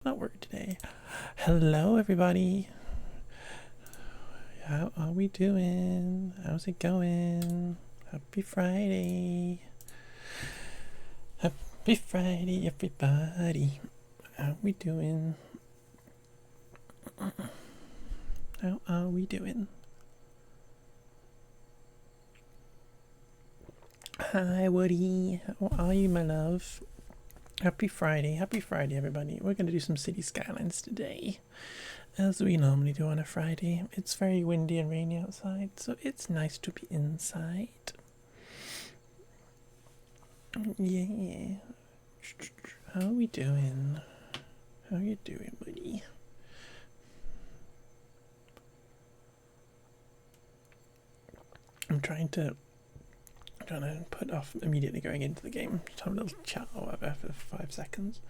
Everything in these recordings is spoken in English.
not work today. Hello, everybody. How are we doing? How's it going? Happy Friday. Happy Friday, everybody. How are we doing? How are we doing? Hi, Woody. How are you, my love? Happy Friday, everybody. We're going to do some city skylines today, as we normally do on a Friday. It's very windy and rainy outside, so it's nice to be inside. Yeah. How are we doing? How are you doing, buddy? I'm trying to put off immediately going into the game. Just have a little chat or whatever for 5 seconds.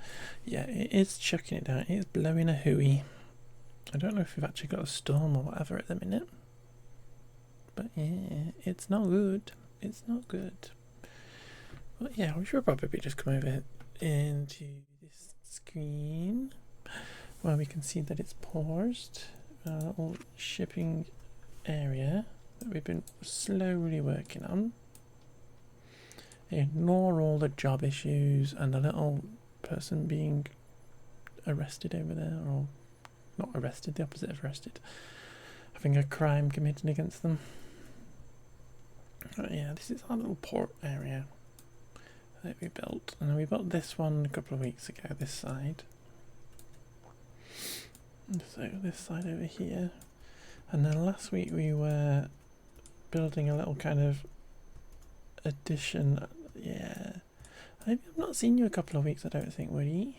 Yeah, it is chucking it down. It is blowing a hooey. I don't know if we've actually got a storm or whatever at the minute. But yeah, it's not good. It's not good. But yeah, we should probably just come over into this screen where we can see that it's paused. Our little shipping area that we've been slowly working on. Ignore all the job issues and the little person being arrested over there, or not arrested, the opposite of arrested, having a crime committed against them. But yeah, this is our little port area that we built, and we built this one a couple of weeks ago, this side. So this side over here, and then last week we were building a little kind of addition. Yeah, I've not seen you a couple of weeks, I don't think, Woody.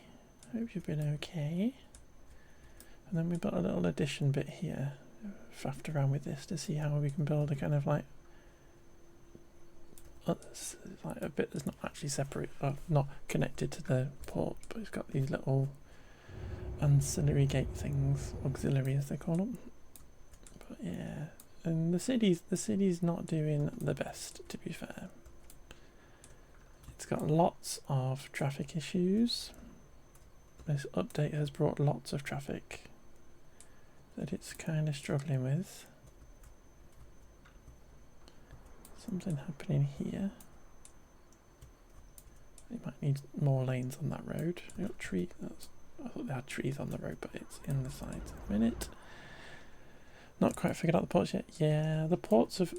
Hope you've been okay. And then we built a little addition bit here. Faffed around with this to see how we can build a kind of like a bit that's not actually separate, or not connected to the port, but it's got these little ancillary gate things, auxiliary as they call them. But yeah, and the city's not doing the best, to be fair. It's got lots of traffic issues. This update has brought lots of traffic that it's kind of struggling with. Something happening here. They might need more lanes on that road. We got tree. I thought they had trees on the road, but it's in the sides at the minute. Not quite figured out the ports yet. Yeah, the ports have,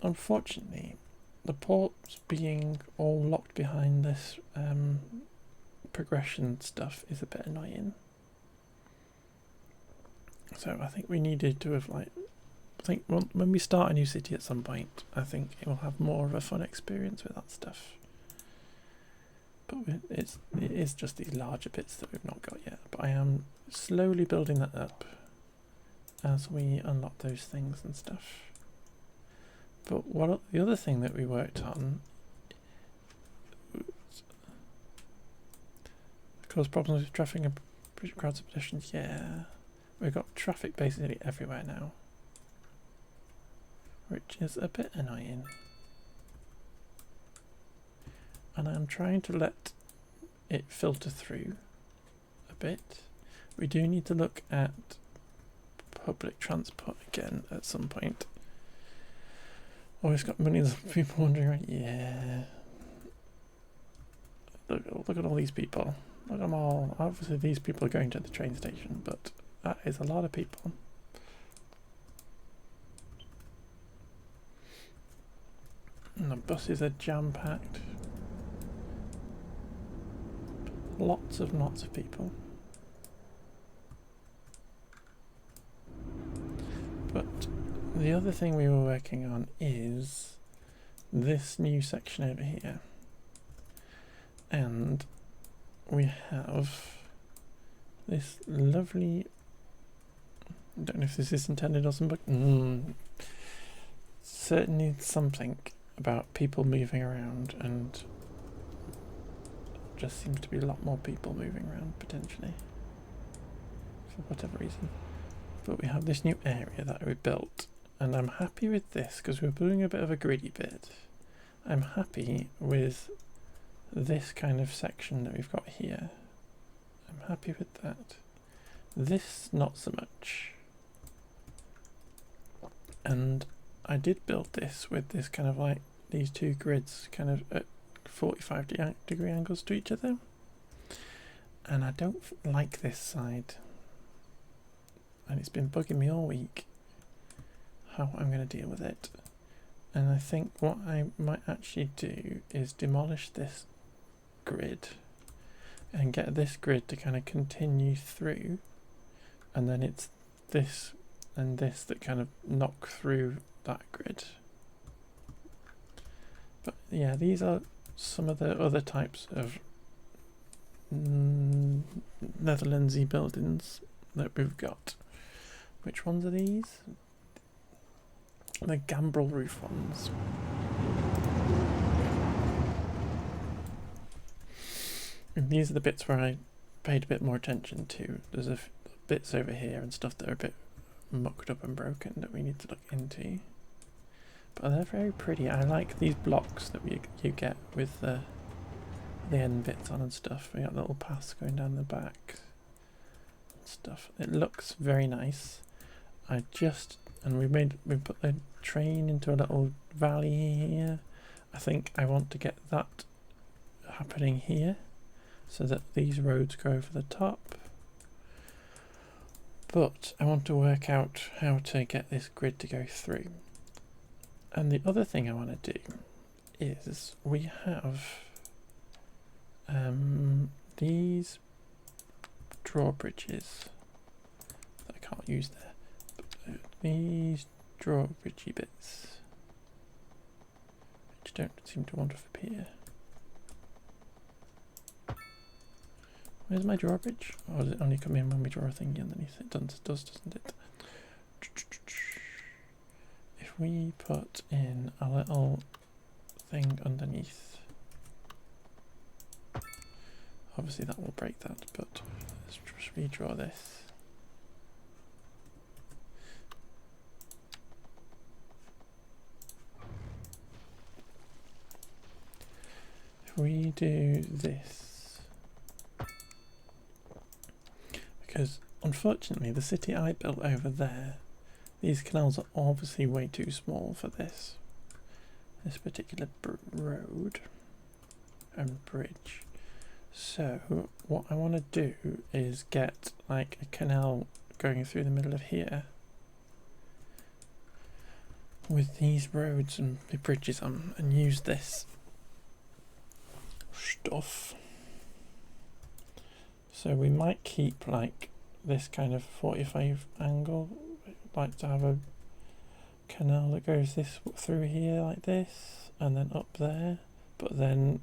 unfortunately, the ports being all locked behind this progression stuff is a bit annoying. So I think we needed to have I think when we start a new city at some point, I think it will have more of a fun experience with that stuff. But it is just these larger bits that we've not got yet. But I am slowly building that up as we unlock those things and stuff. But the other thing that we worked on caused problems with traffic and crowds of pedestrians. Yeah, we've got traffic basically everywhere now, which is a bit annoying. And I'm trying to let it filter through a bit. We do need to look at public transport again at some point. Always got millions of people wandering around. Yeah. Look at all these people. Look at them all. Obviously these people are going to the train station, but that is a lot of people. And the buses are jam-packed. Lots of people. But the other thing we were working on is this new section over here. And we have this lovely, I don't know if this is intended or something, but certainly something about people moving around, and just seems to be a lot more people moving around potentially for whatever reason. But we have this new area that we built, and I'm happy with this because we're doing a bit of a gritty bit. I'm happy with this kind of section that we've got here. I'm happy with that. This, not so much. And I did build this with this kind of like these two grids kind of at 45-degree angles to each other. And I don't like this side. And it's been bugging me all week how I'm going to deal with it. And I think what I might actually do is demolish this grid and get this grid to kind of continue through, and then it's this and this that kind of knock through that grid. But yeah, these are some of the other types of Netherlandsy buildings that we've got. Which ones are these? The gambrel roof ones. And these are the bits where I paid a bit more attention to. There's bits over here and stuff that are a bit mucked up and broken that we need to look into. But they're very pretty. I like these blocks that you get with the end bits on and stuff. We got little paths going down the back and stuff. It looks very nice. We put the train into a little valley here. I think I want to get that happening here so that these roads go over the top. But I want to work out how to get this grid to go through. And the other thing I want to do is we have these drawbridges that I can't use there. But these drawbridgey bits which don't seem to want to appear. Where's my drawbridge? Or does it only come in when we draw a thing underneath it? Does, doesn't it? If we put in a little thing underneath, obviously that will break that, but let's just redraw this. If we do this, because unfortunately the city I built over there, these canals are obviously way too small for this particular road and bridge. So what I want to do is get like a canal going through the middle of here with these roads and the bridges on, and use this stuff. So we might keep like this kind of 45 angle. I'd like to have a canal that goes this through here like this and then up there, but then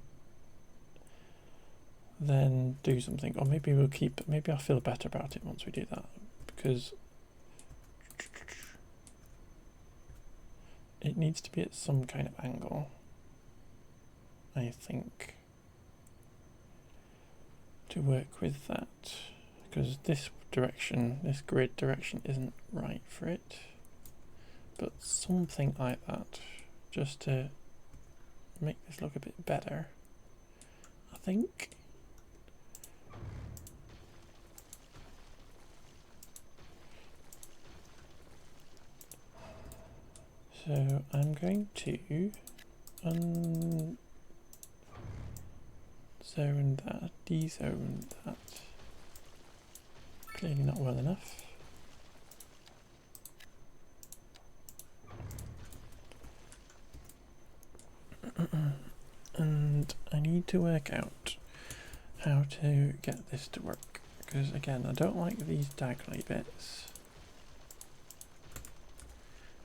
do something, or maybe we'll keep, maybe I'll feel better about it once we do that, because it needs to be at some kind of angle, I think, to work with that, because this direction, this grid direction isn't right for it, but something like that, just to make this look a bit better, I think. So I'm going to unzone that, dezone that. Clearly not well enough. And I need to work out how to get this to work, because again, I don't like these daggly bits.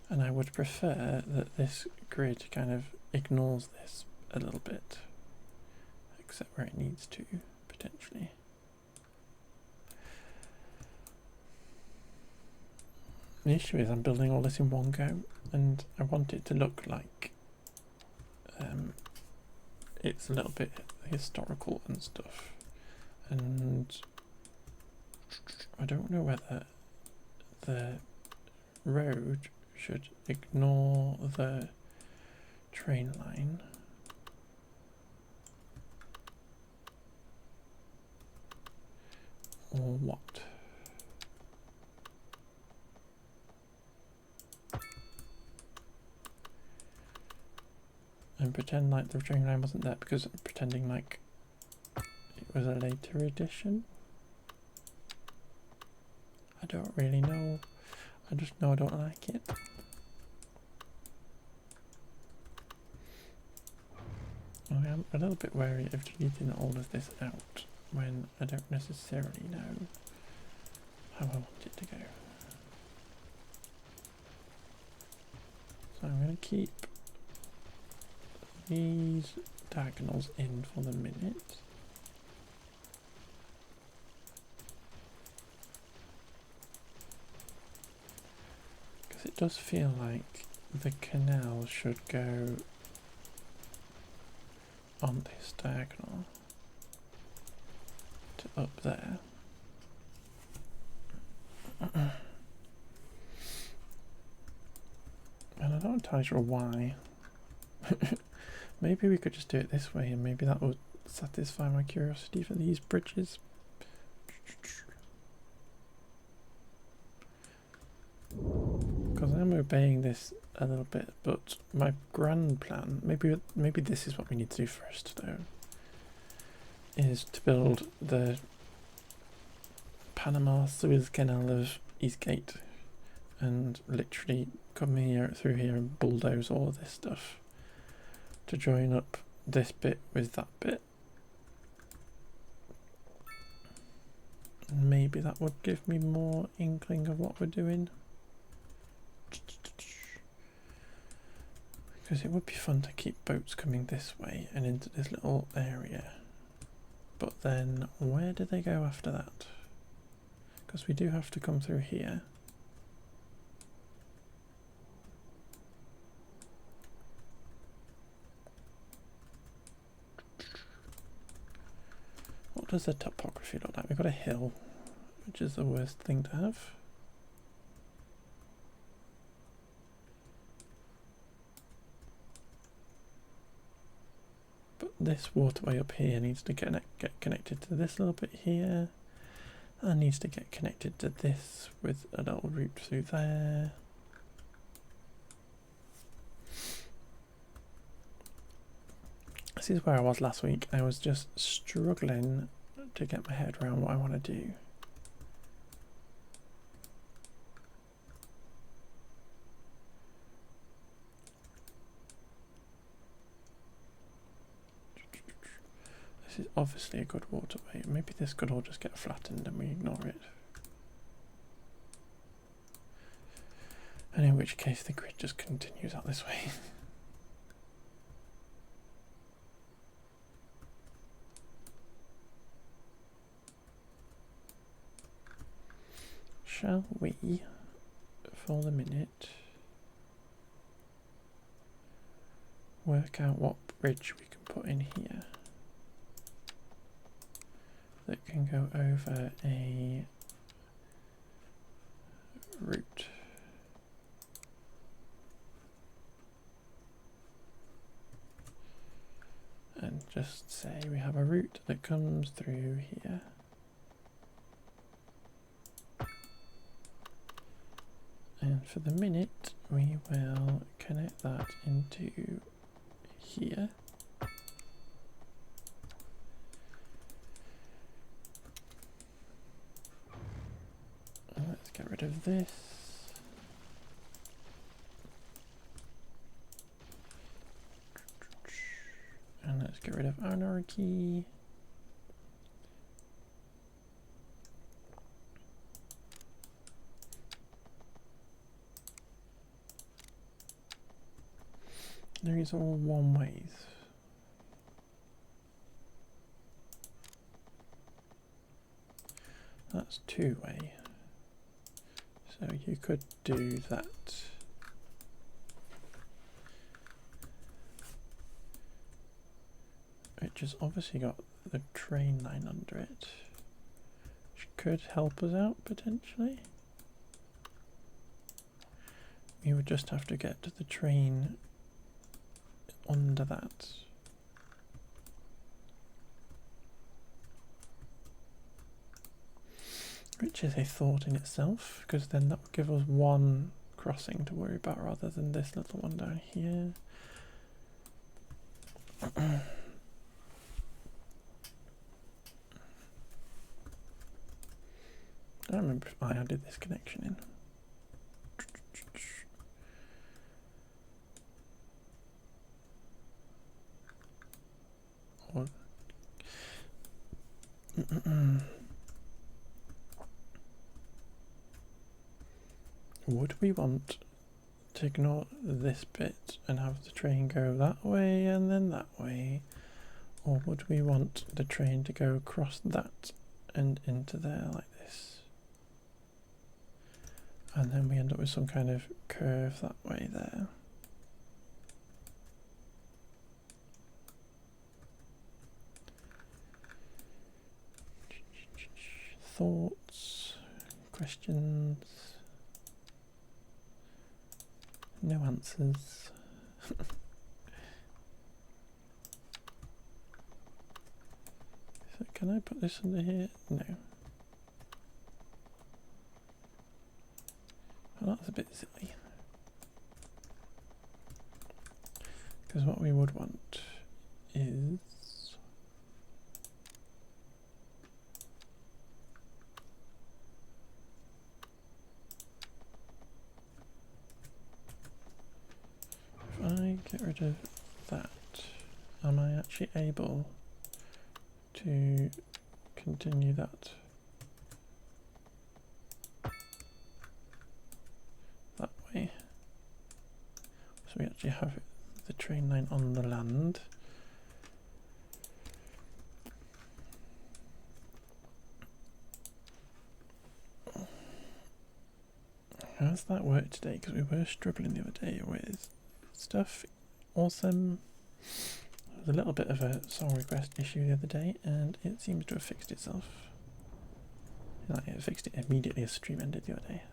And I would prefer that this grid kind of ignores this a little bit, except where it needs to, potentially. The issue is I'm building all this in one go, and I want it to look like it's a little bit historical and stuff. And I don't know whether the road should ignore the train line. Or what? And pretend like the returning line wasn't there because I'm pretending like it was a later edition. I don't really know. I just know I don't like it. I am a little bit wary of deleting all of this out when I don't necessarily know how I want it to go. So I'm going to keep these diagonals in for the minute. Because it does feel like the canal should go on this diagonal to up there. And I'm not entirely sure why. Maybe we could just do it this way and maybe that would satisfy my curiosity for these bridges. Because I'm obeying this a little bit, but my grand plan, maybe this is what we need to do first though, is to build the Panama Suez Canal of Eastgate and literally come here through here and bulldoze all of this stuff to join up this bit with that bit. And maybe that would give me more inkling of what we're doing. Because it would be fun to keep boats coming this way and into this little area. But then where do they go after that? Because we do have to come through here. What does the topography look like? We've got a hill, which is the worst thing to have. But this waterway up here needs to get connected to this little bit here. And needs to get connected to this with a little route through there. This is where I was last week. I was just struggling to get my head around what I want to do. This is obviously a good waterway. Maybe this could all just get flattened and we ignore it. And in which case the grid just continues out this way. Shall we, for the minute, work out what bridge we can put in here that can go over a route. And just say we have a route that comes through here. And for the minute, we will connect that into here. And let's get rid of this. And let's get rid of anarchy. There is all one ways. That's two way. So you could do that. Which has obviously got the train line under it. Which could help us out potentially. We would just have to get to the train under that. which is a thought in itself, because then that would give us one crossing to worry about rather than this little one down here. I don't remember if I added this connection in. Or would we want to ignore this bit and have the train go that way and then that way? Or would we want the train to go across that and into there like this? And then we end up with some kind of curve that way there. Thoughts, questions, no answers. So can I put this under here? No. Well, that's a bit silly. Because what we would want is if I get rid of that, am I actually able to continue that way? So we actually have the train line on the land. How's that work today? Because we were struggling the other day with stuff. Awesome. There was a little bit of a song request issue the other day, and it seems to have fixed itself. Like it fixed it immediately as stream ended the other day.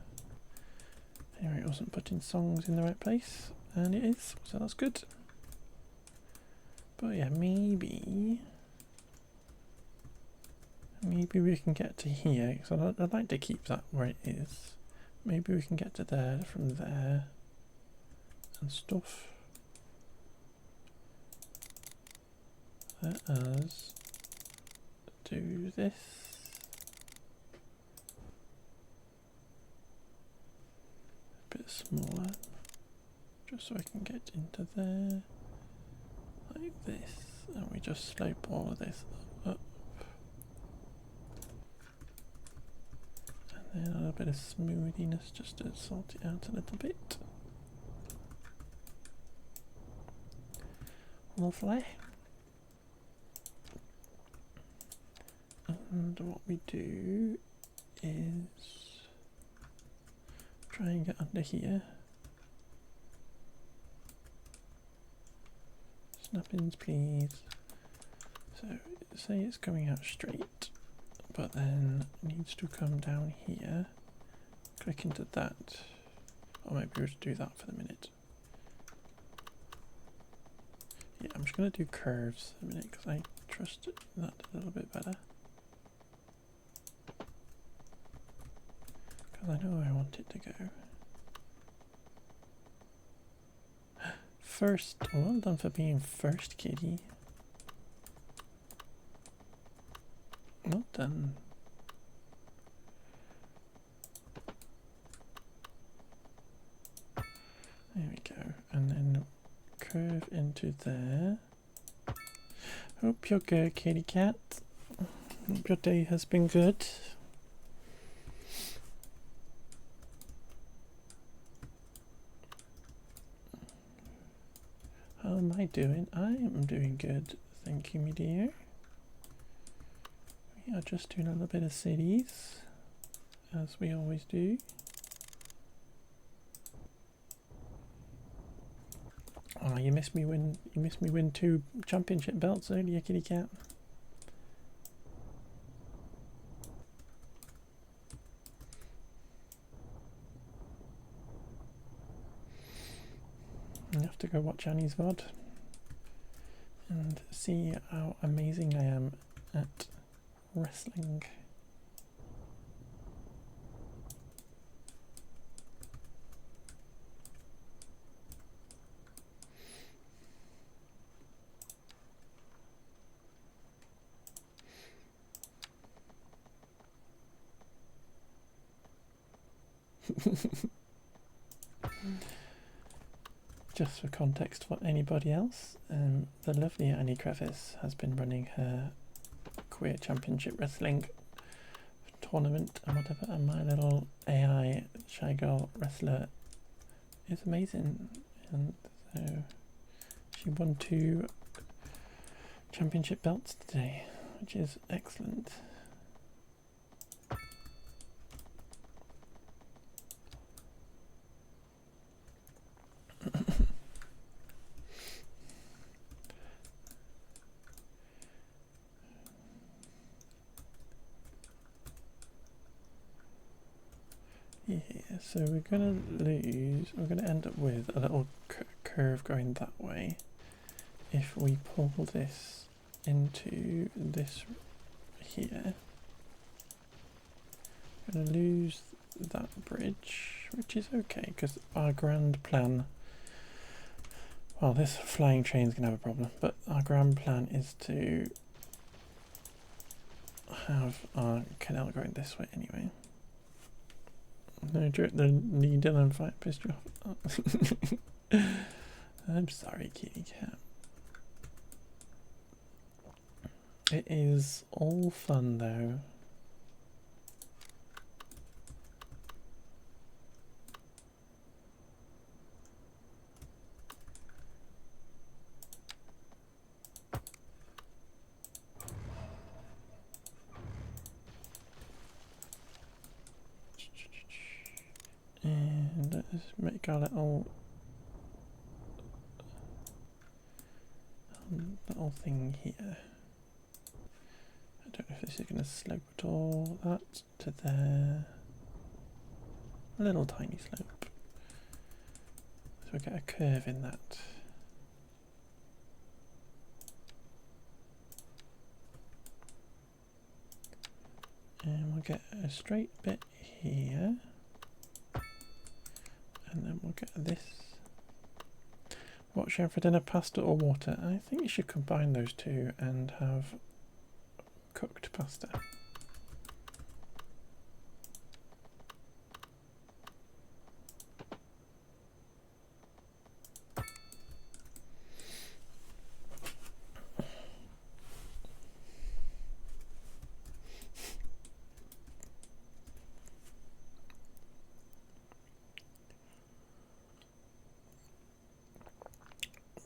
Anyway, it wasn't putting songs in the right place, and it is, so that's good. But yeah, maybe we can get to here, because I'd like to keep that where it is. Maybe we can get to there from there and stuff. Let us do this. A bit smaller, just so I can get into there, like this, and we just slope all of this up. And then a little bit of smoothiness just to salt it out a little bit. Lovely. And what we do is try and get under here. Snap-ins, please. So say it's coming out straight, but then needs to come down here. Click into that. Or maybe we'll just do that for the minute. Yeah, I'm just going to do curves a minute because I trust that a little bit better. Because I know where I want it to go. First, well done for being first, kitty. Well done. There we go, and then curve into there. Hope you're good, kitty cat. Hope your day has been good. How am I doing? I am doing good, thank you, my dear. We are just doing a little bit of cities, as we always do. Oh, you missed me win 2 championship belts earlier, kitty cat. You have to go watch Annie's VOD and see how amazing I am at wrestling. Just for context for anybody else, the lovely Annie Crevice has been running her queer championship wrestling tournament and whatever, and my little AI shy girl wrestler is amazing, and so she won 2 championship belts today, which is excellent. Yeah, so we're gonna end up with a little curve going that way. If we pull this into this here, we're gonna lose that bridge, which is okay because our grand plan, well, this flying train's gonna have a problem, but our grand plan is to have our canal going this way anyway. No joke, the needle and fight pissed you off. I'm sorry, kitty cat. It is all fun though. And let's make our little thing here. I don't know if this is going to slope at all. That to there. A little tiny slope. So we get a curve in that. And we'll get a straight bit here. And then we'll get this. What's sharing for dinner, pasta or water? I think you should combine those two and have cooked pasta.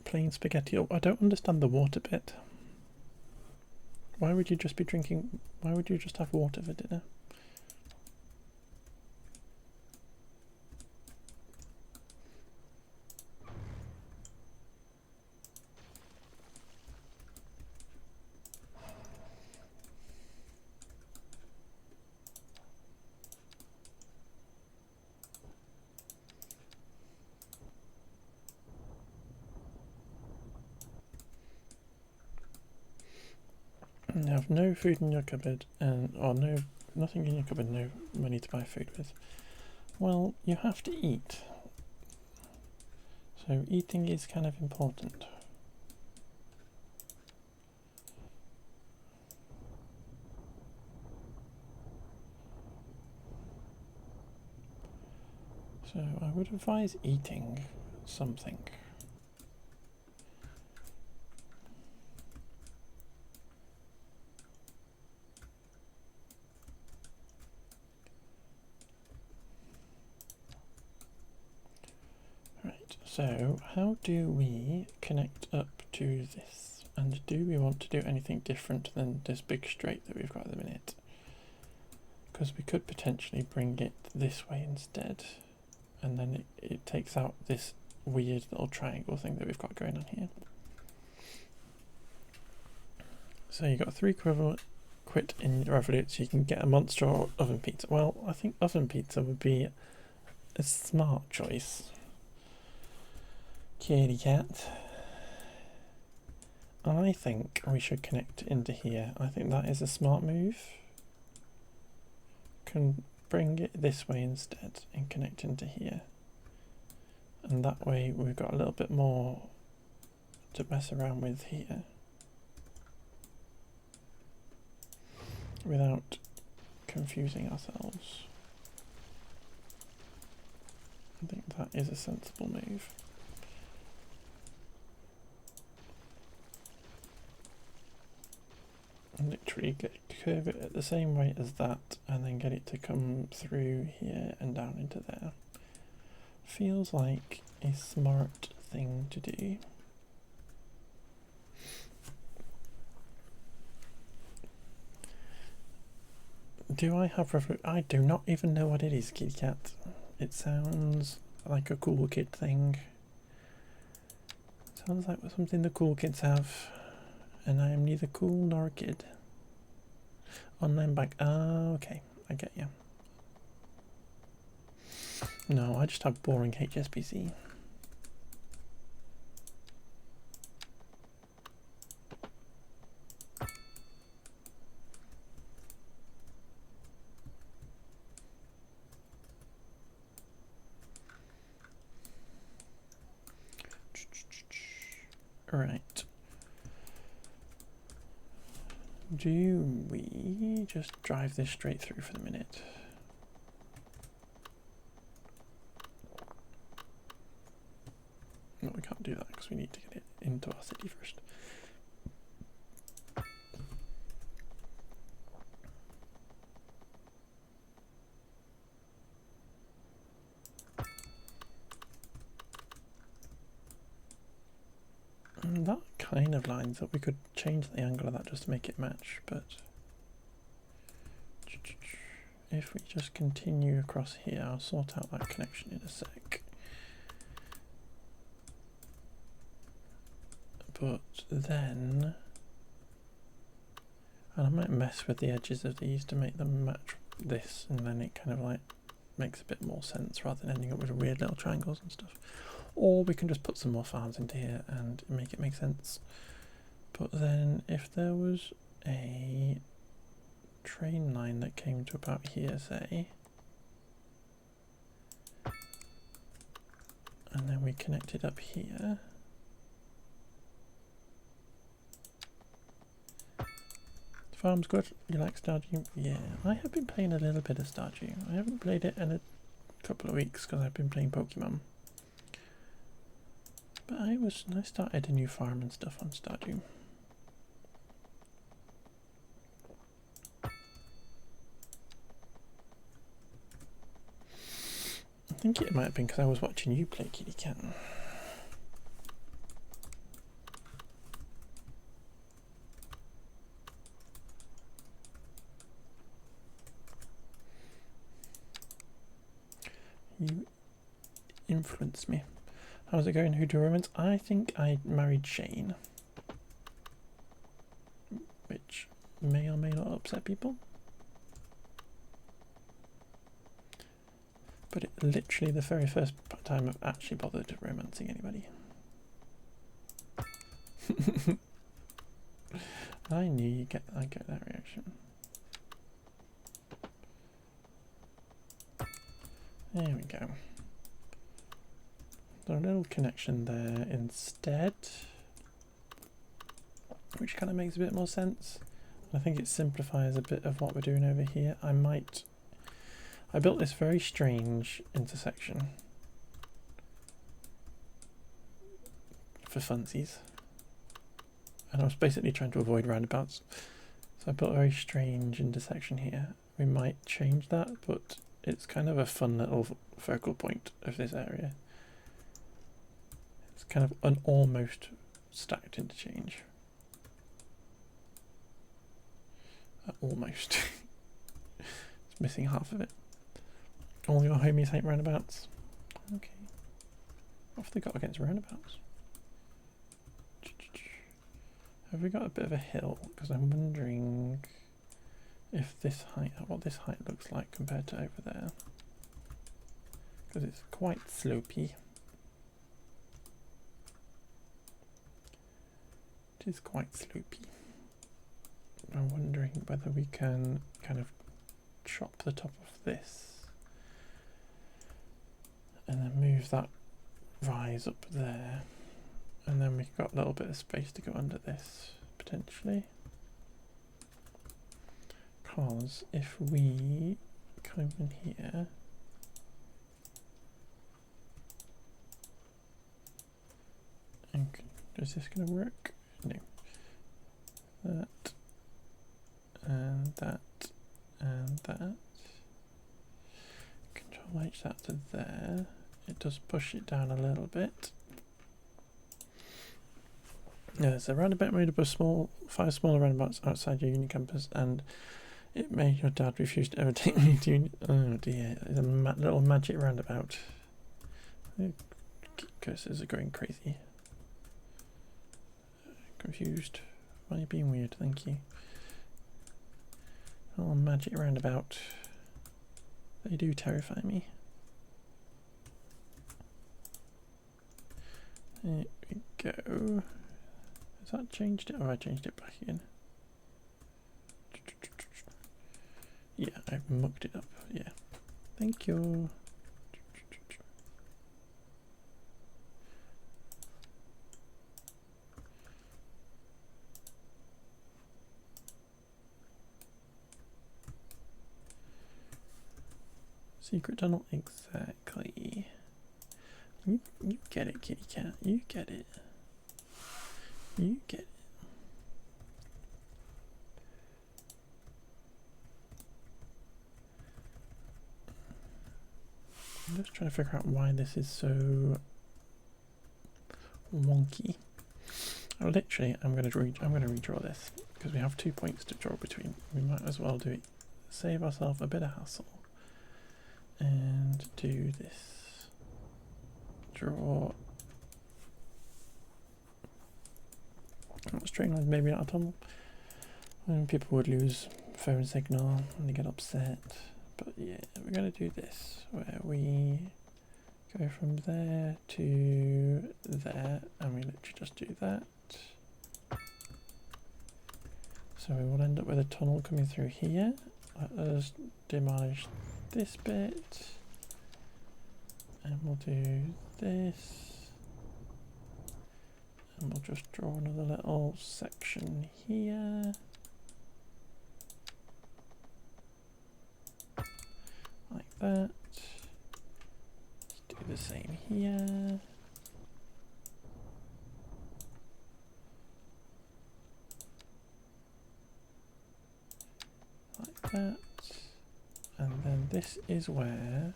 Plain spaghetti. Oh, I don't understand the water bit. Why would you just be drinking? Why would you just have water for dinner? You have no food in your cupboard, or nothing in your cupboard, no money to buy food with. Well, you have to eat. So eating is kind of important. So I would advise eating something. So how do we connect up to this? And do we want to do anything different than this big straight that we've got at the minute? Because we could potentially bring it this way instead. And then it takes out this weird little triangle thing that we've got going on here. So you've got 3 quit in Revolut, so you can get a monster or oven pizza. Well, I think oven pizza would be a smart choice. Kitty cat. I think we should connect into here. I think that is a smart move. Can bring it this way instead and connect into here. And that way we've got a little bit more to mess around with here. Without confusing ourselves. I think that is a sensible move. Literally curve it at the same rate as that and then get it to come through here and down into there. Feels like a smart thing to do. Do I have I do not even know what it is, kitty cat. It sounds like a cool kid thing. Sounds like something the cool kids have. And I am neither cool nor a kid. Online bank. Ah, okay. I get you. No, I just have boring HSBC. Right. Do we just drive this straight through for the minute? No, we can't do that because we need to get it into our city first. And that kind of lines up. We could change the angle of that just to make it match, but if we just continue across here, I'll sort out that connection in a sec. But then, and I might mess with the edges of these to make them match this, and then it kind of like makes a bit more sense rather than ending up with weird little triangles and stuff. Or we can just put some more farms into here and make it make sense. But then if there was a train line that came to about here, say, and then we connect it up here, farm's good. You like Stardew? Yeah, I have been playing a little bit of Stardew. I haven't played it in a couple of weeks because I've been playing Pokemon. But I started a new farm and stuff on Stardew. I think it might have been because I was watching you play Kitty Cat. You influenced me. How's it going? Who do you romance? I think I married Shane. Which may or may not upset people. But it literally the very first time I've actually bothered romancing anybody. I knew I'd get that reaction. There we go. So a little connection there instead, which kind of makes a bit more sense. I think it simplifies a bit of what we're doing over here. I built this very strange intersection for funsies, and I was basically trying to avoid roundabouts. So I built a very strange intersection here. We might change that, but it's kind of a fun little focal point of this area. It's kind of an almost stacked interchange. Almost. It's missing half of it. All your homies hate roundabouts. Okay. What have they got against roundabouts? Have we got a bit of a hill? Because I'm wondering if this height, what this height looks like compared to over there. Because it's quite slopey. It is quite slopey. I'm wondering whether we can kind of chop the top of this and then move that rise up there, and then we've got a little bit of space to go under this potentially, because if we come in here Is this going to work? No. That and that and that. Control H that to there. It does push it down a little bit. Yeah, there's a roundabout made up of 5 smaller roundabouts outside your uni campus, and it made your dad refuse to ever take me to uni. Oh dear, it's a little magic roundabout. The cursors are going crazy. Confused. Why are you being weird? Thank you. Oh, magic roundabout. They do terrify me. There we go. Has that changed it? Or have I changed it back again? Yeah, I've mucked it up. Yeah. Thank you. Secret tunnel, exactly. You get it, kitty cat. You get it. You get it. I'm just trying to figure out why this is so wonky. Oh, literally, I'm gonna redraw this because we have 2 points to draw between. We might as well do it. Save ourselves a bit of hassle and do this. Draw. Straight lines, maybe not a tunnel. People would lose phone signal and they get upset. But yeah, we're going to do this where we go from there to there, and we literally just do that. So we will end up with a tunnel coming through here. Let us demolish this bit, and we'll do this, and we'll just draw another little section here. Like that. Let's do the same here. Like that. And then this is where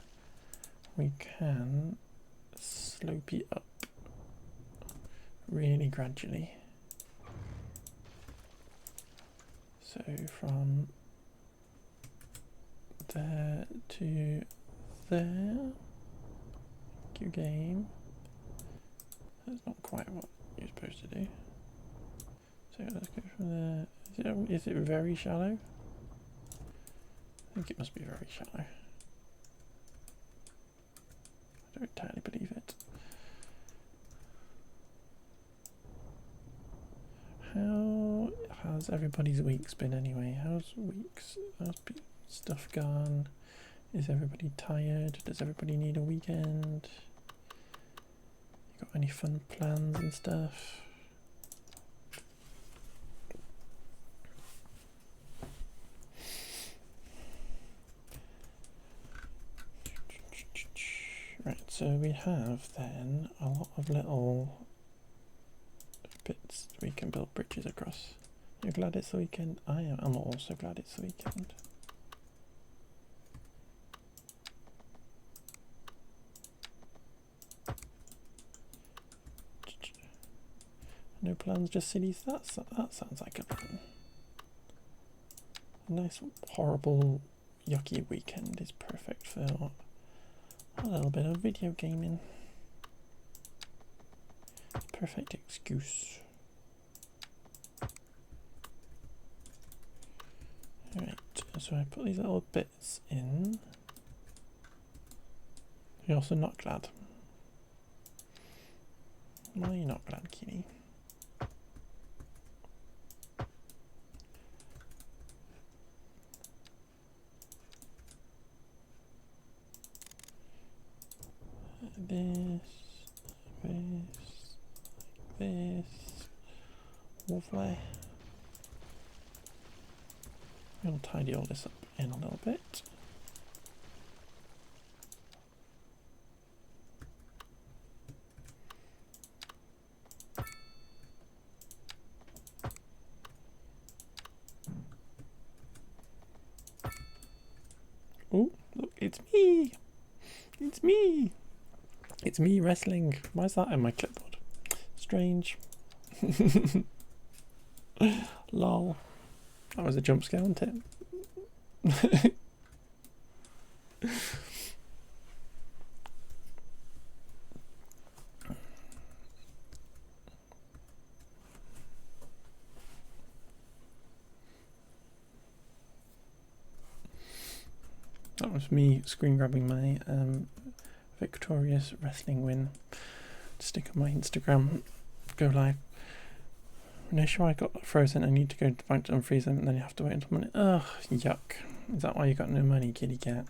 we can slope it up really gradually. So from there to there. Thank you, game. That's not quite what you're supposed to do. So let's go from there. Is it very shallow? I think it must be very shallow. I don't entirely believe it. How has everybody's weeks been anyway? How's stuff gone? Is everybody tired? Does everybody need a weekend? You got any fun plans and stuff? Right, so we have then a lot of little bits we can build bridges across. You're glad it's the weekend? I am. I'm also glad it's the weekend. No plans, just cities. That sounds like a plan. A nice, horrible, yucky weekend is perfect for a little bit of video gaming. Perfect excuse. Alright, so I put these little bits in. You're also not glad. Why are you not glad, Kitty? This, lovely. I'm going to tidy all this up in a little bit. It's me! It's me wrestling. Why is that on my clipboard? Strange. Lol. That was a jump scare, wasn't it? That was me screen grabbing my victorious wrestling win to stick on my Instagram. Go live. No, sure, I got frozen. I need to go back to unfreeze them, and then you have to wait until a minute. Ugh, yuck. Is that why you got no money, kitty cat?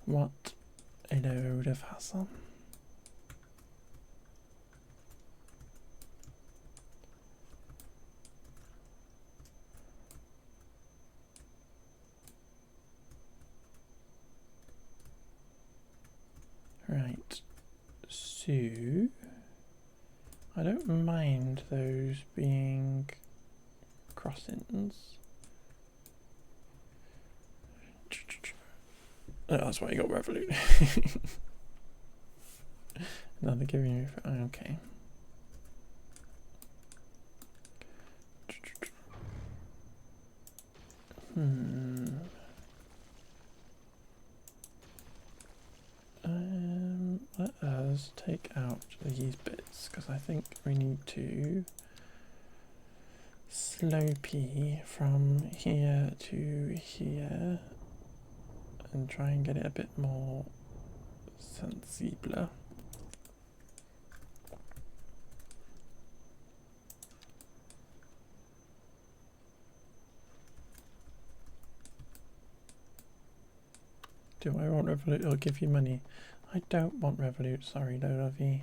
What a load of hassle. Right, so I don't mind those being crossings. Oh, that's why you got Revolut. Now they're giving you. Okay. Let us take out these bits because I think we need to slow P from here to here and try and get it a bit more sensible. Do I want Revolut? It'll give you money. I don't want Revolut, sorry, Lovey.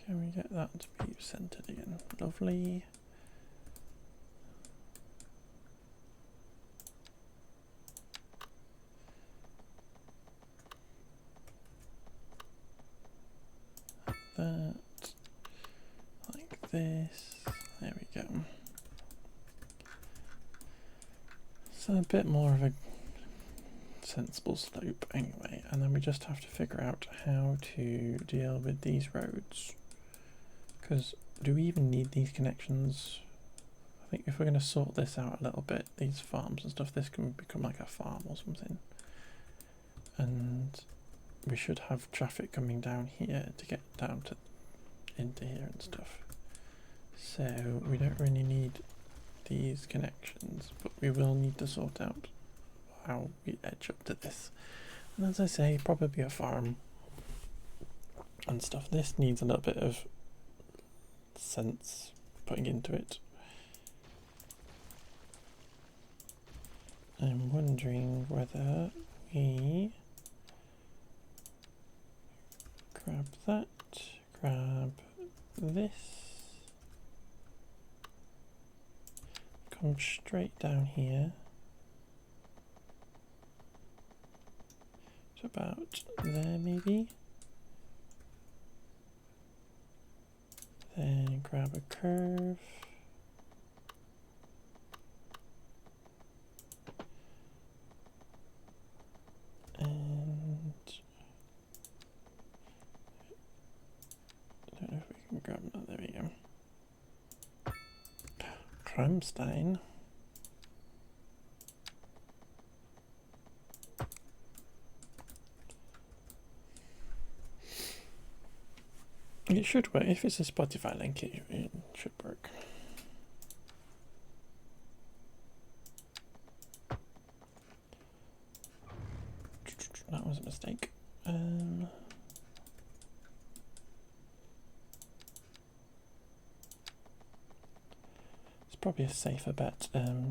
Can we get that to be centered again? Lovely. That, like this. There we go. So a bit more of a sensible slope anyway, and then we just have to figure out how to deal with these roads. Because do we even need these connections? I think if we're going to sort this out a little bit, these farms and stuff, this can become like a farm or something. And we should have traffic coming down here to get down to into here and stuff. So we don't really need these connections, but we will need to sort out how we edge up to this. And as I say, probably a farm and stuff. This needs a little bit of sense putting into it. I'm wondering whether we grab that, grab this, come straight down here to about there maybe. Then grab a curve. And I don't know if we can grab that. There we go. Cramstein. It should work. If it's a Spotify link, it should work. That was a mistake. probably a safer bet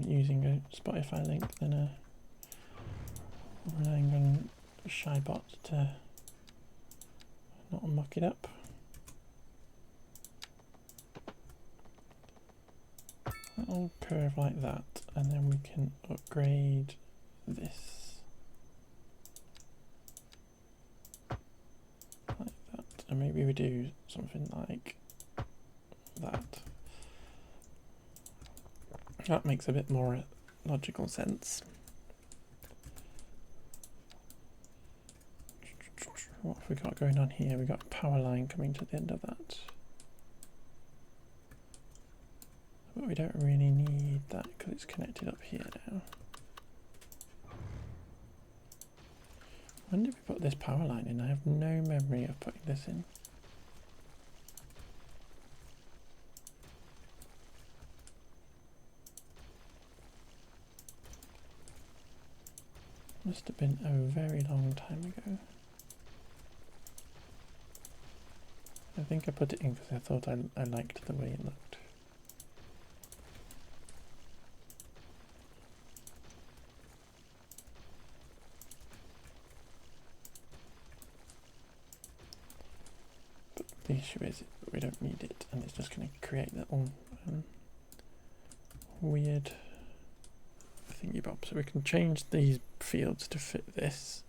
using a Spotify link than relying on Shybot to not muck it up. That'll curve like that, and then we can upgrade this like that, and maybe we do something like that. That makes a bit more logical sense. What have we got going on here? We've got a power line coming to the end of that. But we don't really need that because it's connected up here now. When did we put this power line in? I have no memory of putting this in. Must have been a very long time ago. I think I put it in because I thought I liked the way it looked. But the issue is we don't need it, and it's just going to create little weird thingy bob. So we can change these fields to fit this.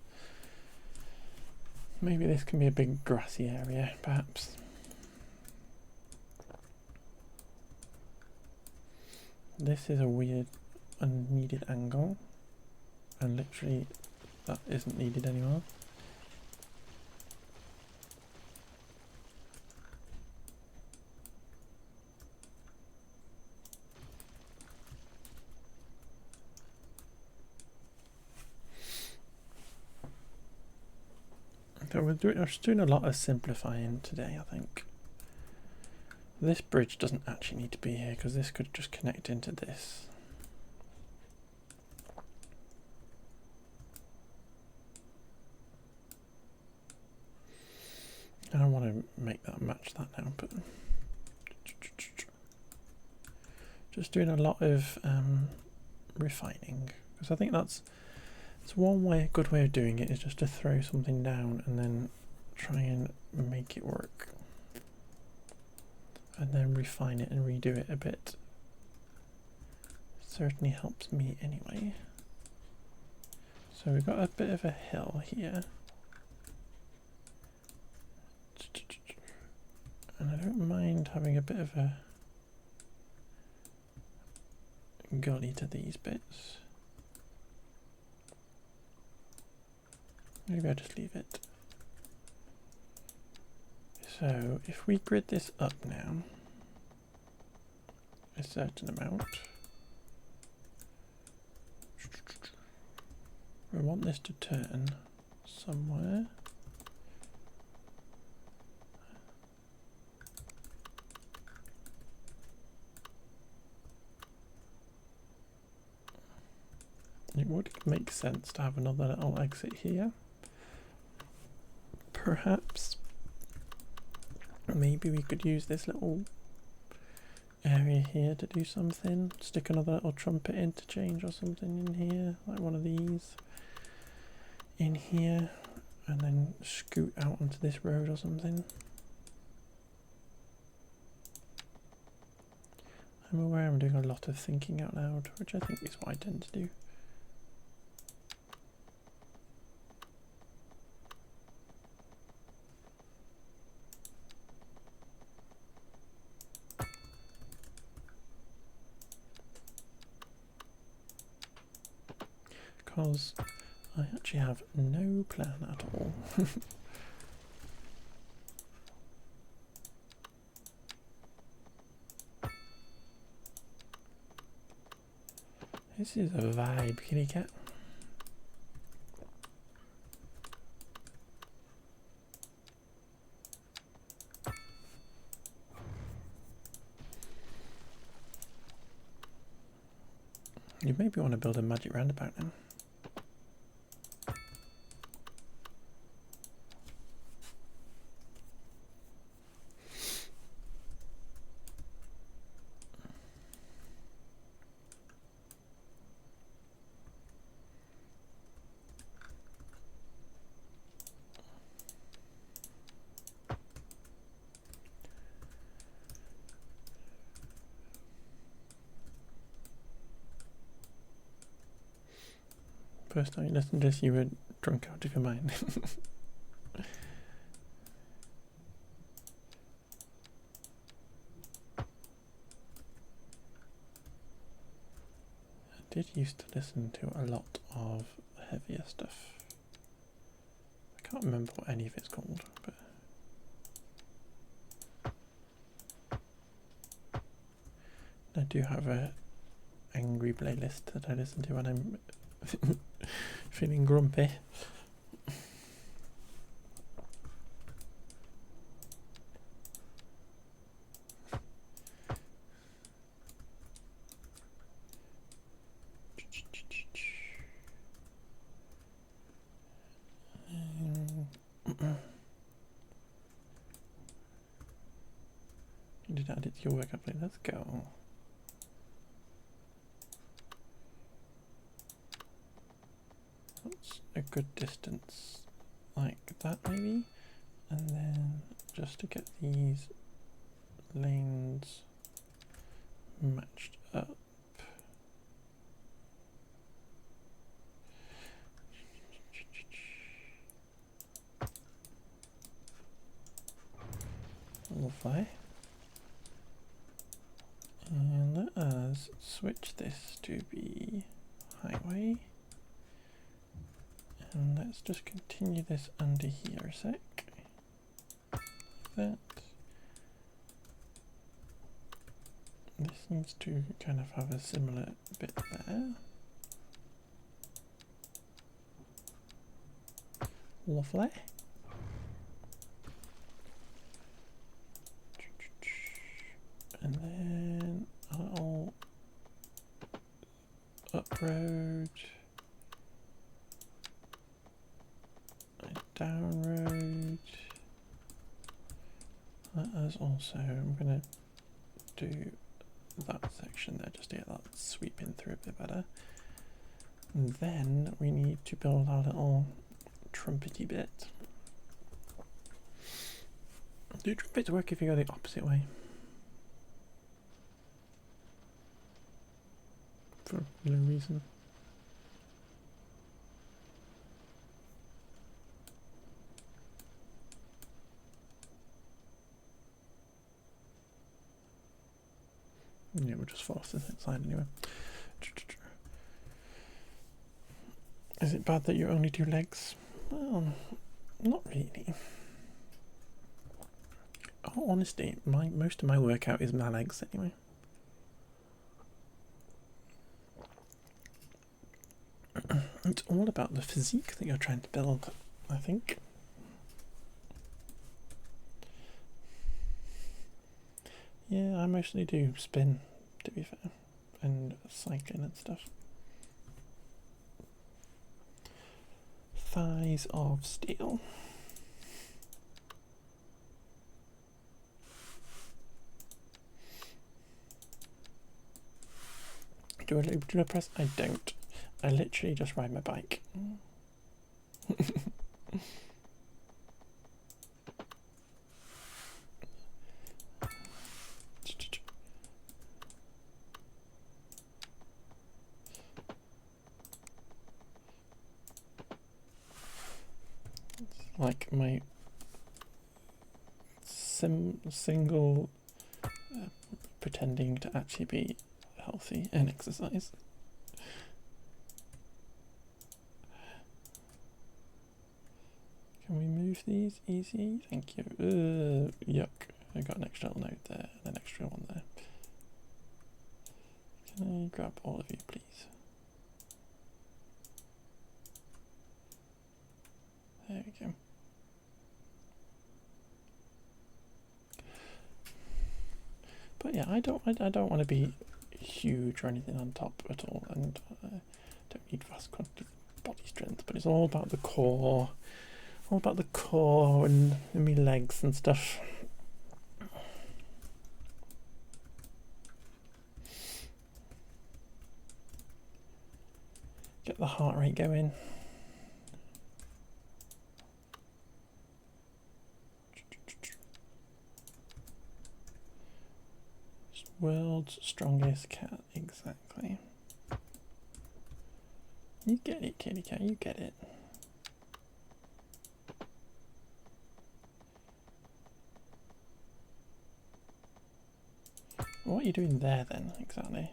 Maybe this can be a big grassy area, perhaps. This is a weird, unneeded angle, and literally that isn't needed anymore. So we're just doing a lot of simplifying today, I think. This bridge doesn't actually need to be here because this could just connect into this. I don't want to make that match that now, but just doing a lot of refining, because I think that's one way, a good way of doing it is just to throw something down and then try and make it work, and then refine it and redo it a bit. Certainly helps me anyway. So we've got a bit of a hill here, and I don't mind having a bit of a gully to these bits. Maybe I'll just leave it. So if we grid this up now a certain amount, we want this to turn somewhere. It would make sense to have another little exit here. Perhaps maybe we could use this little area here to do something. Stick another little trumpet interchange or something in here, like one of these in here, and then scoot out onto this road or something. I'm aware I'm doing a lot of thinking out loud, which I think is what I tend to do. Because I actually have no plan at all. This is a vibe, kitty cat. You maybe want to build a magic roundabout now. First time you listened to this, you were drunk out of your mind. I did used to listen to a lot of heavier stuff. I can't remember what any of it's called, but I do have a angry playlist that I listen to when I'm feeling grumpy. You did add it to your workout play. Let's go. That's a good distance, like that maybe, and then just to get these lanes matched up. Lovely. And let us switch this to be highway. And let's just continue this under here a sec. Like that. This needs to kind of have a similar bit there. Lovely. And then I'll up road, down road. That is also, I'm going to do that section there just to get that sweeping through a bit better. And then we need to build our little trumpety bit. Do trumpets work if you go the opposite way? For no reason. Yeah, we'll just follow this side anyway. Is it bad that you only do legs? Well, not really. Oh, honestly, most of my workout is my legs anyway. It's all about the physique that you're trying to build, I think. Yeah, I mostly do spin, to be fair, and cycling and stuff. Thighs of steel. Do I press? I don't. I literally just ride my bike. It's like my single pretending to actually be healthy and exercise. Can we move these easy? Thank you. Yuck. I got an extra little note there and an extra one there. Can I grab all of you, please? There we go. But yeah, I don't want to be huge or anything on top at all, and don't need vast quantities of body strength. But it's all about the core, and my legs and stuff. Get the heart rate going. World's strongest cat, exactly. You get it, kitty cat, you get it. What are you doing there then, exactly?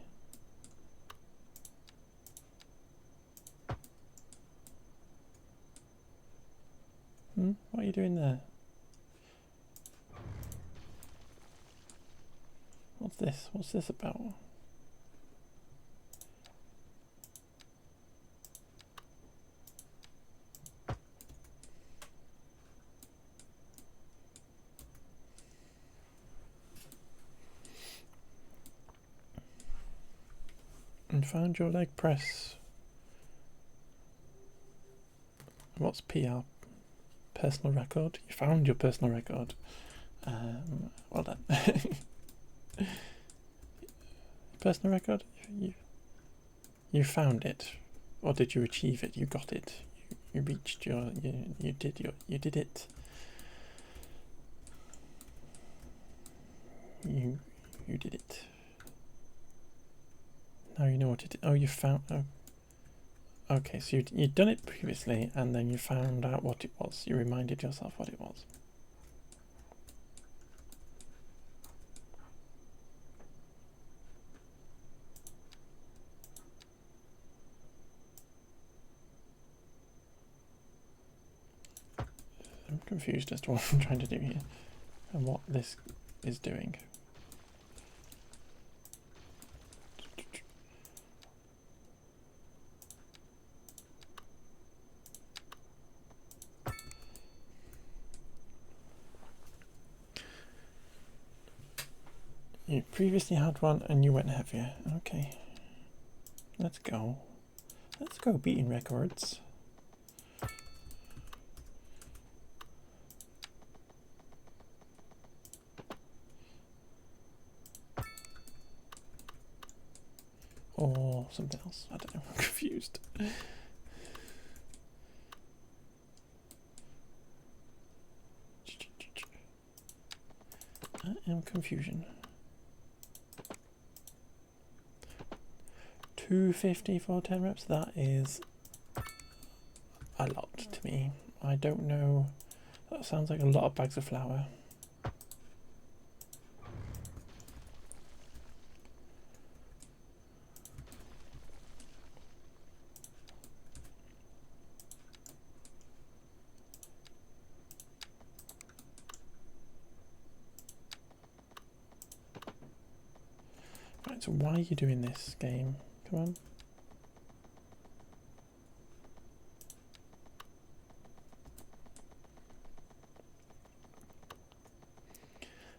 What are you doing there? What's this? What's this about? And found your leg press. What's PR? Personal record? You found your personal record. Well done. Personal record? You found it, or did you achieve it? You got it. You reached your. You did it. You did it. Now you know what it is. Oh, you found. Oh. Okay, so you'd done it previously, and then you found out what it was. You reminded yourself what it was. I'm confused as to what I'm trying to do here, and what this is doing. You previously had one and you went heavier. Okay. Let's go. Let's go beating records. Or something else. I don't know. I'm confused. I am confusion. 250 for 10 reps, that is a lot to me. I don't know, that sounds like a lot of bags of flour. Right, so why are you doing this game? Come on.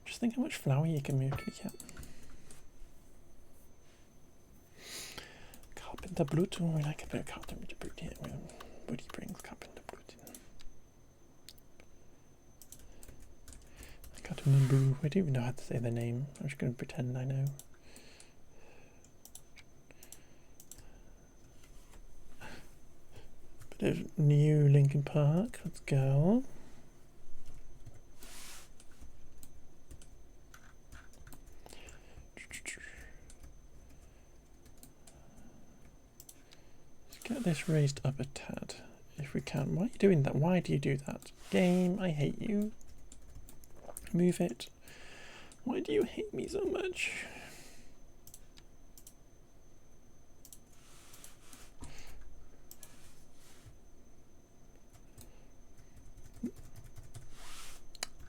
Just think how much flour you can move, kitty cat. Carpenter Blut. Oh, we like a bit of Carpenter Blut here. Woody brings Carpenter Blut in. I can't remember. I don't even know how to say the name. I'm just going to pretend I know. There's new Linkin Park. Let's go. Let's get this raised up a tad if we can. Why are you doing that? Why do you do that? Game, I hate you. Move it. Why do you hate me so much?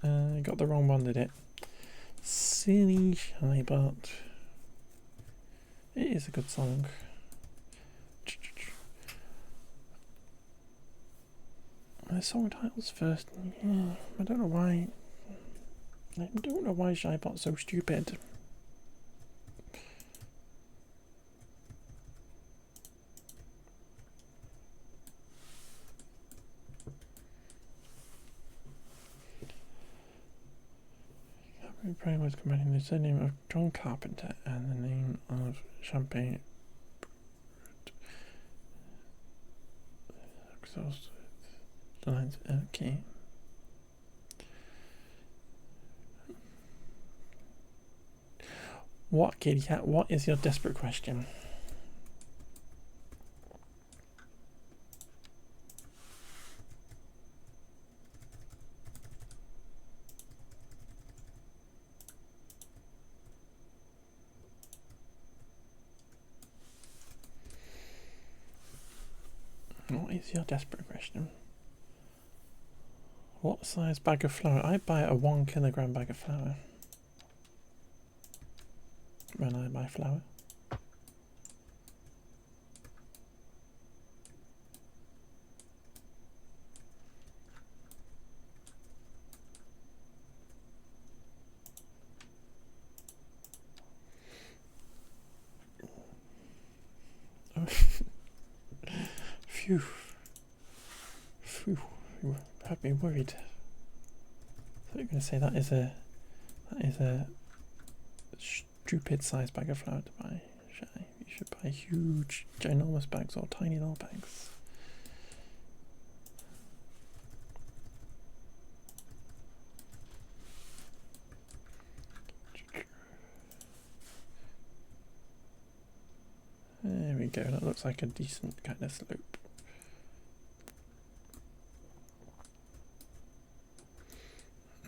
I got the wrong one, did it? Silly Shybot. It is a good song. The song titles first. Yeah, I don't know why. I don't know why Shybot's so stupid. Brain was combining the surname of John Carpenter and the name of Champagne. Exhaust the lines. Okay. What, kitty cat? What is your desperate question? What is your desperate question? What size bag of flour? I buy a 1 kilogram bag of flour when I buy flour. Phew. Phew. You had me worried. I thought you were going to say that is a stupid size bag of flour to buy. You should buy huge, ginormous bags or tiny little bags. There we go, that looks like a decent kind of slope.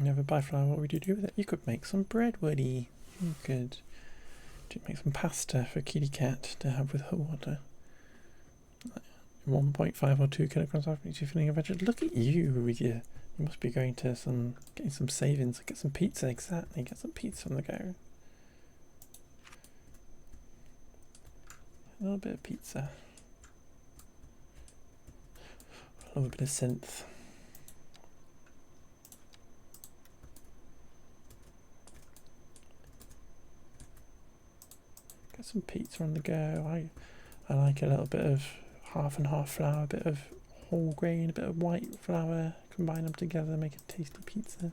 You ever buy flour, what would you do with it? You could make some bread, Woody. You could make some pasta for Kitty Cat to have with her water. 1.5 or 2 kilograms of each filling of vegetables. Look at you with your, you must be going to getting some savings. Get some pizza, exactly. Get some pizza on the go. A little bit of pizza. A little bit of synth. Get some pizza on the go. I like a little bit of half and half flour, a bit of whole grain, a bit of white flour. Combine them together, make a tasty pizza.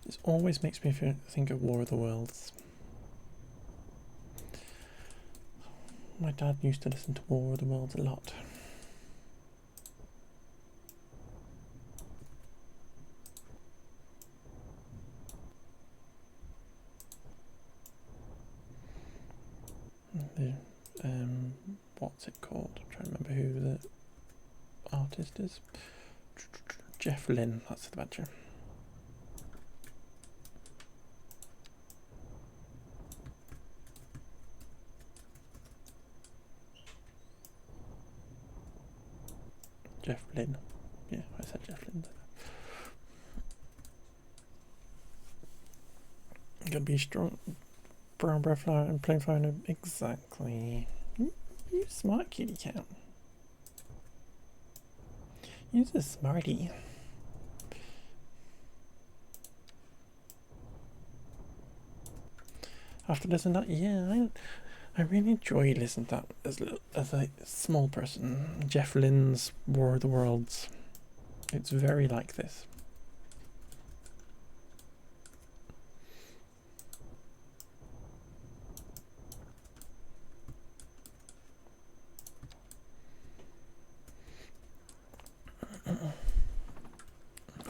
This always makes me think of War of the Worlds. My dad used to listen to War of the Worlds a lot. What's it called? I'm trying to remember who the artist is. Jeff Lynne, that's the badger. Jeff Lynne. Yeah, I said Jeff Lynne. Gonna be strong. Brown bread flour and plain flour. Exactly. You smart kitty cat. You're a smarty. After listening to that, yeah, I really enjoy listening to that as a small person. Jeff Lynne's War of the Worlds. It's very like this.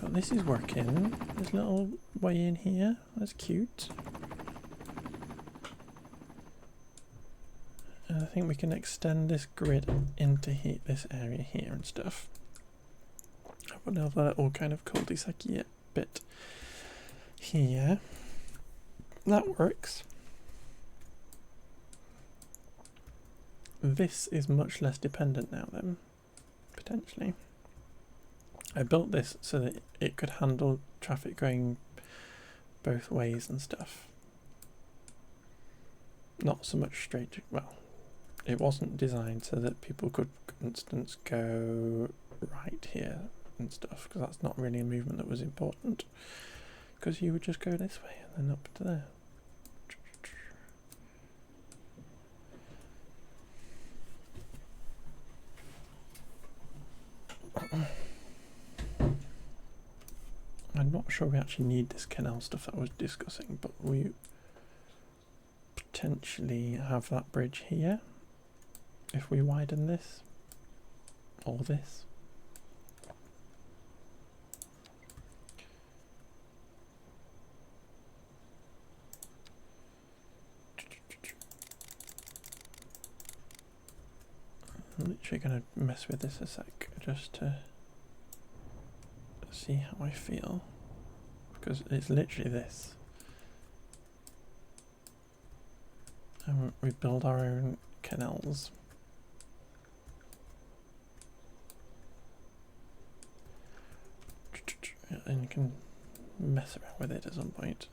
But this is working. This little way in here. That's cute. And I think we can extend this grid into this area here and stuff. I've got another little kind of cul-de-sac bit here. That works. This is much less dependent now then, potentially. I built this so that it could handle traffic going both ways and stuff. Not so much straight, well, it wasn't designed so that people could, for instance, go right here and stuff, because that's not really a movement that was important, because you would just go this way and then up to there. I'm not sure we actually need this canal stuff that I was discussing, but we potentially have that bridge here if we widen this or this. literally going to mess with this a sec just to see how I feel, because it's literally this. And we build our own canals. And you can mess around with it at some point.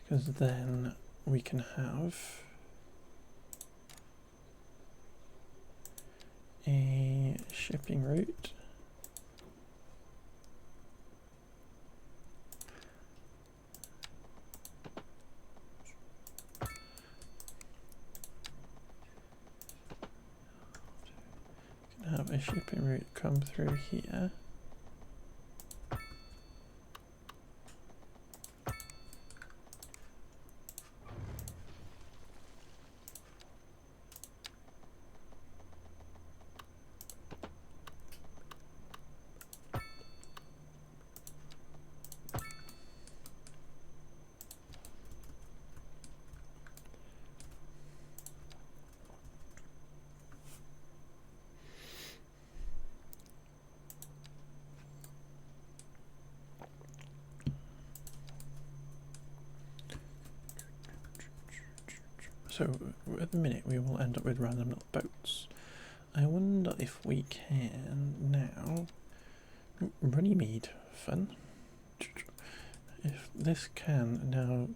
Because then we can have a shipping route come through here. So at the minute we will end up with random little boats. I wonder if we can now Runnymede fun. If this can now,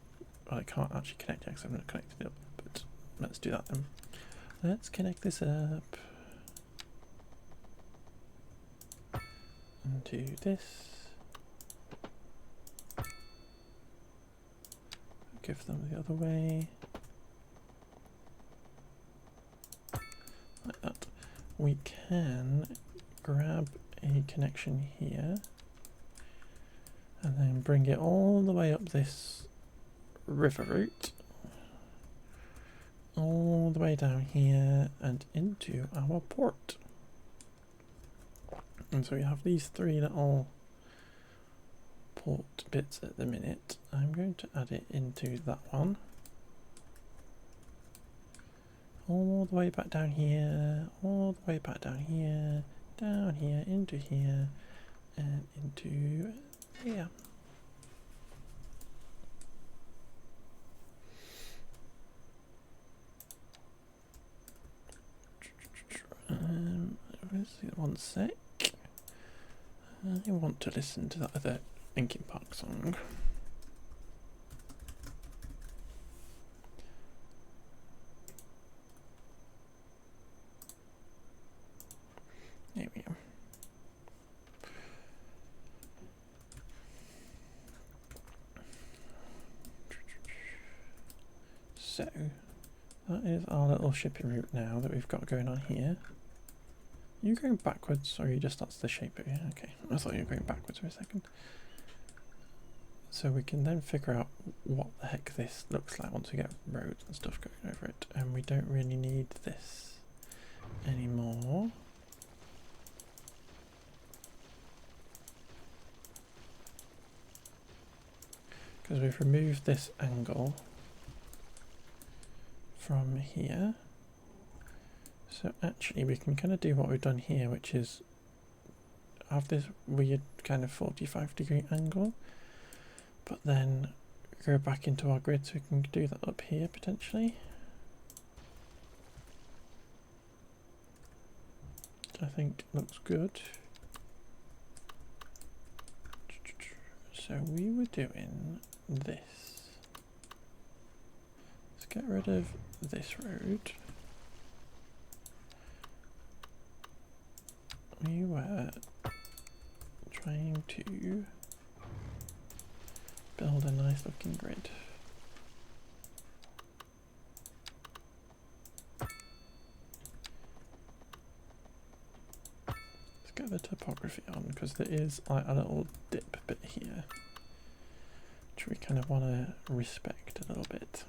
well, I can't actually connect it because I've not connected it up, but let's do that then. Let's connect this up and do this. Give them the other way. Like that. We can grab a connection here and then bring it all the way up this river route, all the way down here and into our port. And so we have these three little port bits at the minute. I'm going to add it into that one. All the way back down here, all the way back down here, into here, and into here. One sec. I want to listen to that other Linkin Park song. There we go. So that is our little shipping route now that we've got going on here. Are you going backwards or you just that's the shape of it? Okay, I thought you were going backwards for a second. So we can then figure out what the heck this looks like once we get roads and stuff going over it, and we don't really need this anymore. Because we've removed this angle from here. So actually we can kind of do what we've done here, which is have this weird kind of 45-degree angle, but then go back into our grid so we can do that up here potentially. I think looks good. So we were doing this. Let's get rid of this road. We were trying to build a nice looking grid. Let's get the topography on because there is like a little dip bit here, which we kind of want to respect a little bit.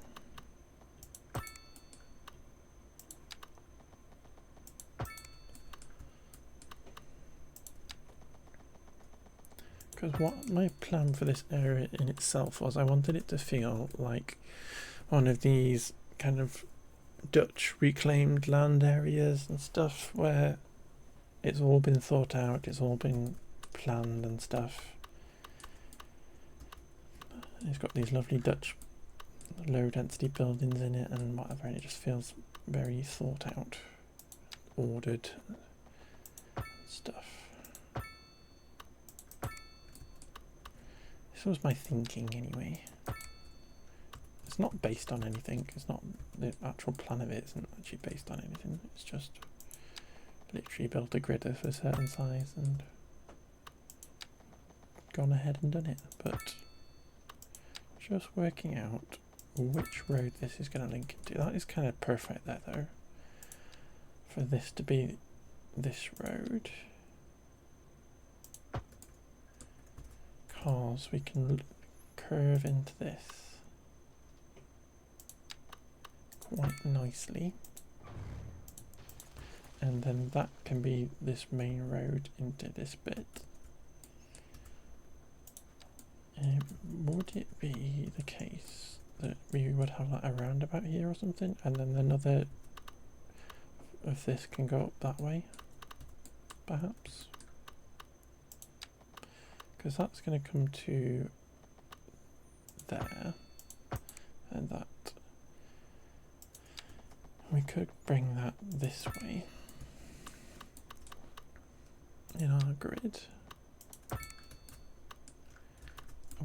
Because what my plan for this area in itself was, I wanted it to feel like one of these kind of Dutch reclaimed land areas and stuff where it's all been thought out, it's all been planned and stuff. It's got these lovely Dutch low density buildings in it and whatever, and it just feels very thought out, ordered stuff. This was my thinking anyway. It's not based on anything, it's not, the actual plan of it isn't actually based on anything, it's just literally built a grid of a certain size and gone ahead and done it. But just working out which road this is going to link into. That is kind of perfect there though, for this to be this road, because we can curve into this quite nicely, and then that can be this main road into this bit. Would it be the case that we would have like a roundabout here or something, and then another of this can go up that way, perhaps? Because that's going to come to there, and that we could bring that this way in our grid,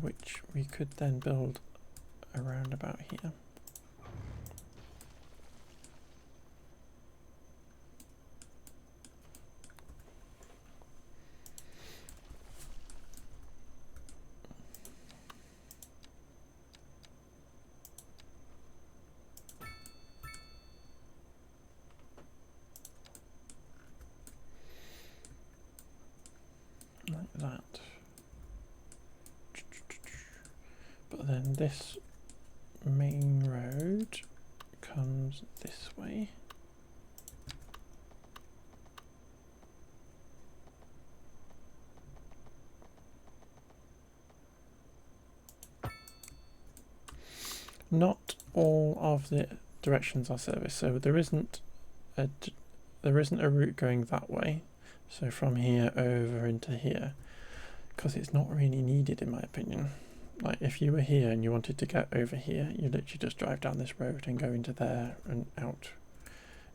which we could then build a roundabout here. Like that. But then this main road comes this way. Not all of the directions are serviced, so there isn't a route going that way. So from here over into here, because it's not really needed in my opinion. Like if you were here and you wanted to get over here, you literally just drive down this road and go into there and out.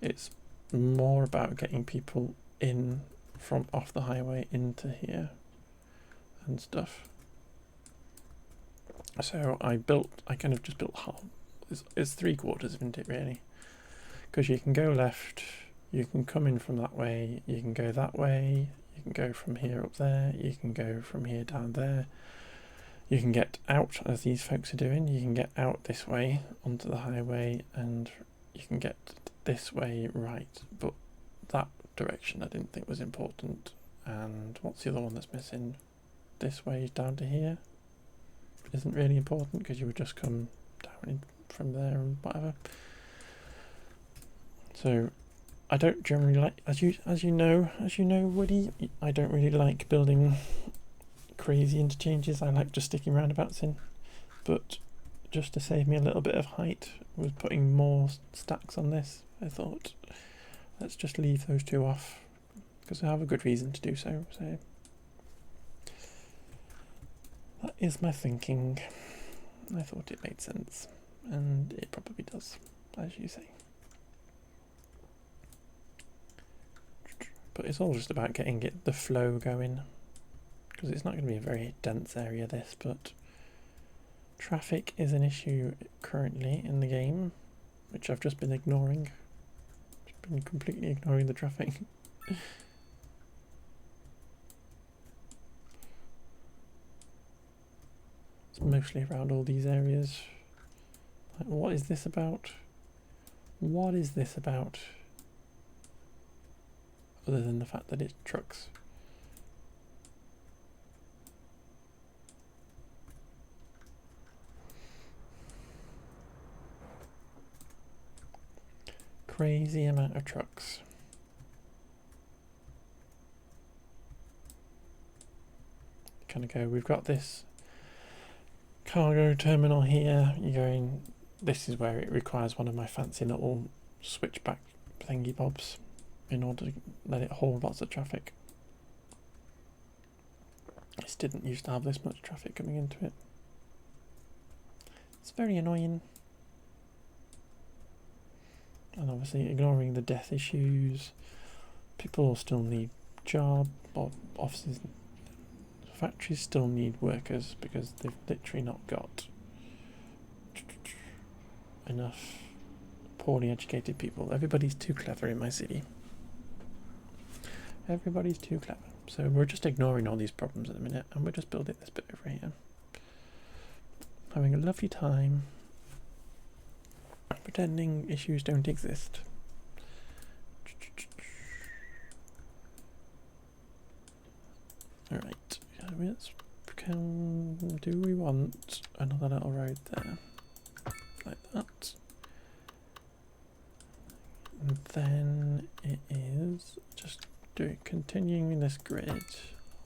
It's more about getting people in from off the highway into here and stuff. So I kind of just built half. It's 3/4, isn't it really? Because you can go left, you can come in from that way, you can go that way, you can go from here up there, you can go from here down there. You can get out, as these folks are doing, you can get out this way onto the highway, and you can get this way right, but that direction I didn't think was important. And what's the other one that's missing? This way down to here isn't really important, because you would just come down in from there and whatever. So I don't generally like, as you know, Woody, I don't really like building crazy interchanges. I like just sticking roundabouts in, but just to save me a little bit of height with putting more stacks on this, I thought let's just leave those two off, because I have a good reason to do so. So that is my thinking. I thought it made sense, and it probably does, as you say. But it's all just about getting the flow going, because it's not going to be a very dense area this, but traffic is an issue currently in the game, which I've just been ignoring. Just been completely ignoring the traffic. It's mostly around all these areas. Like, what is this about? What is this about? Other than the fact that it's trucks. Crazy amount of trucks. Kind of go, we've got this cargo terminal here. You're going, this is where it requires one of my fancy little switchback thingy bobs in order to let it hold lots of traffic. This didn't used to have this much traffic coming into it. It's very annoying. And obviously ignoring the death issues, people still need jobs, or offices, factories still need workers because they've literally not got enough poorly educated people. Everybody's too clever in my city. Everybody's too clever. So we're just ignoring all these problems at the minute and we're just building this bit over here. Having a lovely time. Pretending issues don't exist. Alright, do we want another little road there? Like that. And then it is just continuing this grid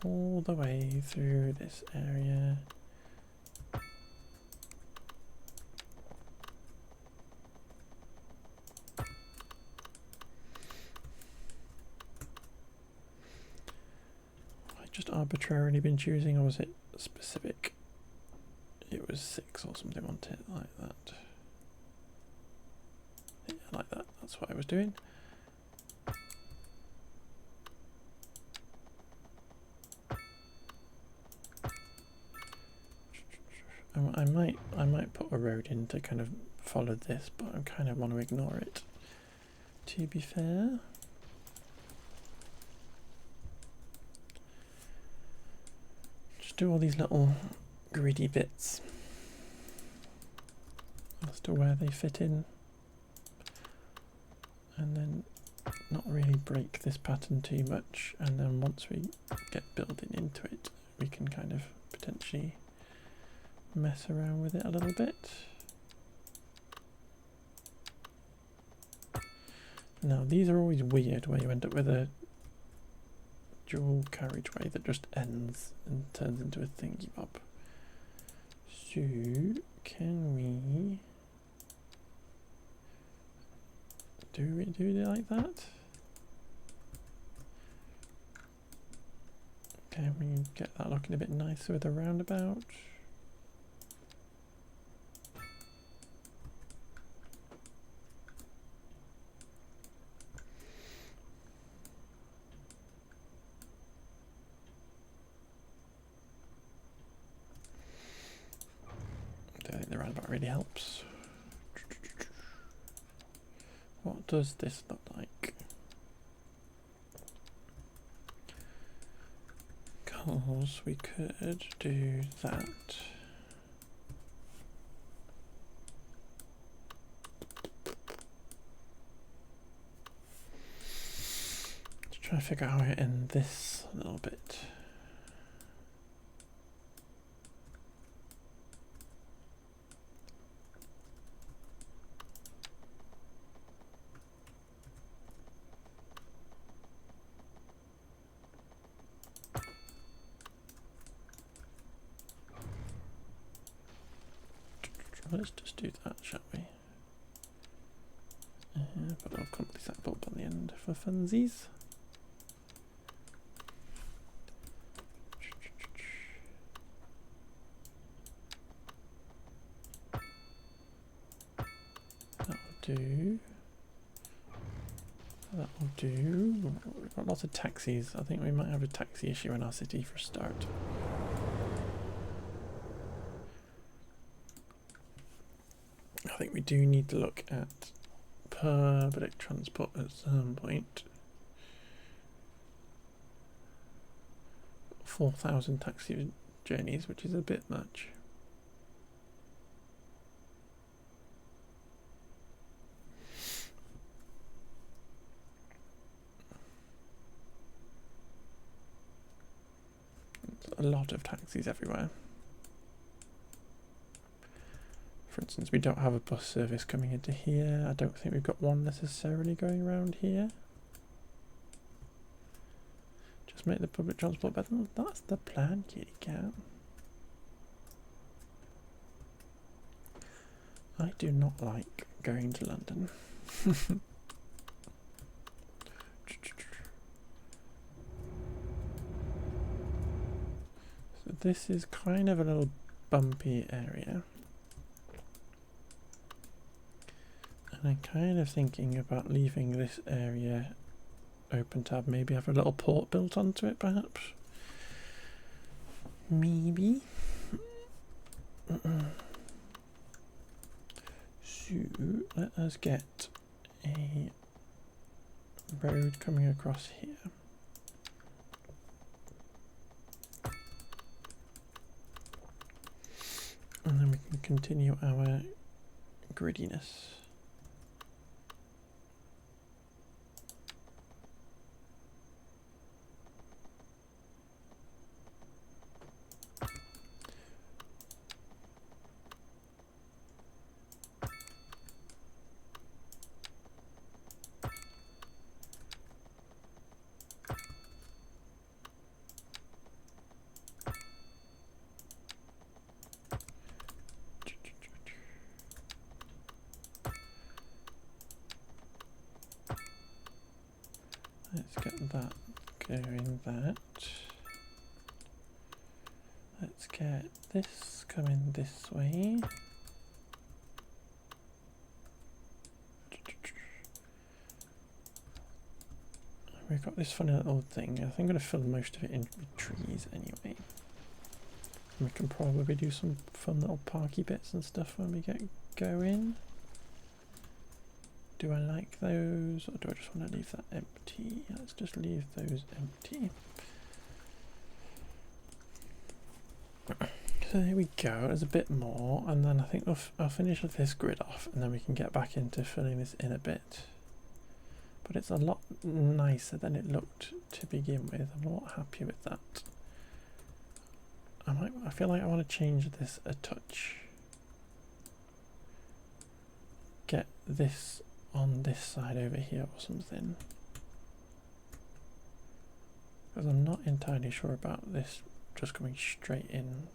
all the way through this area. Just arbitrarily been choosing, or was it specific? It was 6 or something, wasn't it? Like that. Yeah, like that. That's what I was doing. I might put a road in to kind of follow this, but I kind of want to ignore it, to be fair. Do all these little gritty bits as to where they fit in, and then not really break this pattern too much, and then once we get building into it we can kind of potentially mess around with it a little bit. Now these are always weird where you end up with a dual carriageway that just ends and turns into a thingy bob. So can we do it like that? Can we get that looking a bit nicer with a roundabout? I think the roundabout really helps. What does this look like? Because we could do that. To try to figure out how to end this a little bit. Let's just do that, shall we? Put a little crumbly sack bulb on the end for funsies. That'll do. That'll do. We've got lots of taxis. I think we might have a taxi issue in our city for a start. I think we do need to look at public transport at some point. 4,000 taxi journeys, which is a bit much. It's a lot of taxis everywhere. For instance, we don't have a bus service coming into here. I don't think we've got one necessarily going around here. Just make the public transport better. That's the plan, kitty cat. I do not like going to London. So this is kind of a little bumpy area. And I'm kind of thinking about leaving this area open to have maybe have a little port built onto it, perhaps. Maybe. So let us get a road coming across here. And then we can continue our griddiness. Let's get that going, that. Let's get this coming this way. We've got this funny little thing. I think I'm going to fill most of it in with trees anyway. We can probably do some fun little parky bits and stuff when we get going. Do I like those, or do I just want to leave that empty? Let's just leave those empty. So here we go, there's a bit more, and then I think I'll finish with this grid off, and then we can get back into filling this in a bit. But it's a lot nicer than it looked to begin with. I'm a lot happier with that. I feel like I want to change this a touch. Get this on this side over here or something. Because I'm not entirely sure about this just coming straight in.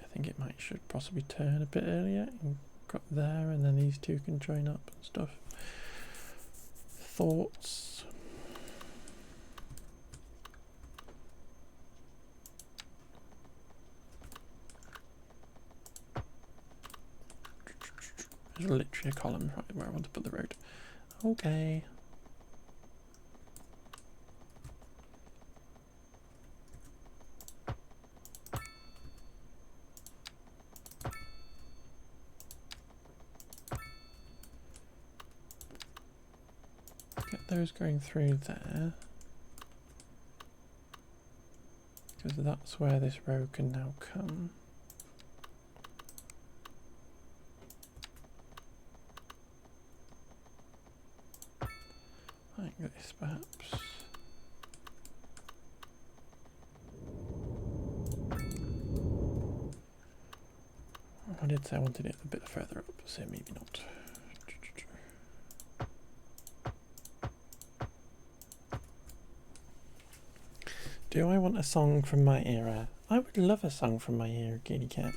I think it should possibly turn a bit earlier and got there, and then these two can join up and stuff. Thoughts? There's literally a column right where I want to put the road. Okay. Get those going through there. Because that's where this road can now come. Like this, perhaps. I did say I wanted it a bit further up, so maybe not. Do I want a song from my era? I would love a song from my era, Kitty Cat.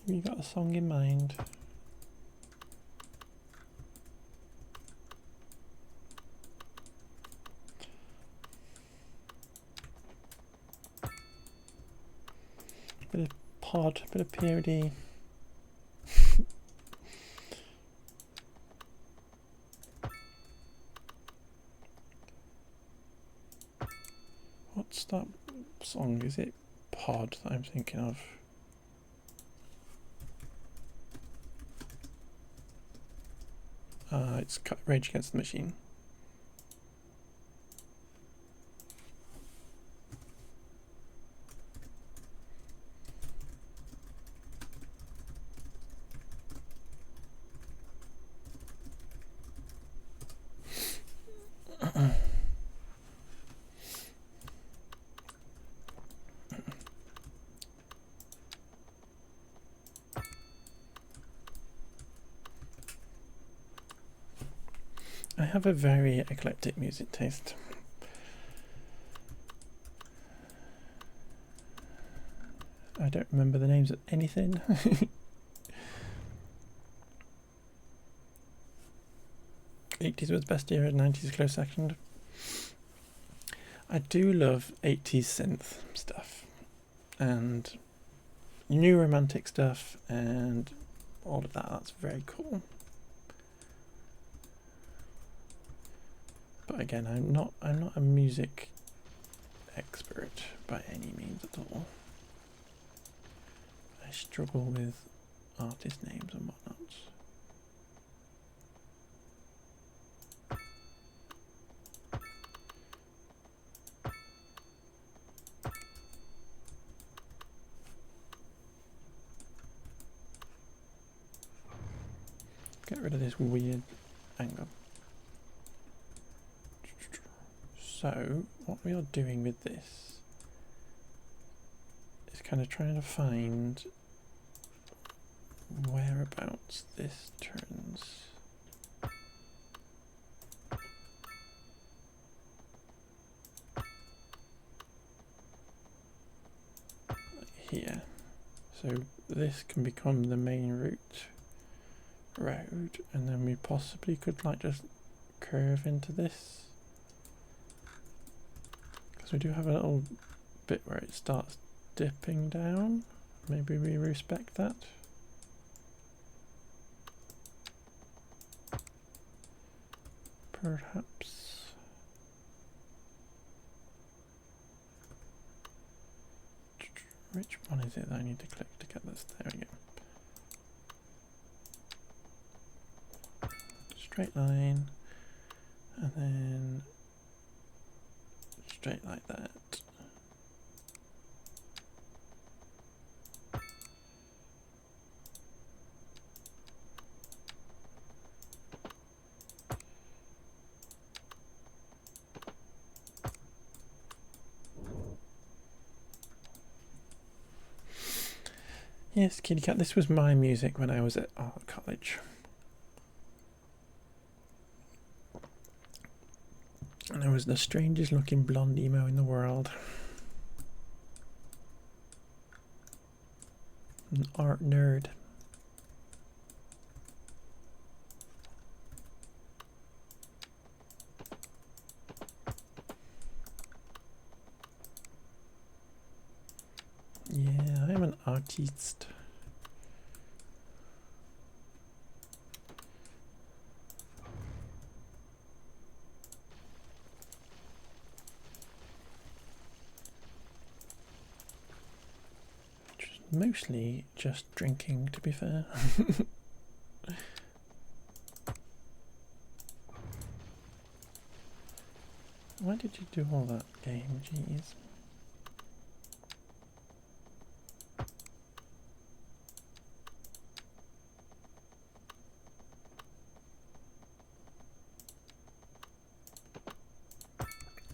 Have you got a song in mind? Bit of pod, bit of POD. What's that song? Is it Pod that I'm thinking of? It's Rage Against the Machine. I have a very eclectic music taste. I don't remember the names of anything. 80s was best era, 90s close second. I do love 80s synth stuff and new romantic stuff and all of that. That's very cool. But again, I'm not a music expert by any means at all. I struggle with artist names and whatnot. Get rid of this weird angle. So, what we are doing with this is kind of trying to find whereabouts this turns. Here. So this can become the main road, and then we possibly could like just curve into this. Because we do have a little bit where it starts dipping down. Maybe we respect that. Perhaps. Which one is it that I need to click to get this? There we go. Straight line, and then straight like that. Yes, kitty cat, this was my music when I was at art college. And I was the strangest looking blonde emo in the world. An art nerd. Yeah, I'm an artist. Mostly just drinking, to be fair. Why did you do all that, game? Jeez.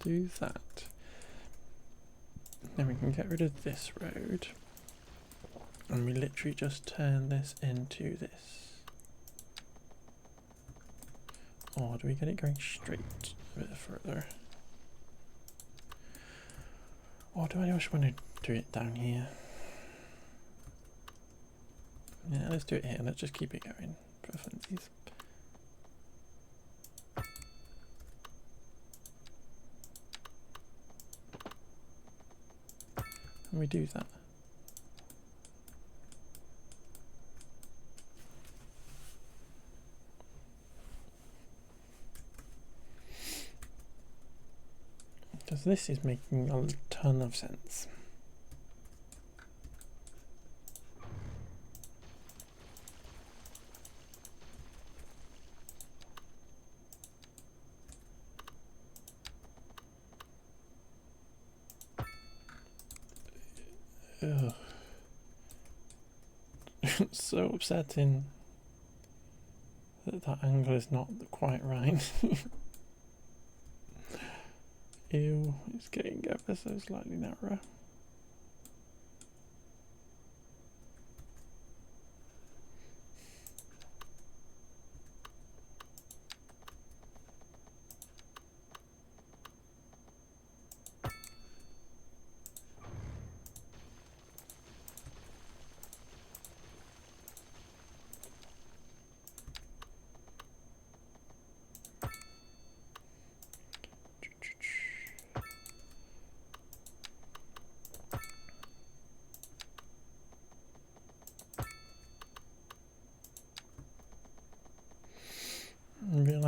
Do that. Then we can get rid of this road. And we literally just turn this into this. Or do we get it going straight a bit further? Or do I just want to do it down here? Yeah, let's do it here. Let's just keep it going for funsies. And we do that. Because this is making a ton of sense. Ugh. It's so upsetting that that angle is not quite right. Ew, it's getting ever so slightly narrower.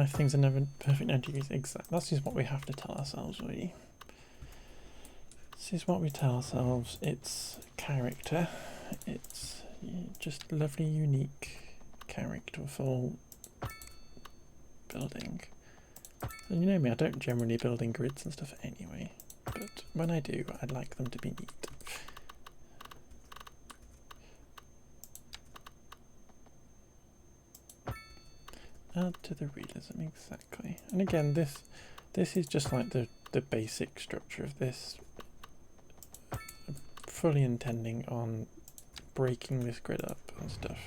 things are never perfect 90 degrees. Exactly. That's just what we have to tell ourselves, really. This is what we tell ourselves. It's character. It's just lovely, unique, characterful building. And you know me, I don't generally build in grids and stuff anyway. But when I do, I'd like them to be neat. Add to the realism, exactly. And again, this is just like the basic structure of this. I'm fully intending on breaking this grid up and stuff.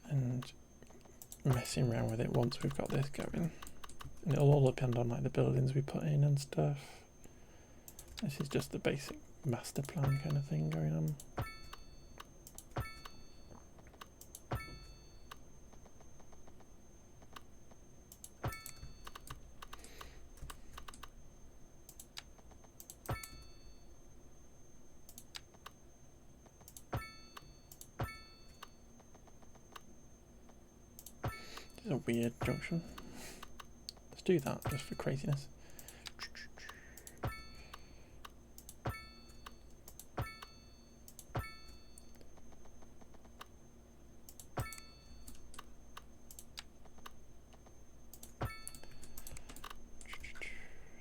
And messing around with it once we've got this going. And it'll all depend on like the buildings we put in and stuff. This is just the basic master plan kind of thing going on. This is a weird junction. Let's do that just for craziness.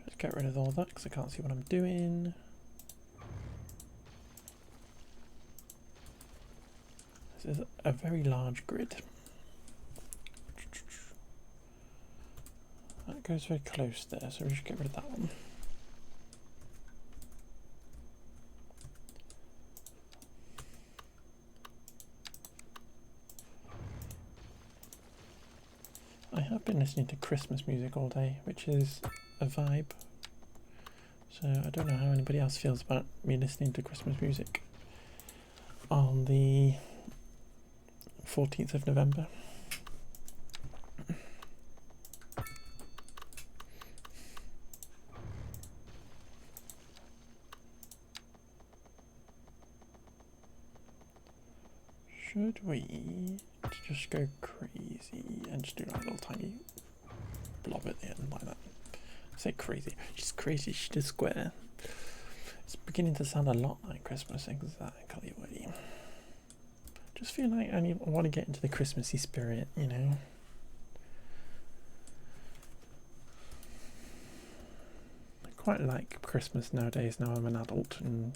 Let's get rid of all that because I can't see what I'm doing. This is a very large grid. That goes very close there, so we should get rid of that one. I have been listening to Christmas music all day, which is a vibe. So I don't know how anybody else feels about me listening to Christmas music on the 14th of November. Should we just go crazy and just do like a little tiny blob at the end like that? I say crazy, she's crazy, she's a square. It's beginning to sound a lot like Christmas, exactly. Just feel like I want to get into the Christmassy spirit, you know. I quite like Christmas nowadays, now I'm an adult and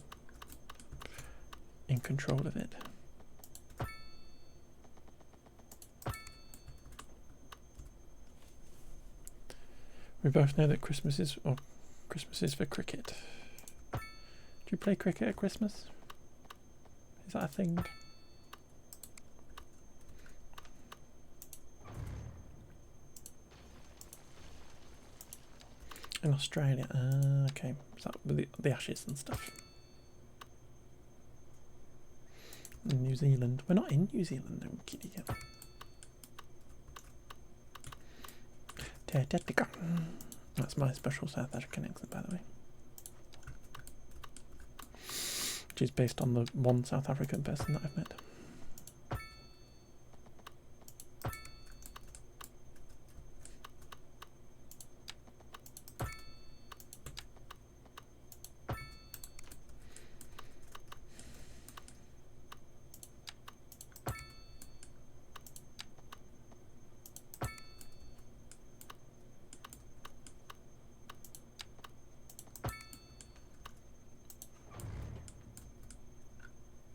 in control of it. We both know that Christmas is for cricket. Do you play cricket at Christmas? Is that a thing? In Australia, okay. Is that with the Ashes and stuff? In New Zealand. We're not in New Zealand, no kidding. That's my special South African accent, by the way. Which is based on the one South African person that I've met.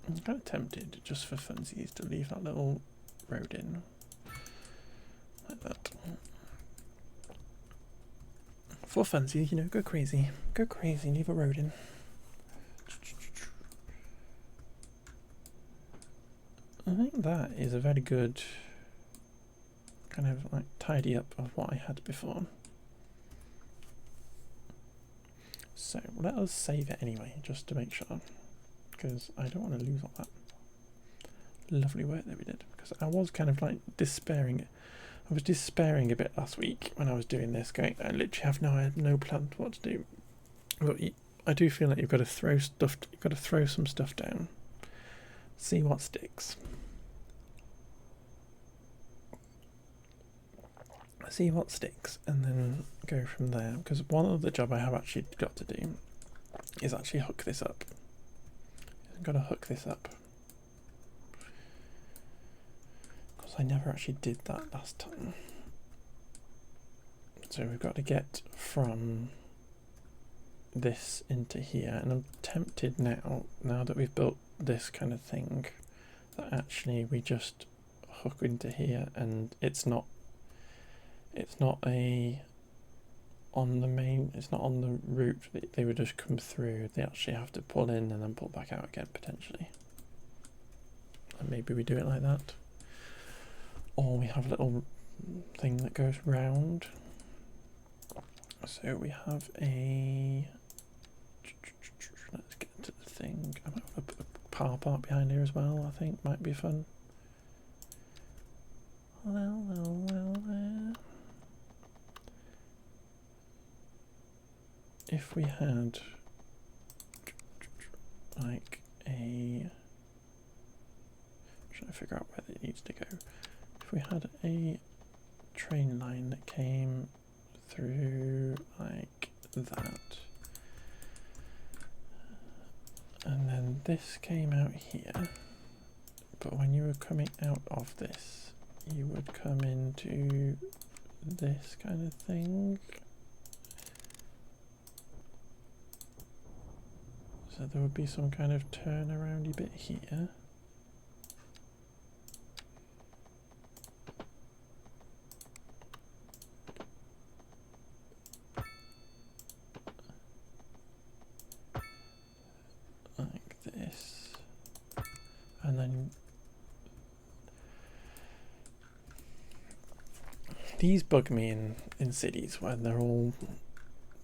I'm kind of tempted, just for funsies, to leave that little road in. Like that. For funsies, you know, go crazy. Go crazy, leave a road in. I think that is a very good kind of like tidy up of what I had before. So let us save it anyway, just to make sure. Because I don't want to lose all that lovely work that we did, because I was kind of like despairing. I was despairing a bit last week when I was doing this, going, I literally have no plan to what to do. But I do feel like you've got to throw some stuff down, see what sticks. see what sticks, and then go from there. Because one other job I have actually got to do is actually hook this up. I've got to hook this up. Because I never actually did that last time. So we've got to get from this into here, and I'm tempted now that we've built this kind of thing, that actually we just hook into here, and it's not on the route that they would just come through. They actually have to pull in and then pull back out again potentially. And maybe we do it like that, or we have a little thing that goes round. So we have a, let's get to the thing. I might have a car park behind here as well. I think might be fun. Well. If we had like a, I'm trying to figure out where it needs to go. If we had a train line that came through like that, and then this came out here, but when you were coming out of this, you would come into this kind of thing. So there would be some kind of turnaroundy bit here. Like this. And then these bug me in cities when they're all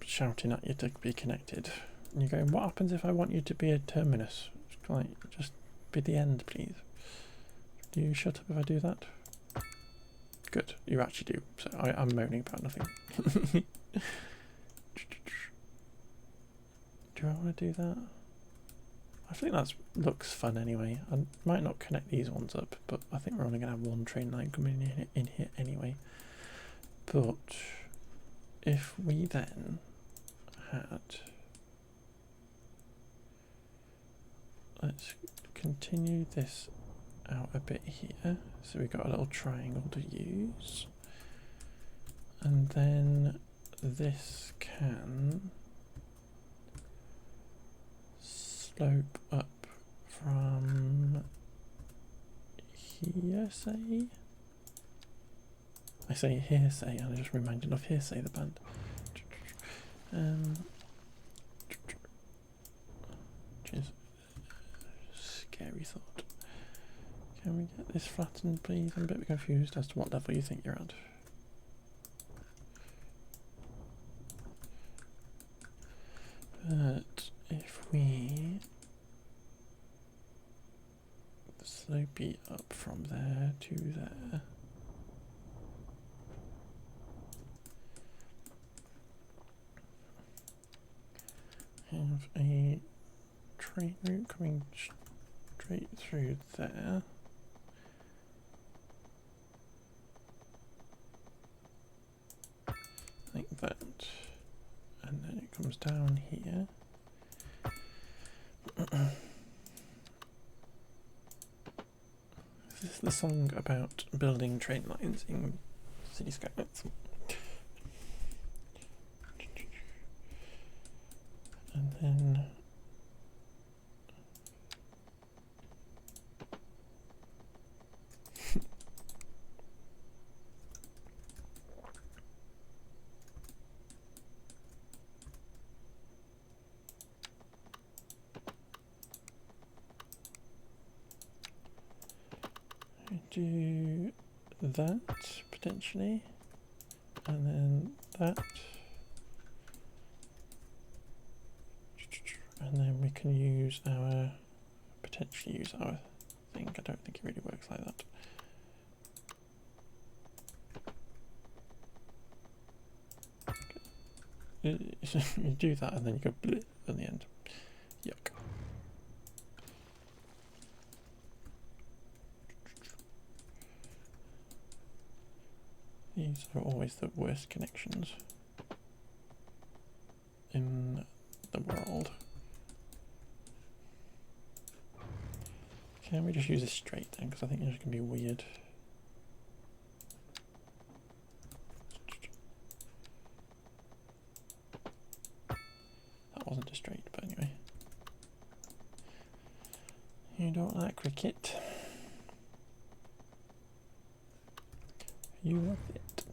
shouting at you to be connected. And you're going, what happens if I want you to be a terminus? Like, just be the end, please. Do you shut up if I do that? Good, you actually do. So I'm moaning about nothing. Do I want to do that? I think that looks fun anyway. I might not connect these ones up, but I think we're only going to have one train line coming in here anyway. But if we then had, let's continue this out a bit here. So we've got a little triangle to use. And then this can slope up from here, say? I say hearsay, and I just reminded of Hearsay, the band. Just scary thought. Can we get this flattened, please? I'm a bit confused as to what level you think you're at. But if we slope it up from there to there, have a train route coming straight through there. Like that. And then it comes down here. This is the song about building train lines in city skylines. And then do that potentially, and then that, and then we can use our, potentially use our thing. I don't think it really works like that. You do that and then you go bleh at the end. Yuck. These are always the worst connections in the world. Can we just use this straight then? Because I think it's going to be weird. That wasn't a straight, but anyway. You don't like cricket. You love it.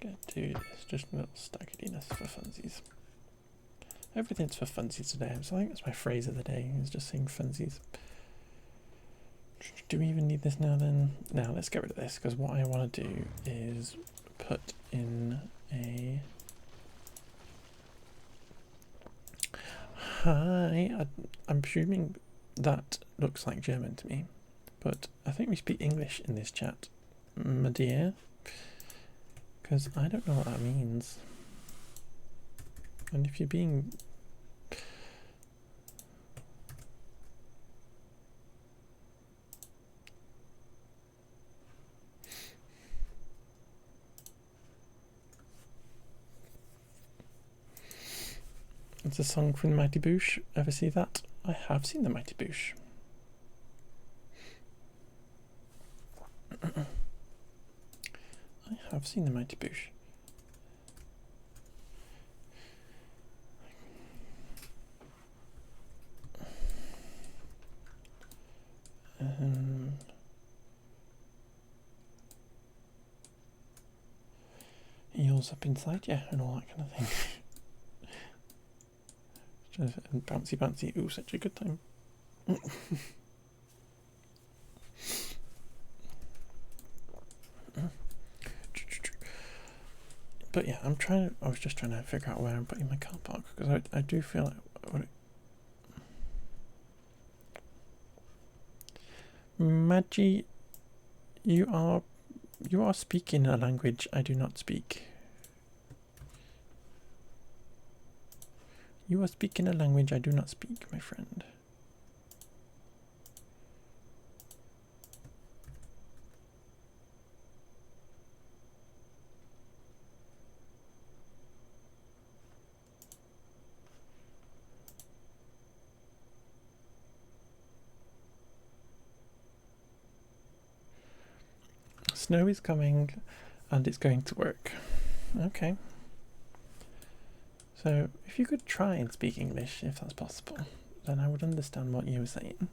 Let's do this, just a little staggerediness for funsies. Everything's for funsies today, so I think that's my phrase of the day, is just saying funsies. Do we even need this now then? Now let's get rid of this, because what I want to do is put in a... Hi, I'm assuming that looks like German to me, but I think we speak English in this chat, my dear, because I don't know what that means. And if you're being... It's a song from the Mighty Boosh. Ever see that? I have seen the Mighty Boosh. I have seen the Mighty Boosh. Eels up inside, yeah, and all that kind of thing. And bouncy bouncy, ooh, such a good time. But yeah, I was just trying to figure out where I'm putting my car park, because I do feel like... Maggie, you are speaking a language I do not speak. You are speaking a language I do not speak, my friend. Snow is coming and it's going to work. Okay. So, if you could try and speak English, if that's possible, then I would understand what you were saying.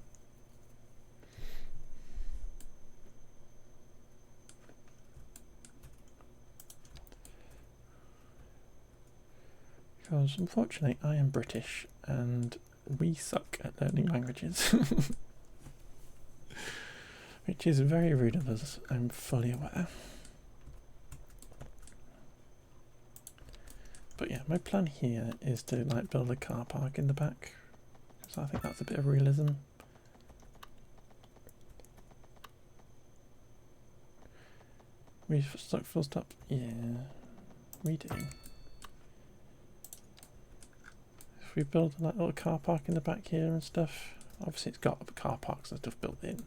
Because, unfortunately, I am British, and we suck at learning languages. Which is very rude of us, I'm fully aware. But yeah, my plan here is to like build a car park in the back, so I think that's a bit of realism. We stuck full stop, yeah, we do. If we build that little car park in the back here and stuff, obviously it's got car parks and stuff built in,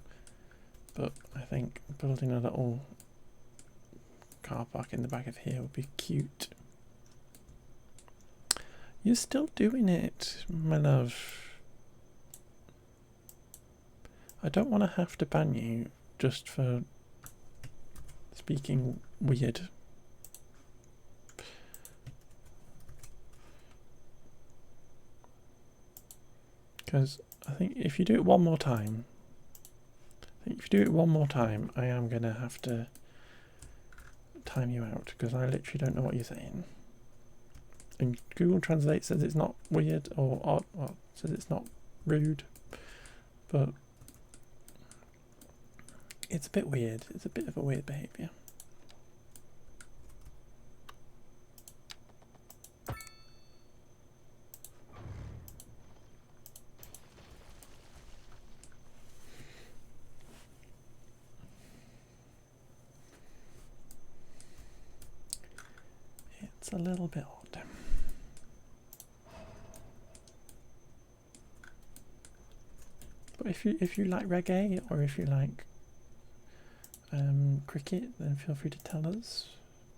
but I think building a little car park in the back of here would be cute. You're still doing it, my love. I don't want to have to ban you just for speaking weird. Because I think if you do it one more time, I am going to have to time you out, because I literally don't know what you're saying. And Google Translate says it's not weird or odd, well, says it's not rude, but it's a bit weird. It's a bit of a weird behaviour. It's a little bit odd. But if you like reggae or if you like cricket, then feel free to tell us.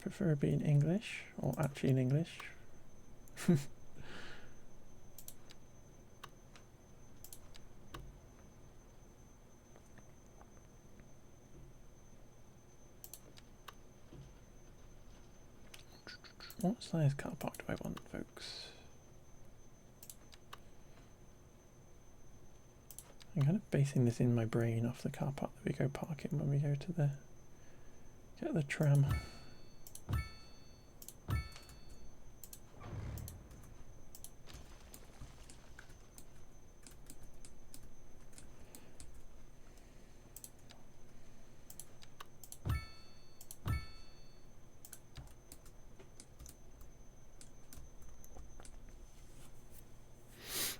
Preferably in English, or actually in English. What size car park do I want, folks? I'm kind of basing this in my brain off the car park that we go park in when we go to get the tram.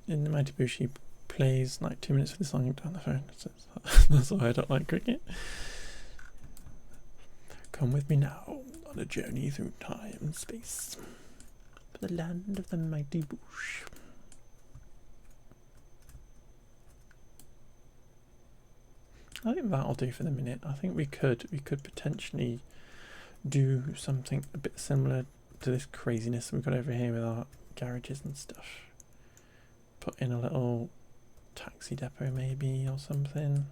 In the Mighty Boo, she plays like 2 minutes of the song down the phone. So that's why I don't like cricket. Come with me now on a journey through time and space for the land of the mighty bush. I think that'll do for the minute. I think we could potentially do something a bit similar to this craziness we've got over here with our garages and stuff. Put in a little taxi depot maybe or something.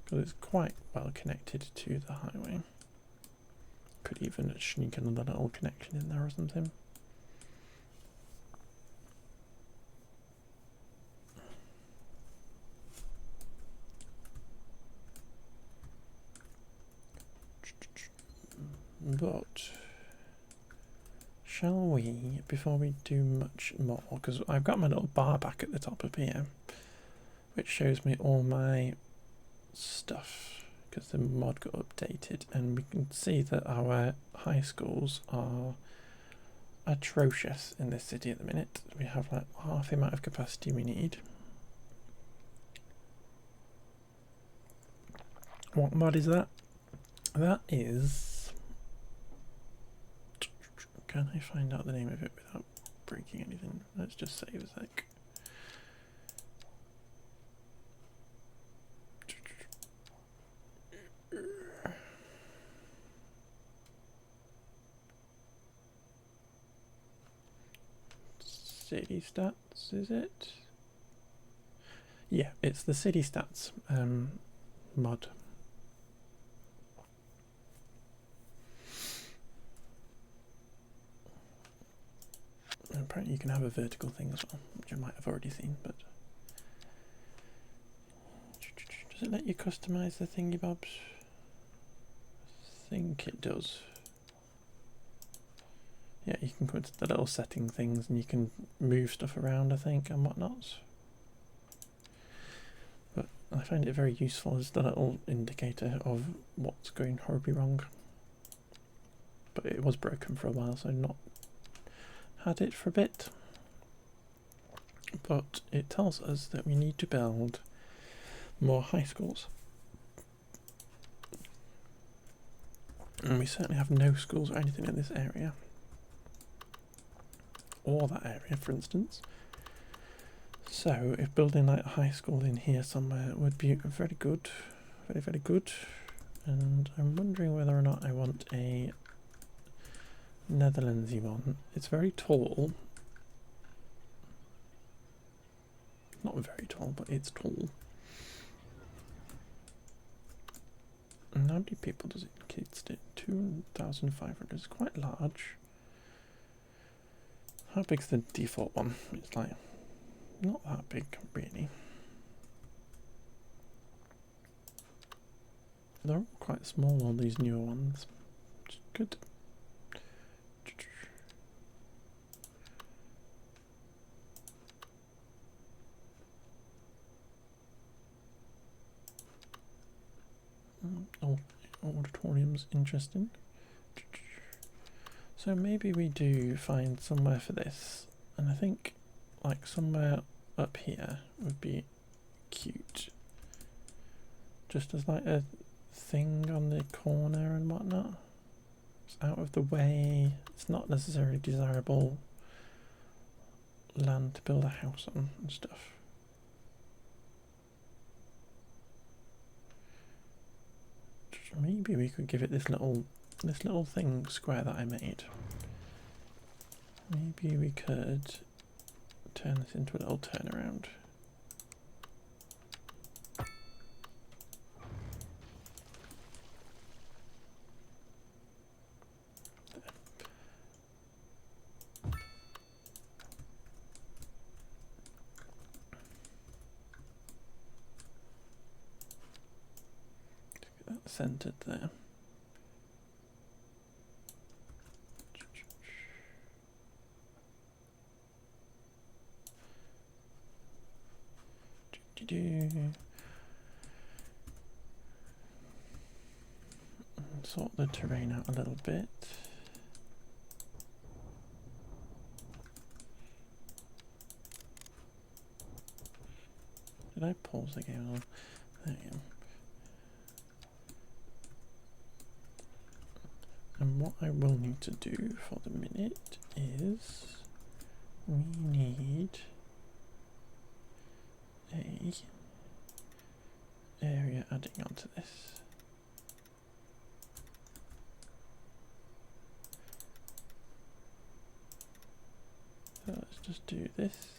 Because it's quite well connected to the highway. Could even sneak another little connection in there or something. But shall we, before we do much more, because I've got my little bar back at the top of here, which shows me all my stuff, because the mod got updated, and we can see that our high schools are atrocious in this city at the minute. We have like half the amount of capacity we need. What mod is that? That is... Can I find out the name of it without breaking anything? Let's just save a sec. City stats, is it? Yeah, it's the city stats mod. Apparently you can have a vertical thing as well, which I might have already seen, but... Does it let you customise the thingy bobs? I think it does. Yeah, you can go to the little setting things and you can move stuff around, I think, and whatnot. But I find it very useful as the little indicator of what's going horribly wrong. But it was broken for a while, so not had it for a bit. But it tells us that we need to build more high schools. And we certainly have no schools or anything in this area. Or that area, for instance. So if building like a high school in here somewhere would be very good. Very, very good. And I'm wondering whether or not I want a Netherlandsy one. It's very tall. Not very tall, but it's tall. And how many people does it kids do? 2,500. It's quite large. How big's the default one? It's like not that big, really. They're all quite small, all these newer ones. It's good. Oh, auditorium's interesting. So maybe we do find somewhere for this, and I think like somewhere up here would be cute. Just as like a thing on the corner and whatnot. It's out of the way, it's not necessarily desirable land to build a house on and stuff. Maybe we could give it this little thing square that I made. Maybe we could turn this into a little turnaround. Get that centered there. Sort the terrain out a little bit. Did I pause the game? There we go. And what I will need to do for the minute is we need a area adding onto this. So let's just do this.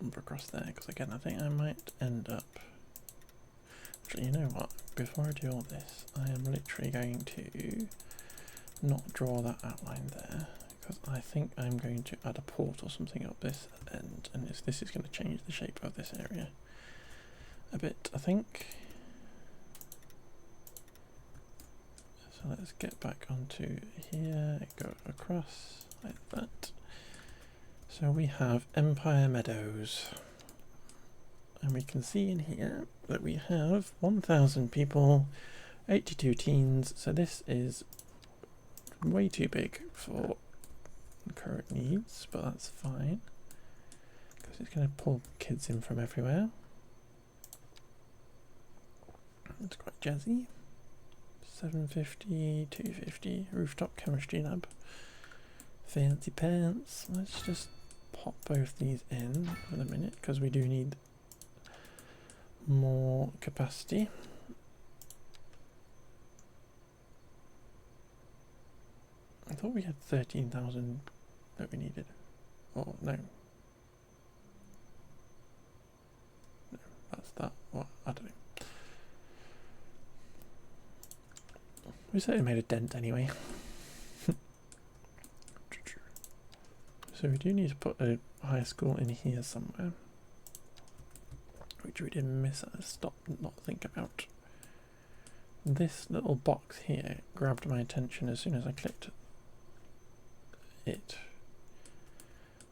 Jump across there, because again I think I might end up, actually, you know what, before I do all this I am literally going to not draw that outline there, because I think I'm going to add a port or something up this end, and this is going to change the shape of this area a bit, I think. So let's get back onto here, go across like that. So we have Empire Meadows, and we can see in here that we have 1,000 people, 82 teens, so this is way too big for current needs, but that's fine, because it's going to pull kids in from everywhere. It's quite jazzy. 750, 250, rooftop chemistry lab, fancy pants. Let's just pop both these in for the minute, because we do need more capacity. I thought we had 13,000 that we needed. Oh, no. No, that's that. What? I don't know. We certainly made a dent anyway. So we do need to put a high school in here somewhere, which we did not think about. This little box here grabbed my attention as soon as I clicked it.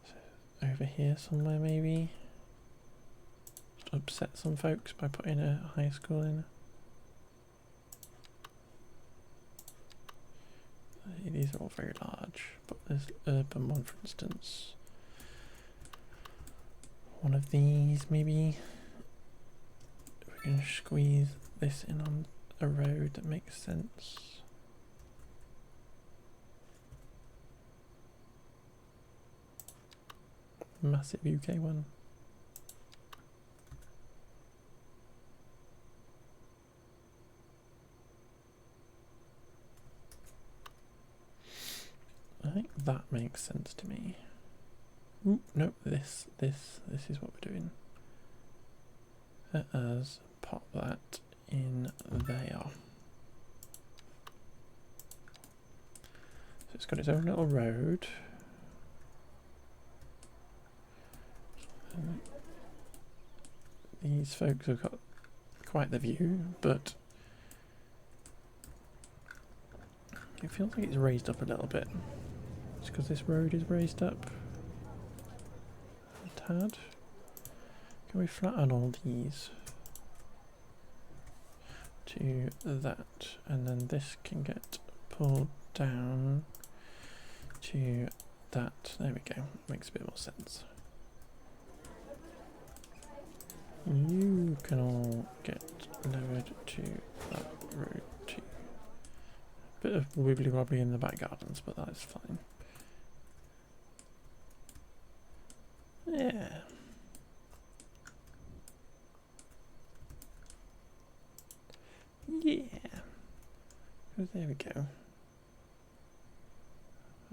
So over here somewhere maybe. Just upset some folks by putting a high school in. These are all very large, but there's urban one, for instance. One of these maybe. If we can squeeze this in on a road that makes sense. Massive UK one. I think that makes sense to me. Ooh, no, this is what we're doing. Let us pop that in there. it's got its own little road. And these folks have got quite the view, but it feels like it's raised up a little bit. It's because this road is raised up a tad. Can we flatten all these to that, and then this can get pulled down to that. There we go. Makes a bit more sense. You can all get lowered to that road too. Bit of wibbly wobbly in the back gardens, but that's fine. Yeah. Yeah. Oh, there we go.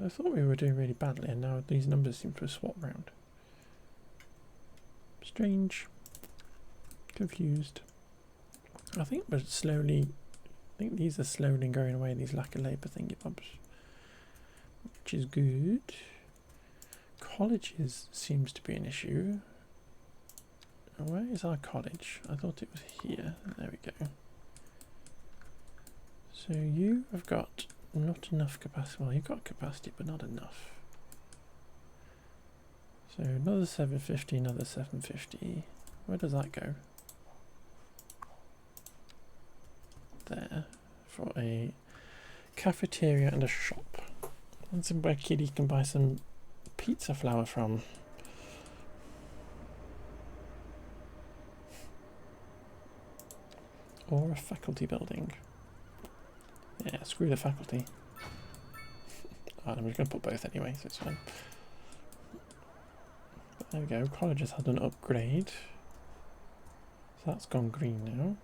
I thought we were doing really badly, and now these numbers seem to have swapped round. Strange. Confused. I think we're slowly. I think these are slowly going away, these lack of labour thingy bobs, which is good. Colleges seems to be an issue. Where is our college? I thought it was here. There we go. So you have got not enough capacity. Well, you've got capacity, but not enough. So another 750, another 750. Where does that go? There, for a cafeteria and a shop. And somewhere Kitty can buy some pizza flour from. Or a faculty building. Yeah, screw the faculty. I'm just going to put both anyway, so it's fine. But there we go, college has had an upgrade. So that's gone green now.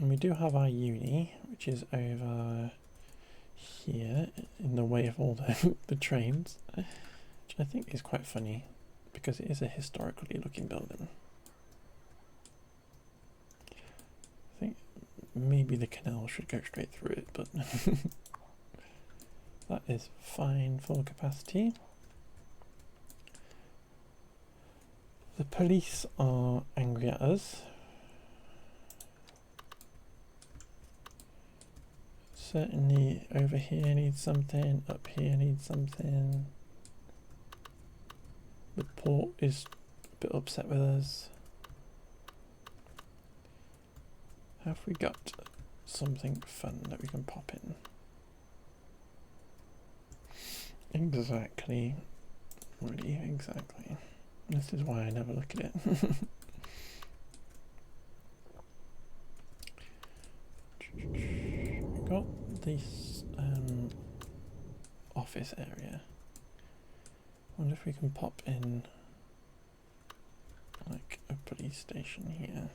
And we do have our uni, which is over here, in the way of all the trains, which I think is quite funny, because it is a historically looking building. I think maybe the canal should go straight through it, but that is fine for capacity. The police are angry at us. Certainly over here needs something, up here needs something. The port is a bit upset with us. Have we got something fun that we can pop in? Exactly. Really, exactly. This is why I never look at it. We've got this office area. I wonder if we can pop in like a police station here.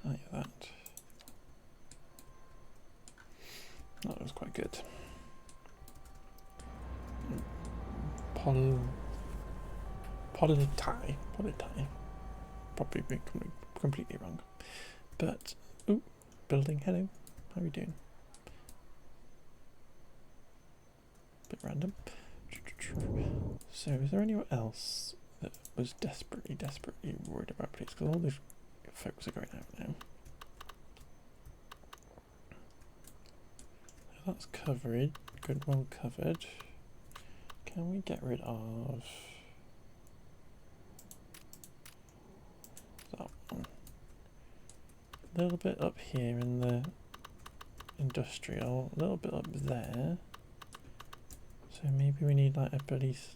Like that. That was quite good. Politai. Probably being completely wrong. But, ooh, building, hello. How are you doing? Bit random. So, is there anyone else that was desperately worried about police? Because all these folks are going out now. That's covered. Good, well covered. Can we get rid of that one? A little bit up here in the industrial, a little bit up there. So maybe we need like a police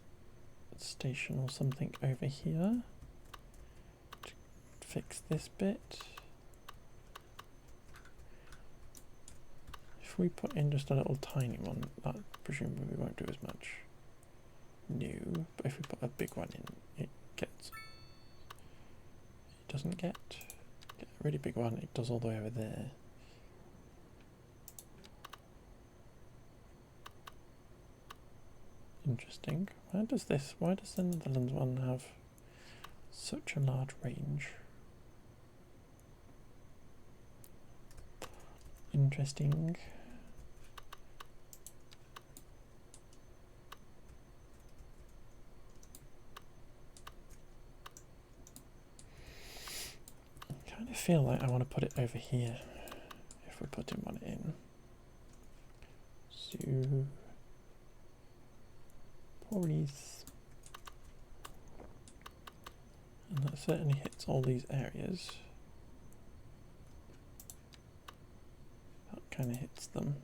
station or something over here to fix this bit. If we put in just a little tiny one, that presumably won't do as much. No, but if we put a big one in, it doesn't get a really big one, it does all the way over there. interesting. Why does the Netherlands one have such a large range? Interesting. I kind of feel like I want to put it over here if we're putting one in. So, police. And that certainly hits all these areas. That kind of hits them.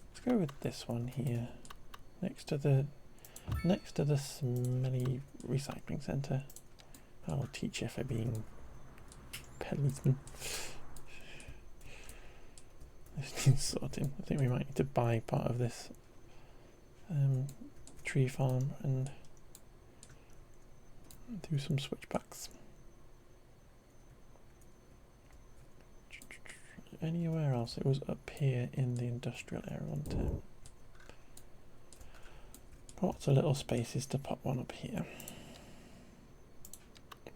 Let's go with this one here, next to the smelly recycling centre. I'll teach you for being policeman. This needs sorting. I think we might need to buy part of this tree farm and do some switchbacks. Anywhere else? It was up here in the industrial area, wasn't it? Lots of little spaces to pop one up here.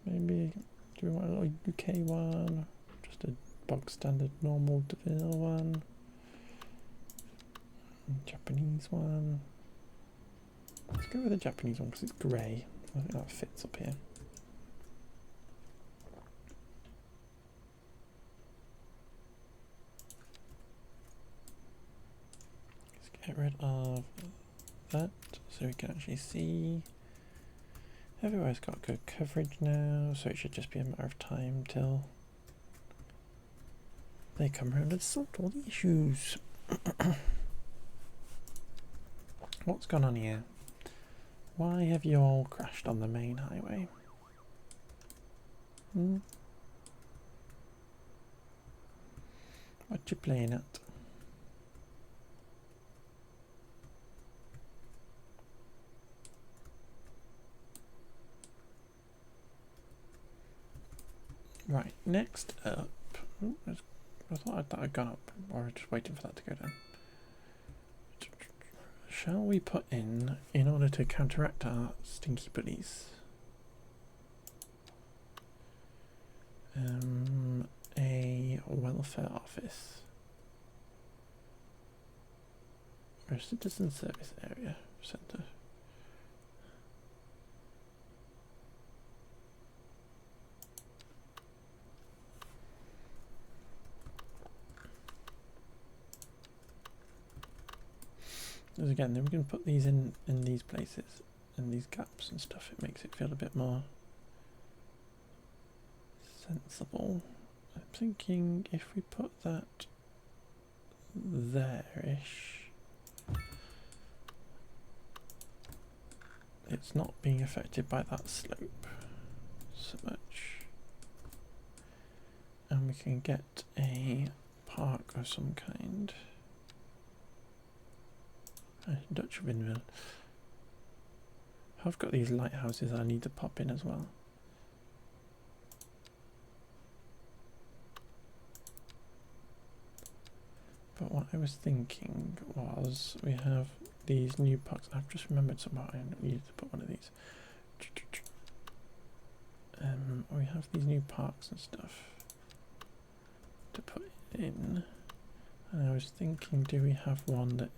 Maybe do we want a little UK one? Just a bog standard normal vanilla one. Japanese one. Let's go with the Japanese one because it's grey. I think that fits up here. Let's get rid of that so we can actually see. Everywhere's got good coverage now, so it should just be a matter of time till they come around and sort all the issues. What's gone on here? Why have you all crashed on the main highway? What you playing at? Right, next up, I thought I'd gone up, or just waiting for that to go down. Shall we put in order to counteract our stinky police, a welfare office, or a citizen service area centre? Because again, then we can put these in these places, in these gaps and stuff. It makes it feel a bit more sensible. I'm thinking if we put that there-ish, it's not being affected by that slope so much. And we can get a park of some kind. Dutch windmill. I've got these lighthouses I need to pop in as well. But what I was thinking was we have these new parks. I've just remembered somehow I needed to put one of these. We have these new parks and stuff to put in. And I was thinking, do we have one that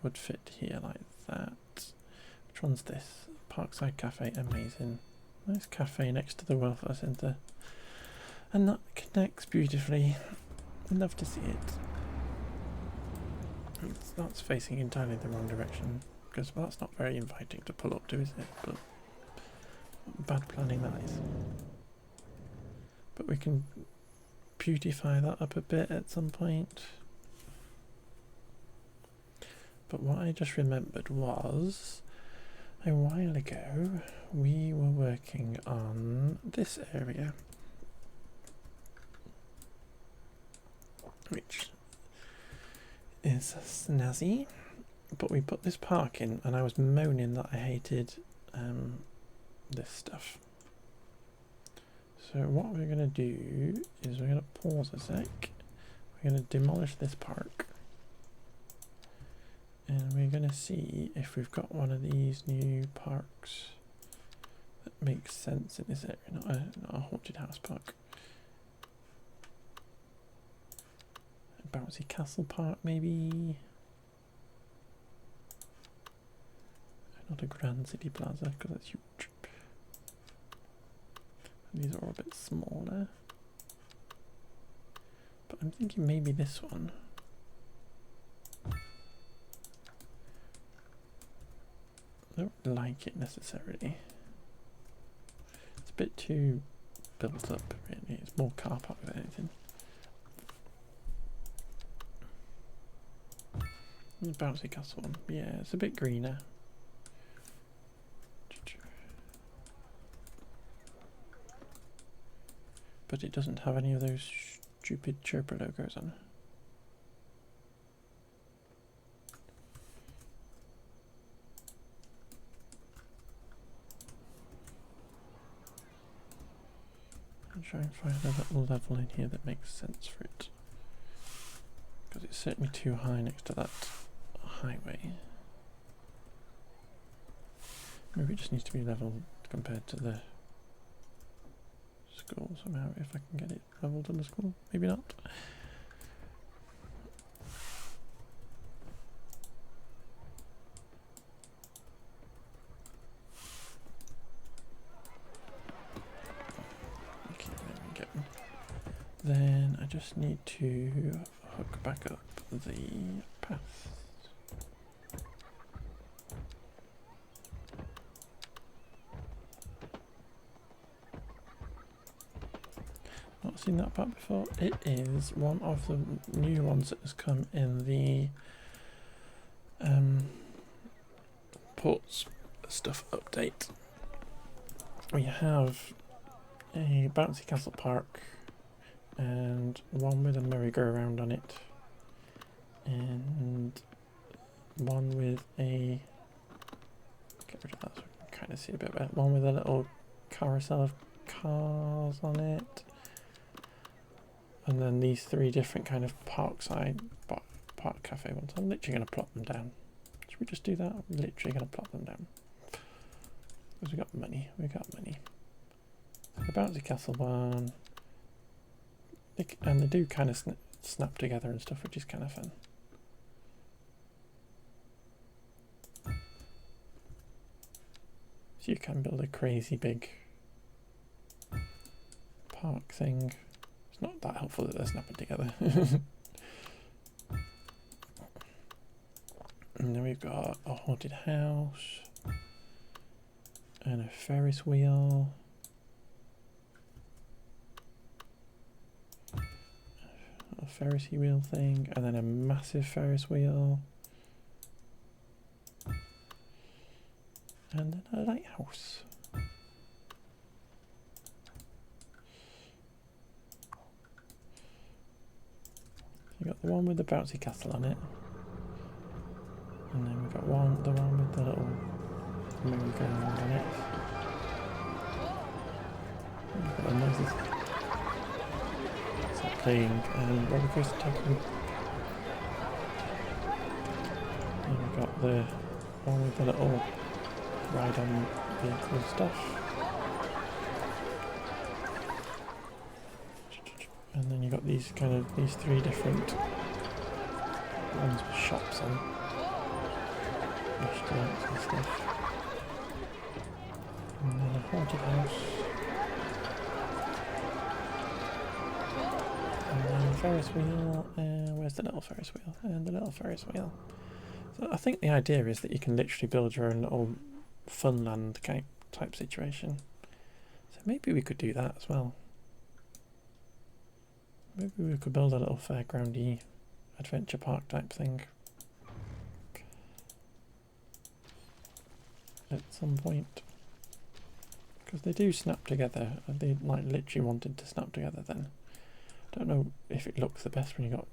would fit here like that? Which one's this? Parkside Cafe, amazing. Nice cafe next to the welfare centre. And that connects beautifully. I'd love to see it. That's facing entirely the wrong direction, because well, that's not very inviting to pull up to, is it? But bad planning that is. But we can beautify that up a bit at some point. But what I just remembered was a while ago we were working on this area, which is snazzy, but we put this park in and I was moaning that I hated this stuff. So what we're going to do is we're going to pause a sec, we're we're going to demolish this park. And we're going to see if we've got one of these new parks that makes sense in this area. Not a haunted house park. A bouncy castle park, maybe. Not a grand city plaza, because that's huge. And these are all a bit smaller. But I'm thinking maybe this one. I don't like it necessarily. It's a bit too built up, really. It's more car park than anything. The bouncy castle one, yeah, it's a bit greener. But it doesn't have any of those stupid chirper logos on. I'll try and find a little level in here that makes sense for it. Because it's certainly too high next to that highway. Maybe it just needs to be level compared to the school somehow, if I can get it leveled in the school. Maybe not. Okay, there we go. Then I just need to hook back up the path. Not seen that part before. It is one of the new ones that has come in the ports stuff update. We have a bouncy castle park and one with a merry-go-round on it, and one with a, get rid of that so we can kind of see a bit better, one with a little carousel of cars on it. And then these three different kind of parkside park cafe ones. I'm literally going to plot them down. Should we just do that? I'm literally going to plot them down. Because we got money. We got money. The bouncy castle one. And they do kind of snap together and stuff, which is kind of fun. So you can build a crazy big park thing. It's not that helpful that they're snapping together. And then we've got a haunted house and a Ferris wheel. A Ferris wheel thing, and then a massive Ferris wheel. And then a lighthouse. You got the one with the bouncy castle on it, and then we've got the one with the little merry-go-round on it. We've got the noises. It's like playing roller coaster tycoon. And we've got the one with the little ride-on vehicle stuff. And then you've got these three different ones with shops on, restaurants and stuff. And then a haunted house. And then a Ferris wheel. Where's the little Ferris wheel? And the little Ferris wheel. So I think the idea is that you can literally build your own little funland type situation. So maybe we could do that as well. Maybe we could build a little fairgroundy adventure park type thing at some point, because they do snap together. They like literally wanted to snap together then. Don't know if it looks the best when you got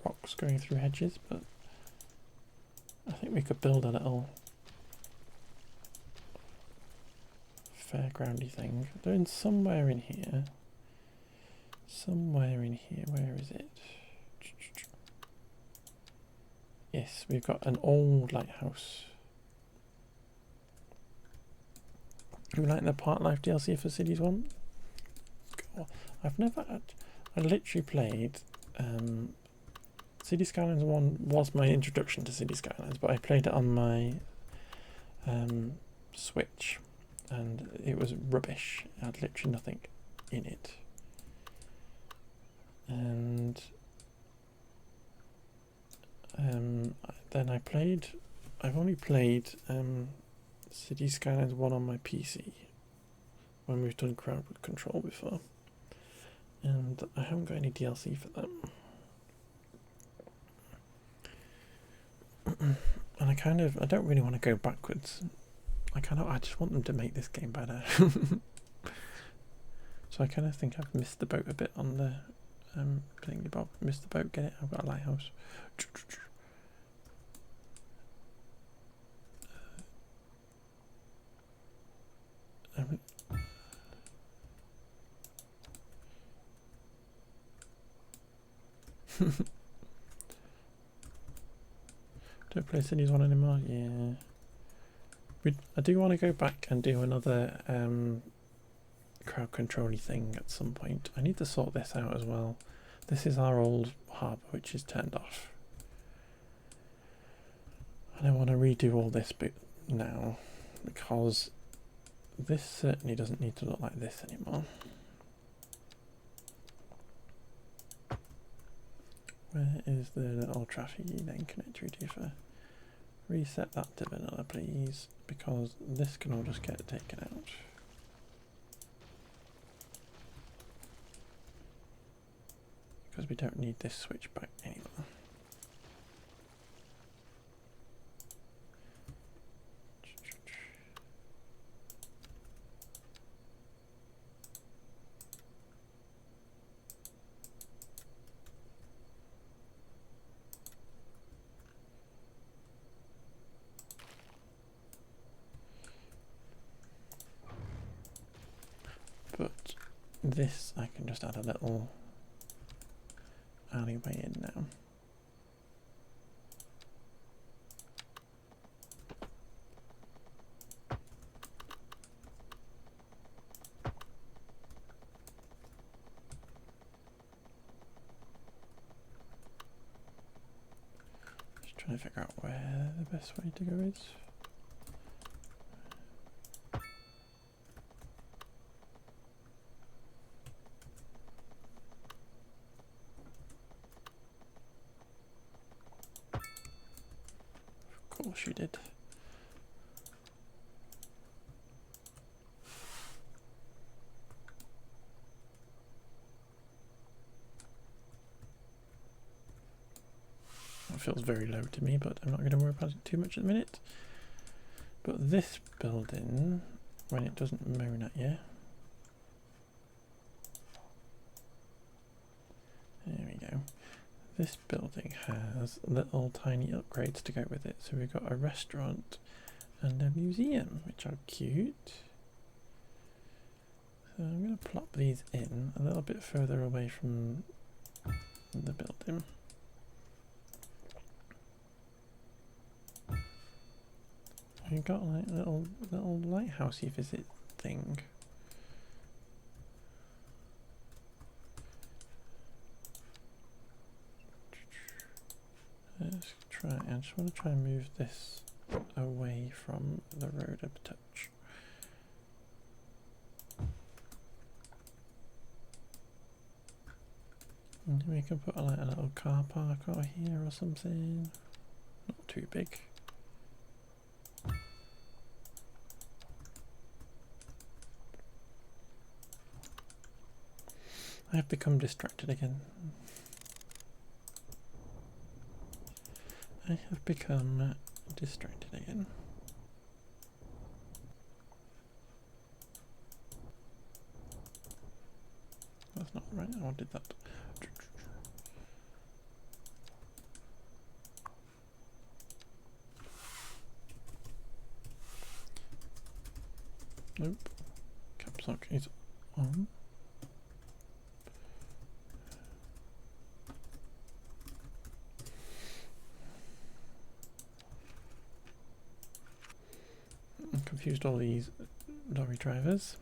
rocks going through hedges, but I think we could build a little fairgroundy thing. They're in somewhere in here. somewhere in here. Where is it? Yes, we've got an old lighthouse. You like the Part Life DLC for Cities 1? I've never had... I literally played... City Skylines 1 was my introduction to City Skylines, but I played it on my Switch, and it was rubbish. It had literally nothing in it. And then I've only played City Skylines 1 on my PC when we've done crowd control before, and I haven't got any DLC for that. And I don't really want to go backwards. I just want them to make this game better. So I kind of think I've missed the boat a bit on the thingy bob. Missed the boat, get it? I've got a lighthouse. Don't play Cities 1 anymore? Yeah. I do want to go back and do another crowd control-y thing at some point. I need to sort this out as well. This is our old harbour, which is turned off. And I want to redo all this bit now, because this certainly doesn't need to look like this anymore. Where is the little traffic lane connector for? Reset that to vanilla, please, because this can all just get taken out. Because we don't need this switch back anymore. But this I can just add a little alleyway in now. Just trying to figure out where the best way to go is. Of course you did. That feels very low to me, but I'm not going to worry about it too much at the minute. But this building, when it doesn't moan at you, there we go. This building has little tiny upgrades to go with it. So we've got a restaurant and a museum, which are cute. So I'm going to plop these in a little bit further away from the building. We've got like a little lighthousey visit thing. Let's try. I just want to try and move this away from the road a touch. And we can put like a little car park over here or something. Not too big. I have become distracted again. I have become distracted again. That's not right. I wanted that. Nope. Caps lock is on. confused all these lorry drivers.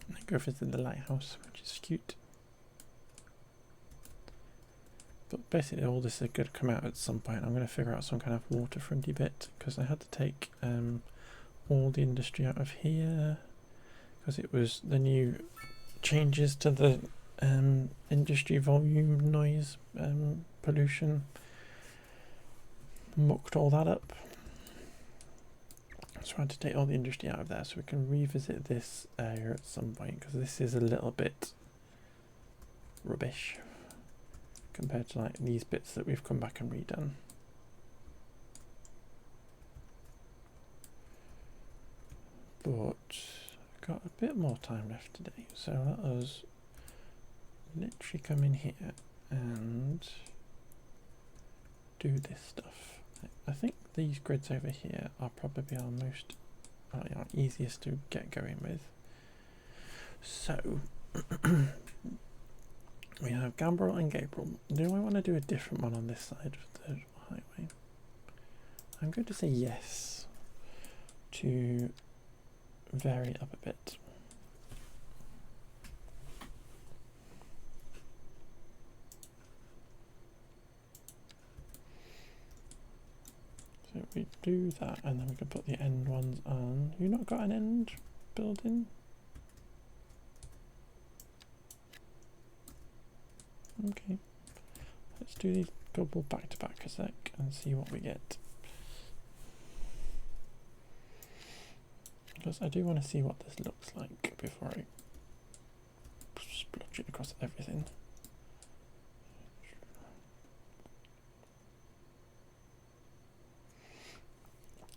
And then go visit the lighthouse, which is cute. But basically all this is going to come out at some point. I'm going to figure out some kind of waterfronty bit, because I had to take all the industry out of here, because it was the new changes to the industry volume, noise, pollution, mucked all that up. So I had to take all the industry out of there so we can revisit this area at some point, because this is a little bit rubbish compared to like these bits that we've come back and redone. But I've got a bit more time left today, so let us literally come in here and do this stuff. I think these grids over here are probably our most easiest to get going with. So we have Gambrel and Gabriel. Do I want to do a different one on this side of the highway? I'm going to say yes to vary up a bit. So we do that, and then we can put the end ones on. You not got an end building? Okay. Let's do these couple back to back a sec and see what we get. Because I do want to see what this looks like before I splotch it across everything.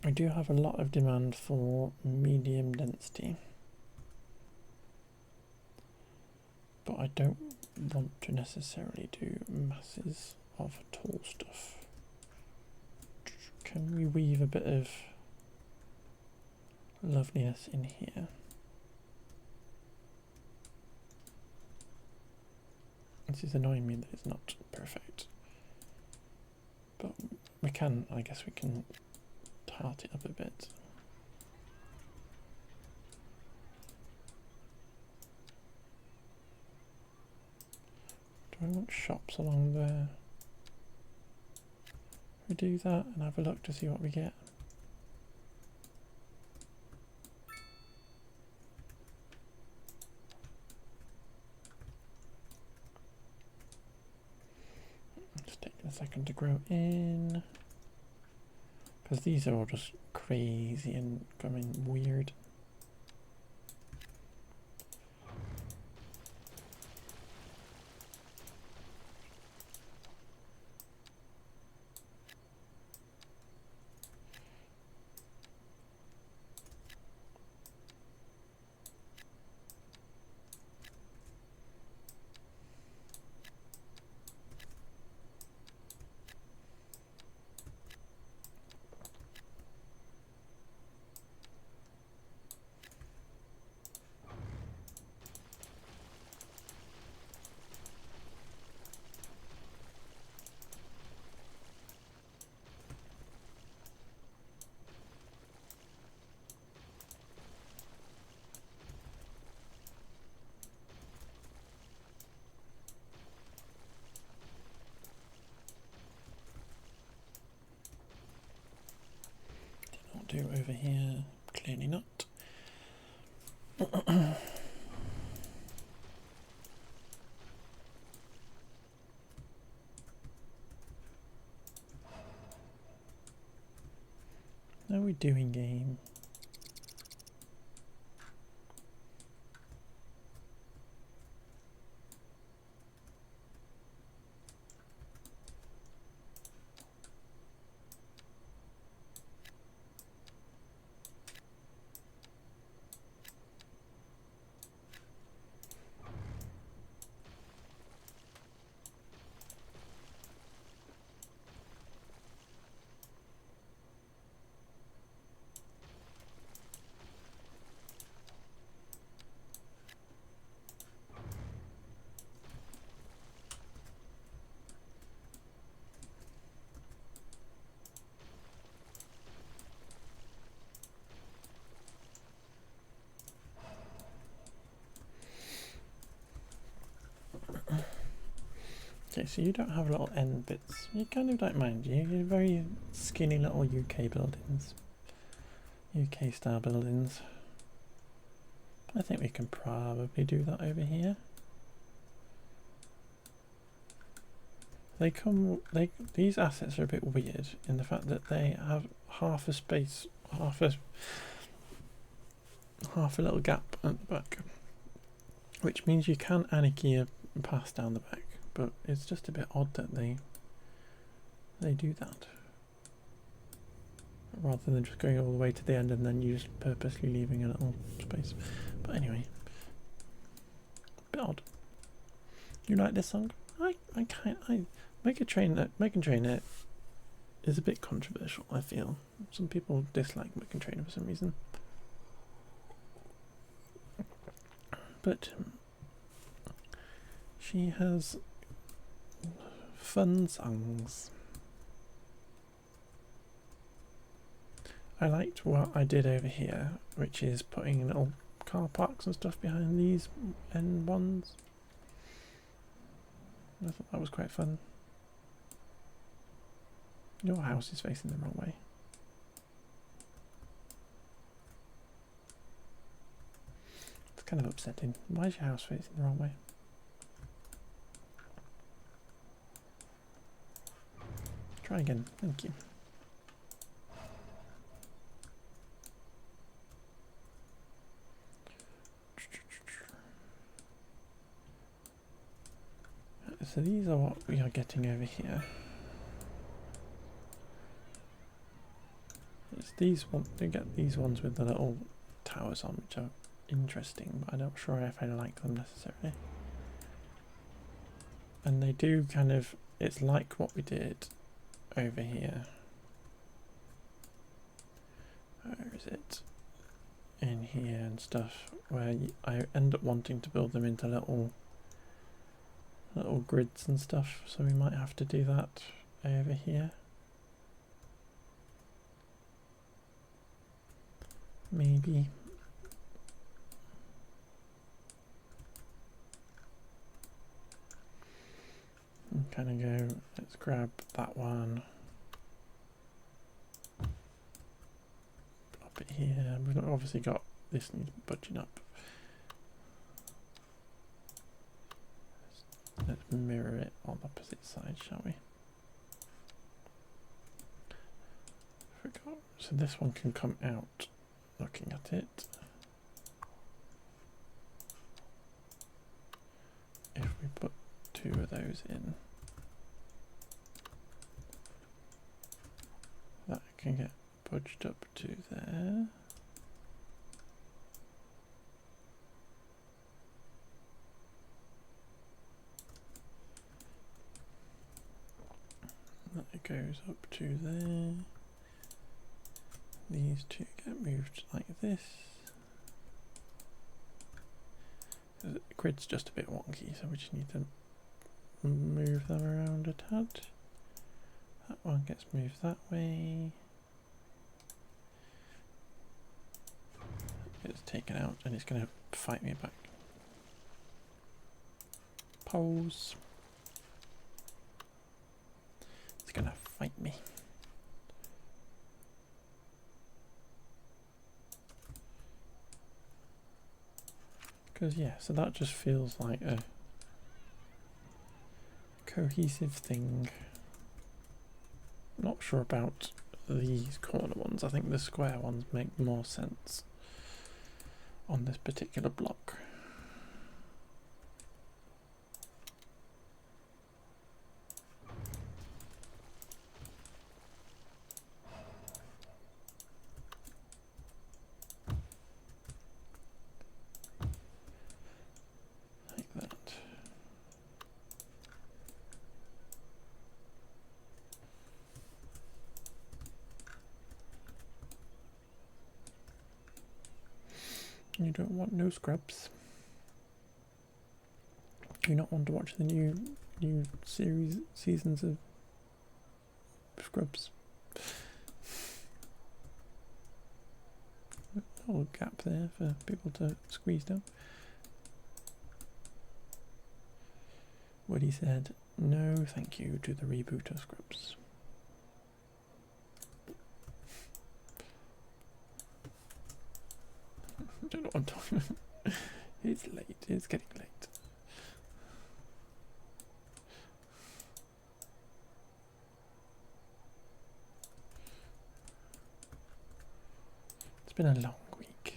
I do have a lot of demand for medium density, but I don't want to necessarily do masses of tall stuff. Can we weave a bit of loveliness in here? This is annoying me that it's not perfect, but we can, I guess we can tart it up a bit. Do I want shops along there? We do that and have a look to see what we get. It's taking a second to grow in, because these are all just crazy and becoming weird. Do over here, clearly not. How are we doing, game? Okay, so you don't have little end bits. You kind of don't mind you. You're very skinny little UK buildings. UK style buildings. I think we can probably do that over here. These assets are a bit weird in the fact that they have half a space, half a little gap at the back, which means you can anarchy a pass down the back, but it's just a bit odd that they do that rather than just going all the way to the end and then you just purposely leaving a little space. But anyway, a bit odd. You like this song? Making Trainer is a bit controversial, I feel. Some people dislike Making Trainer for some reason. But she has fun songs. I liked what I did over here, which is putting little car parks and stuff behind these N1s. I thought that was quite fun. Your house is facing the wrong way. It's kind of upsetting. Why is your house facing the wrong way? Try again. Thank you. So these are what we are getting over here. It's these ones, you get these ones with the little towers on, which are interesting, but I'm not sure if I like them necessarily. And they do kind of, it's like what we did over here. Where is it? In here and stuff, where I end up wanting to build them into little grids and stuff, so we might have to do that over here. Maybe. And kind of go, let's grab that one. Pop it here. We've obviously got this needs budging up. Let's mirror it on the opposite side, shall we? Forgot. So this one can come out looking at it. If we put two of those in, that can get budged up to there. That goes up to there. These two get moved like this. The grid's just a bit wonky, so we just need to move them around a tad. That one gets moved that way. It's taken out and it's going to fight me back. Pose. It's going to fight me. Because yeah, so that just feels like a cohesive thing. Not sure about these corner ones. I think the square ones make more sense on this particular block. You don't want no scrubs. You not want to watch the new seasons of Scrubs. A little gap there for people to squeeze down. Woody said, No, thank you to the rebooter scripts. I don't know what I'm talking about. It's late, it's getting late. It's been a long week.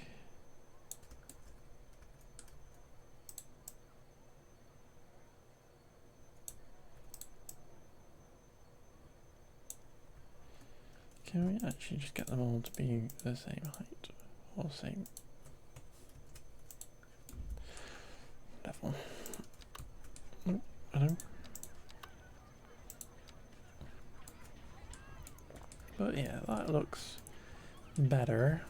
Can we actually just get them all to be the same height or same level? Nope, I don't. But yeah, that looks better.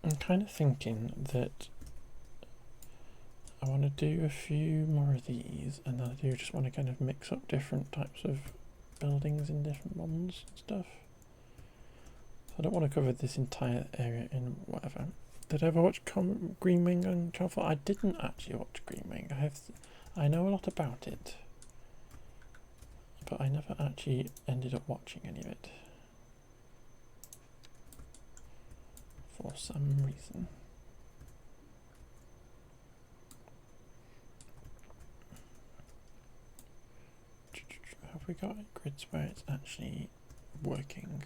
I'm kind of thinking that I want to do a few more of these, and I do just want to kind of mix up different types of buildings in different ones and stuff. So I don't want to cover this entire area in whatever. Did I ever watch Green Wing on Channel 4? I didn't actually watch Green Wing. I know a lot about it, but I never actually ended up watching any of it for some reason. Have we got grids where it's actually working?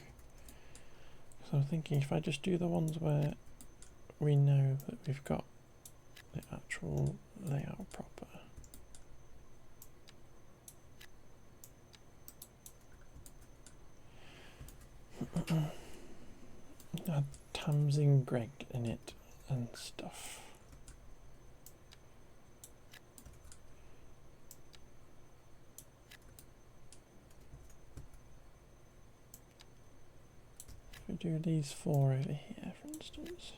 So I'm thinking if I just do the ones where we know that we've got the actual layout proper. Add Tamsin Greg in it and stuff. We do these 4 over here, for instance.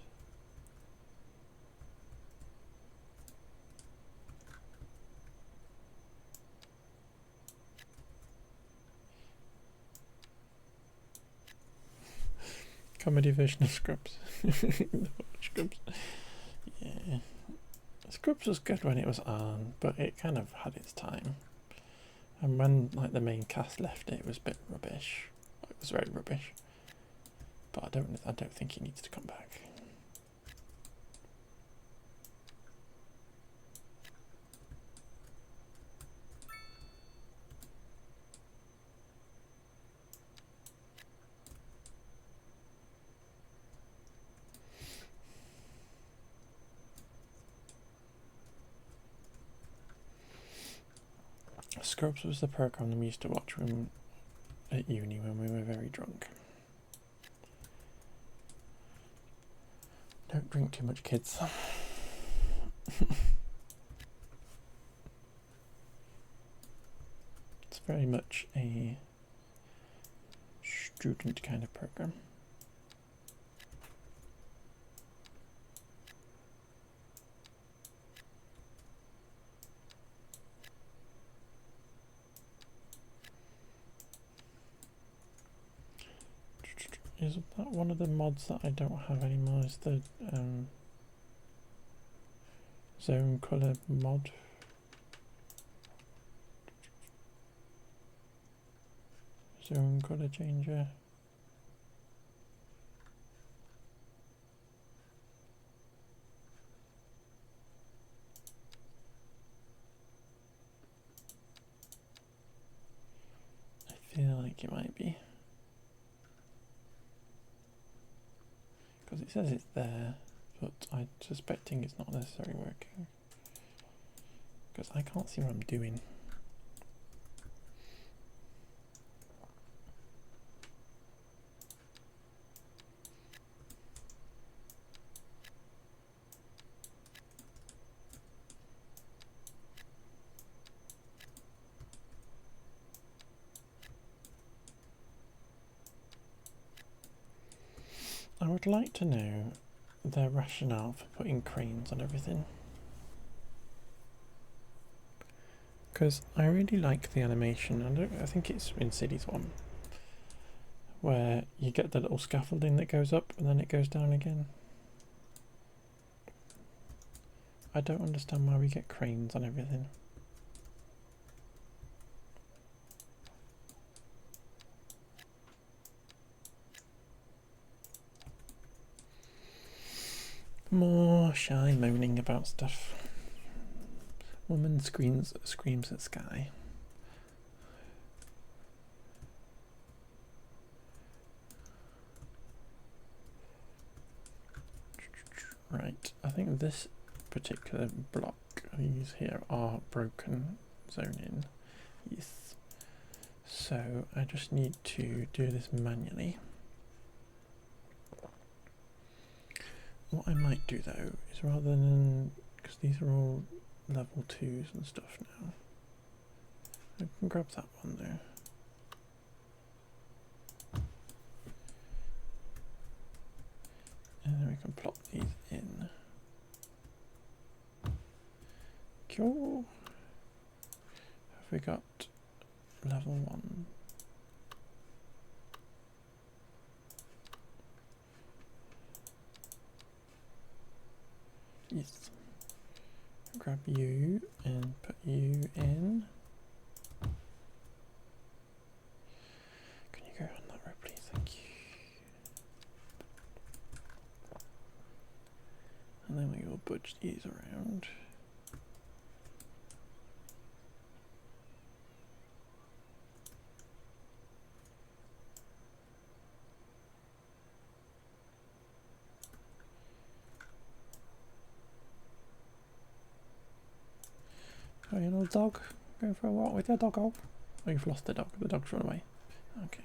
Comedy version of Scrubs. Scrubs. Yeah. Scrubs was good when it was on, but it kind of had its time. And when like the main cast left it was a bit rubbish. It was very rubbish. But I don't think he needs to come back. Scrubs was the program that we used to watch when at uni when we were very drunk. Don't drink too much, kids. It's very much a student kind of program. Is that one of the mods that I don't have anymore? Is the zone color mod? Zone color changer. I feel like it might be. Because it says it's there, but I'm suspecting it's not necessarily working. Because I can't see what I'm doing. I would like to know their rationale for putting cranes on everything. Because I really like the animation. I think it's in Cities 1, where you get the little scaffolding that goes up and then it goes down again. I don't understand why we get cranes on everything. More shy moaning about stuff. Woman screams at sky. Right, I think this particular block, these here are broken zoning. Yes. So I just need to do this manually. What I might do though is, rather than, because these are all level 2s and stuff now, I can grab that one there. And then we can plop these in. Cool. Have we got level 1? Yes. Grab you and put you in. Can you go on that road, please? Thank you. And then we will budge these around. Oh, you know, dog, going for a walk with your doggo. Oh, you've lost the dog. The dog's run away. Okay.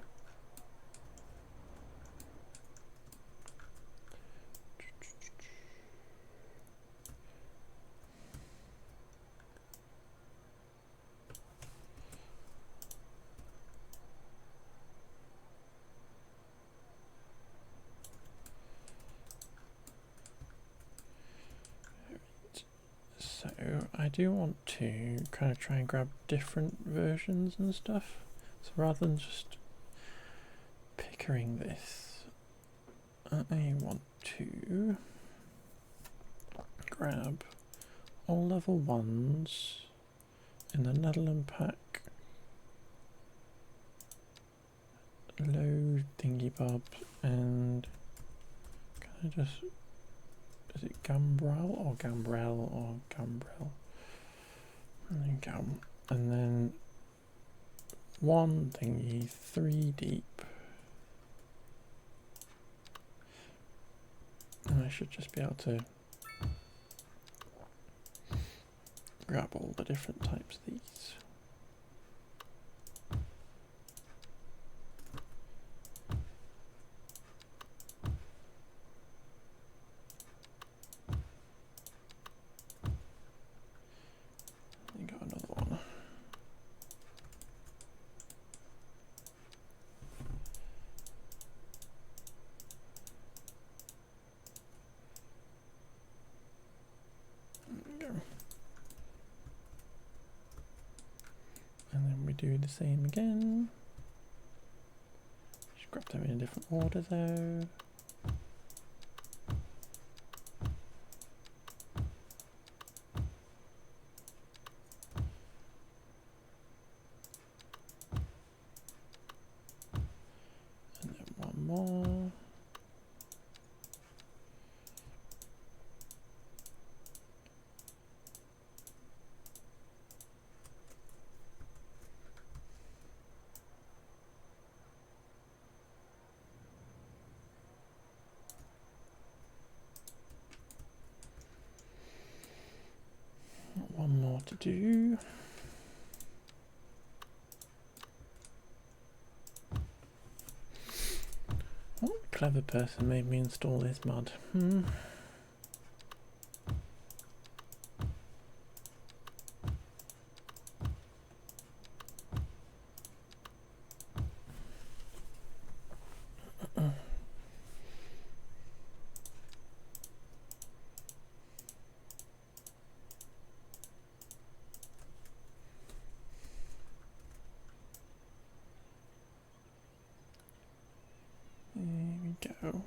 So I do want to kind of try and grab different versions and stuff. So rather than just pickering this, I want to grab all level 1s in the Netherlands pack, low thingy bobs, and can I just, is it Gambrel or Gambrel or Gambrel? And then one thingy, 3 deep. And I should just be able to grab all the different types of these. And got another one. There we go. And then we do the same again. Just grab them in a different order though. And then one more. One more to do. What clever person made me install this mod? go.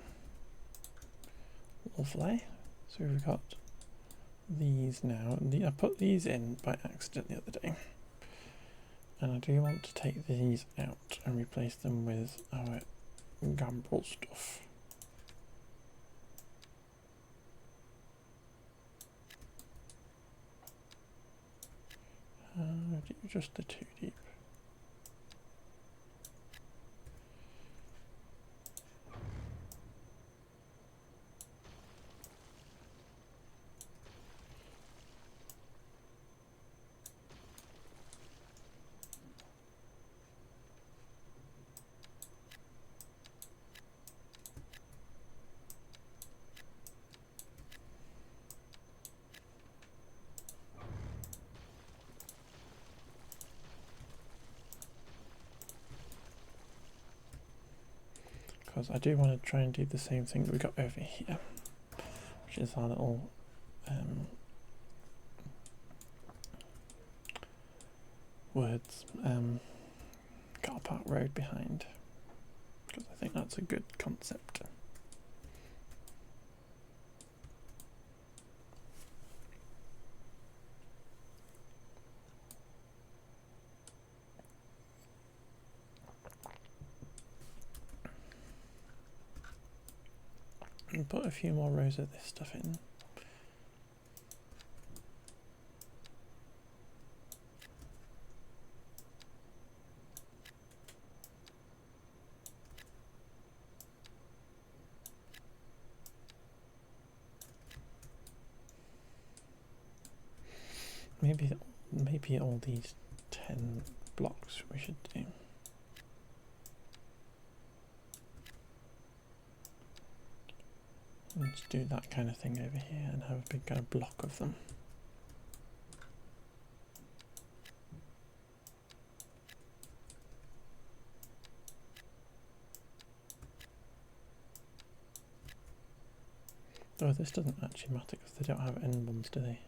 Lovely. So we've got these now. I put these in by accident the other day. And I do want to take these out and replace them with our gambrel stuff. Just the 2 deep. Because I do want to try and do the same thing that we got over here, which is our little car park road behind, because I think that's a good concept. And put a few more rows of this stuff in. Maybe all these 10 blocks we should do. Let's do that kind of thing over here and have a big kind of block of them. Though this doesn't actually matter because they don't have end ones, do they?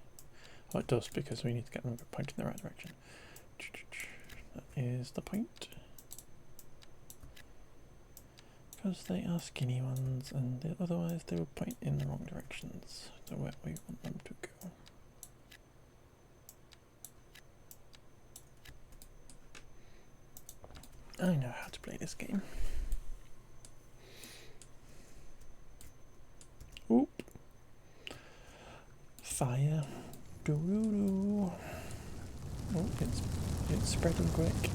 Oh, it does, because we need to get them pointed in the right direction. That is the point. Because they are skinny ones, and otherwise they will point in the wrong directions to where we want them to go. I know how to play this game. Oop. Fire. Doo-doo-doo. Oh, it's spreading quick.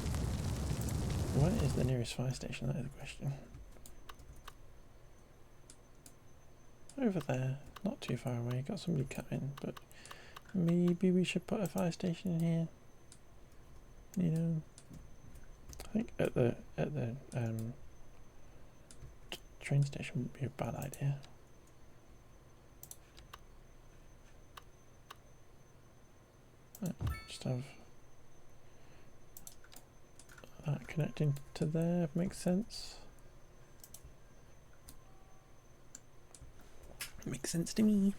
Where is the nearest fire station? That is the question. Over there, not too far away. Got somebody coming, but maybe we should put a fire station in here. You know, I think at the train station would be a bad idea. Just have that connecting to there, makes sense. Makes sense to me.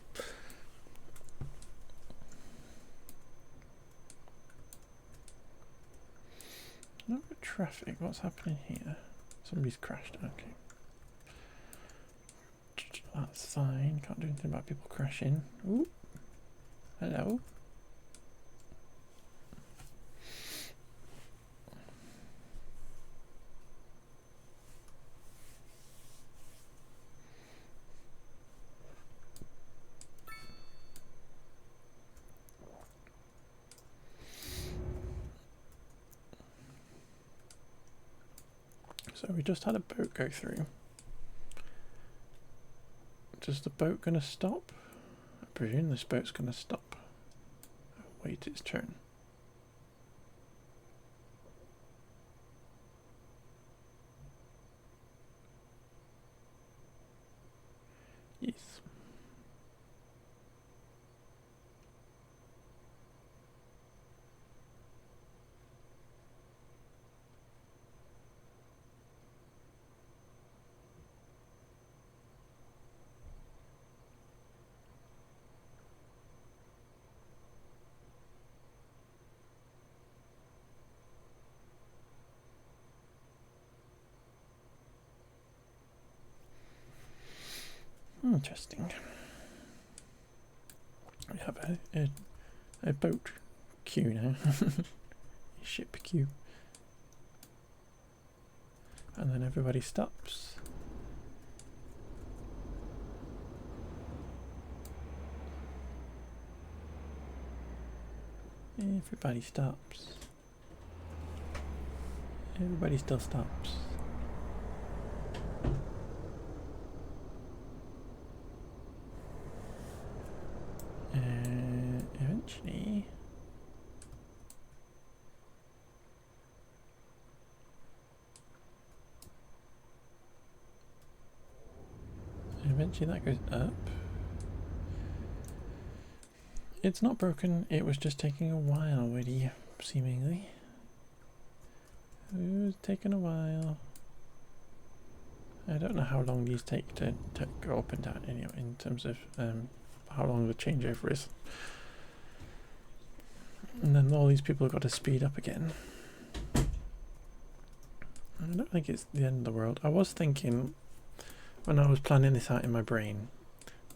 Look at traffic, what's happening here? Somebody's crashed, okay. That's fine, can't do anything about people crashing. Ooh, hello. So we just had a boat go through. Is the boat going to stop? I presume this boat's going to stop. Wait its turn. Yes. Interesting. We have a boat queue now. A ship queue. And then everybody stops. Everybody stops. Everybody still stops. Eventually... Eventually that goes up. It's not broken, it was just taking a while, really, seemingly. It was taking a while. I don't know how long these take to go up and down anyway, in terms of how long the changeover is. And then all these people have got to speed up again. I don't think it's the end of the world. I was thinking, when I was planning this out in my brain,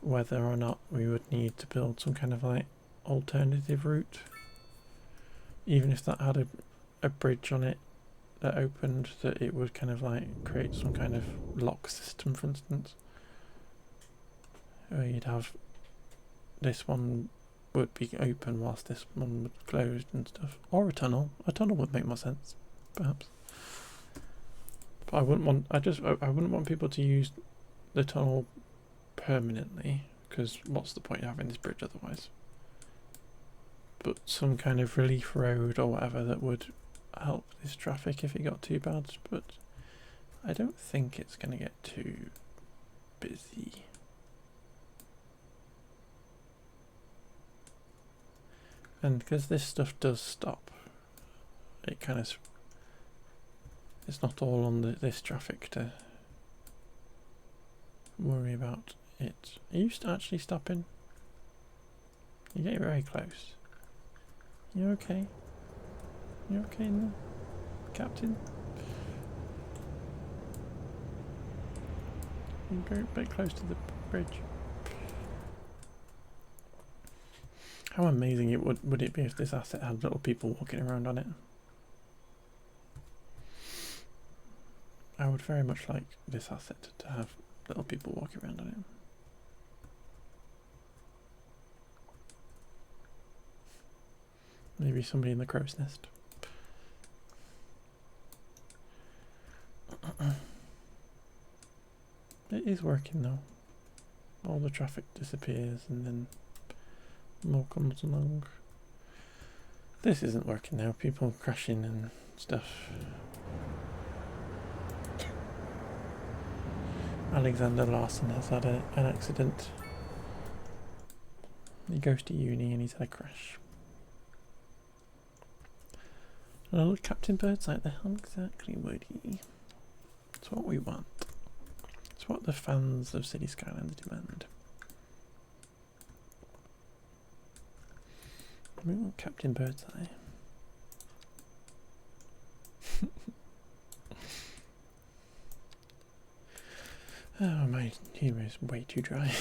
whether or not we would need to build some kind of like alternative route, even if that had a bridge on it that opened, that it would kind of like create some kind of lock system, for instance, where you'd have this one would be open whilst this one would closed and stuff, or a tunnel. A tunnel would make more sense, perhaps. But I wouldn't want. I wouldn't want people to use the tunnel permanently, because what's the point of having this bridge otherwise? But some kind of relief road or whatever that would help this traffic if it got too bad, but I don't think it's going to get too busy. And because this stuff does stop, it kind of, it's not all on this traffic to worry about it. Are you actually stopping? You're getting very close. You okay? You okay in there, Captain? You're very bit close to the bridge. How amazing it would it be if this asset had little people walking around on it? I would very much like this asset to have little people walking around on it. Maybe somebody in the crow's nest. It is working though. All the traffic disappears and then more comes along. This isn't working now. People crashing and stuff. Alexander Larson has had an accident. He goes to uni and he's had a crash. Oh, Captain Birdseye, the hell exactly would he? It's what we want. It's what the fans of City Skylines demand. We want Captain Birdseye. Oh, my humour is way too dry.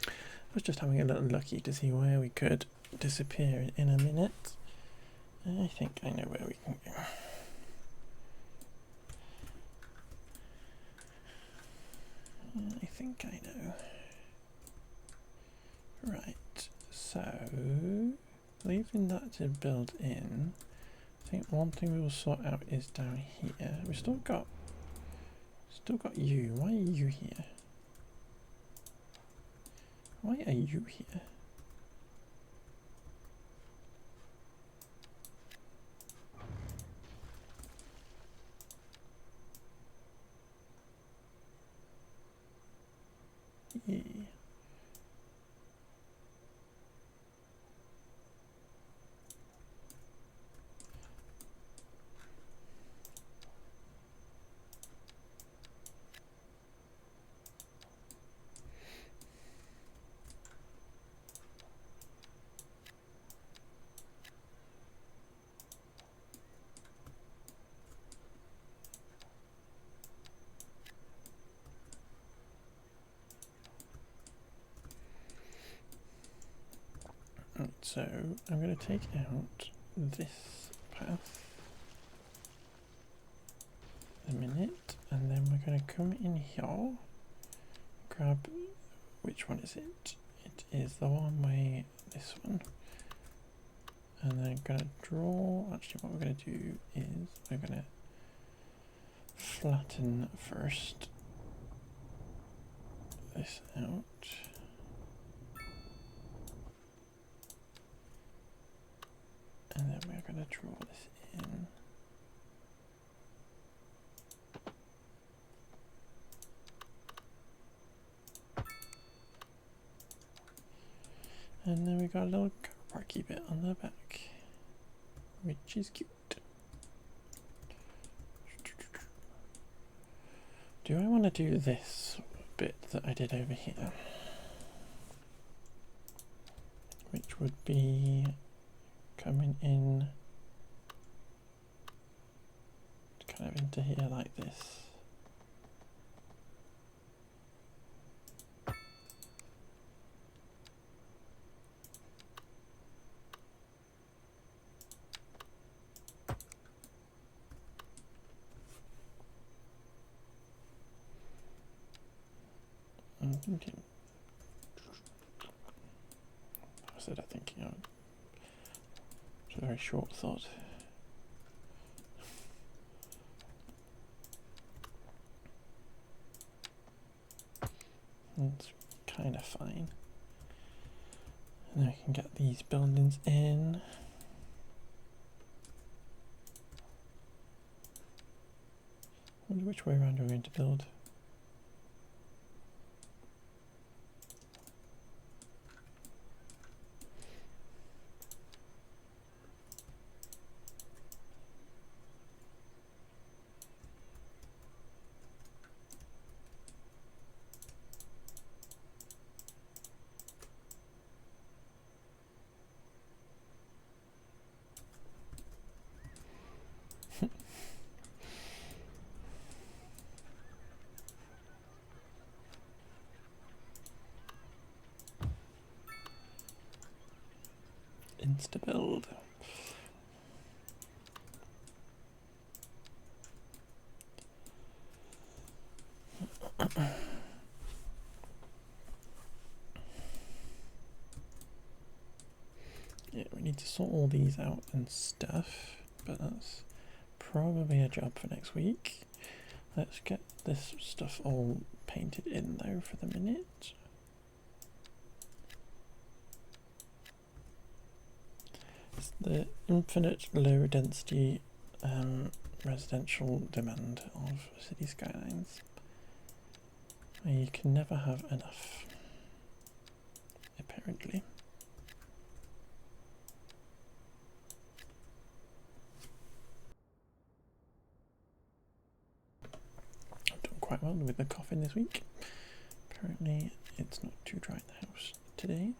I was just having a little looky to see where we could disappear in a minute. I think I know where we can go. I think I know. Right, so leaving that to build in, I think one thing we will sort out is down here. We've still got you. Why are you here? Why are you here? Yeah. So I'm going to take out this path a minute, and then we're going to come in here, grab, which one is it? It is the one way, this one, and then I'm going to draw. Actually, what we're going to do is we're going to flatten first this out. And then we're going to draw this in. And then we got a little car parky bit on the back, which is cute. Do I want to do this bit that I did over here? Which would be coming in kind of into here like this. I'm thinking. I said I'm thinking. It's a very short thought. It's kind of fine. And then I can get these buildings in. I wonder which way around we're going to build. Insta build. Yeah, we need to sort all these out and stuff, but that's probably a job for next week. Let's get this stuff all painted in though for the minute. It's the infinite low density residential demand of city skylines. You can never have enough, apparently. I've done quite well with the coughing this week. Apparently it's not too dry in the house today.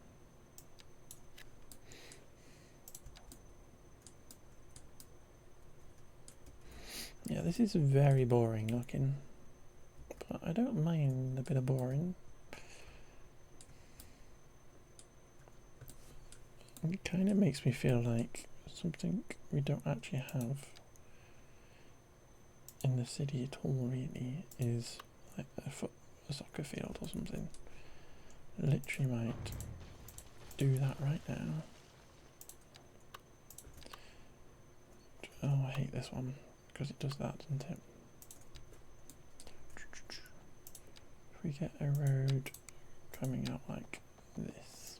Yeah, this is very boring looking, but I don't mind a bit of boring. It kind of makes me feel like something we don't actually have in the city at all really is like a soccer field or something. Literally might do that right now. Oh, I hate this one because it does that, doesn't it? If we get a road coming out like this,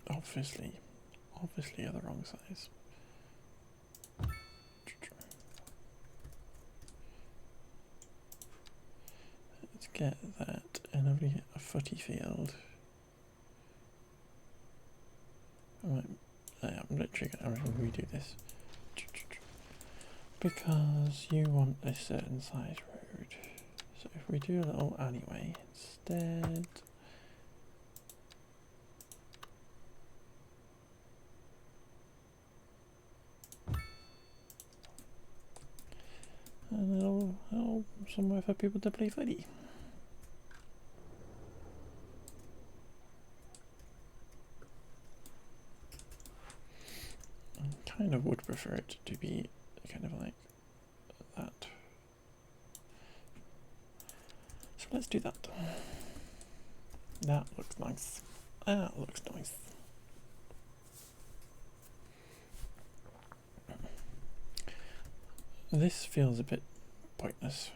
obviously are the wrong size. Let's get that, and if we get a footy field, I'm literally going to redo this because you want a certain size road. So if we do a little alleyway instead, and a little somewhere for people to play footy. I kind of would prefer it to be kind of like that. So let's do that. That looks nice. That looks nice. This feels a bit pointless.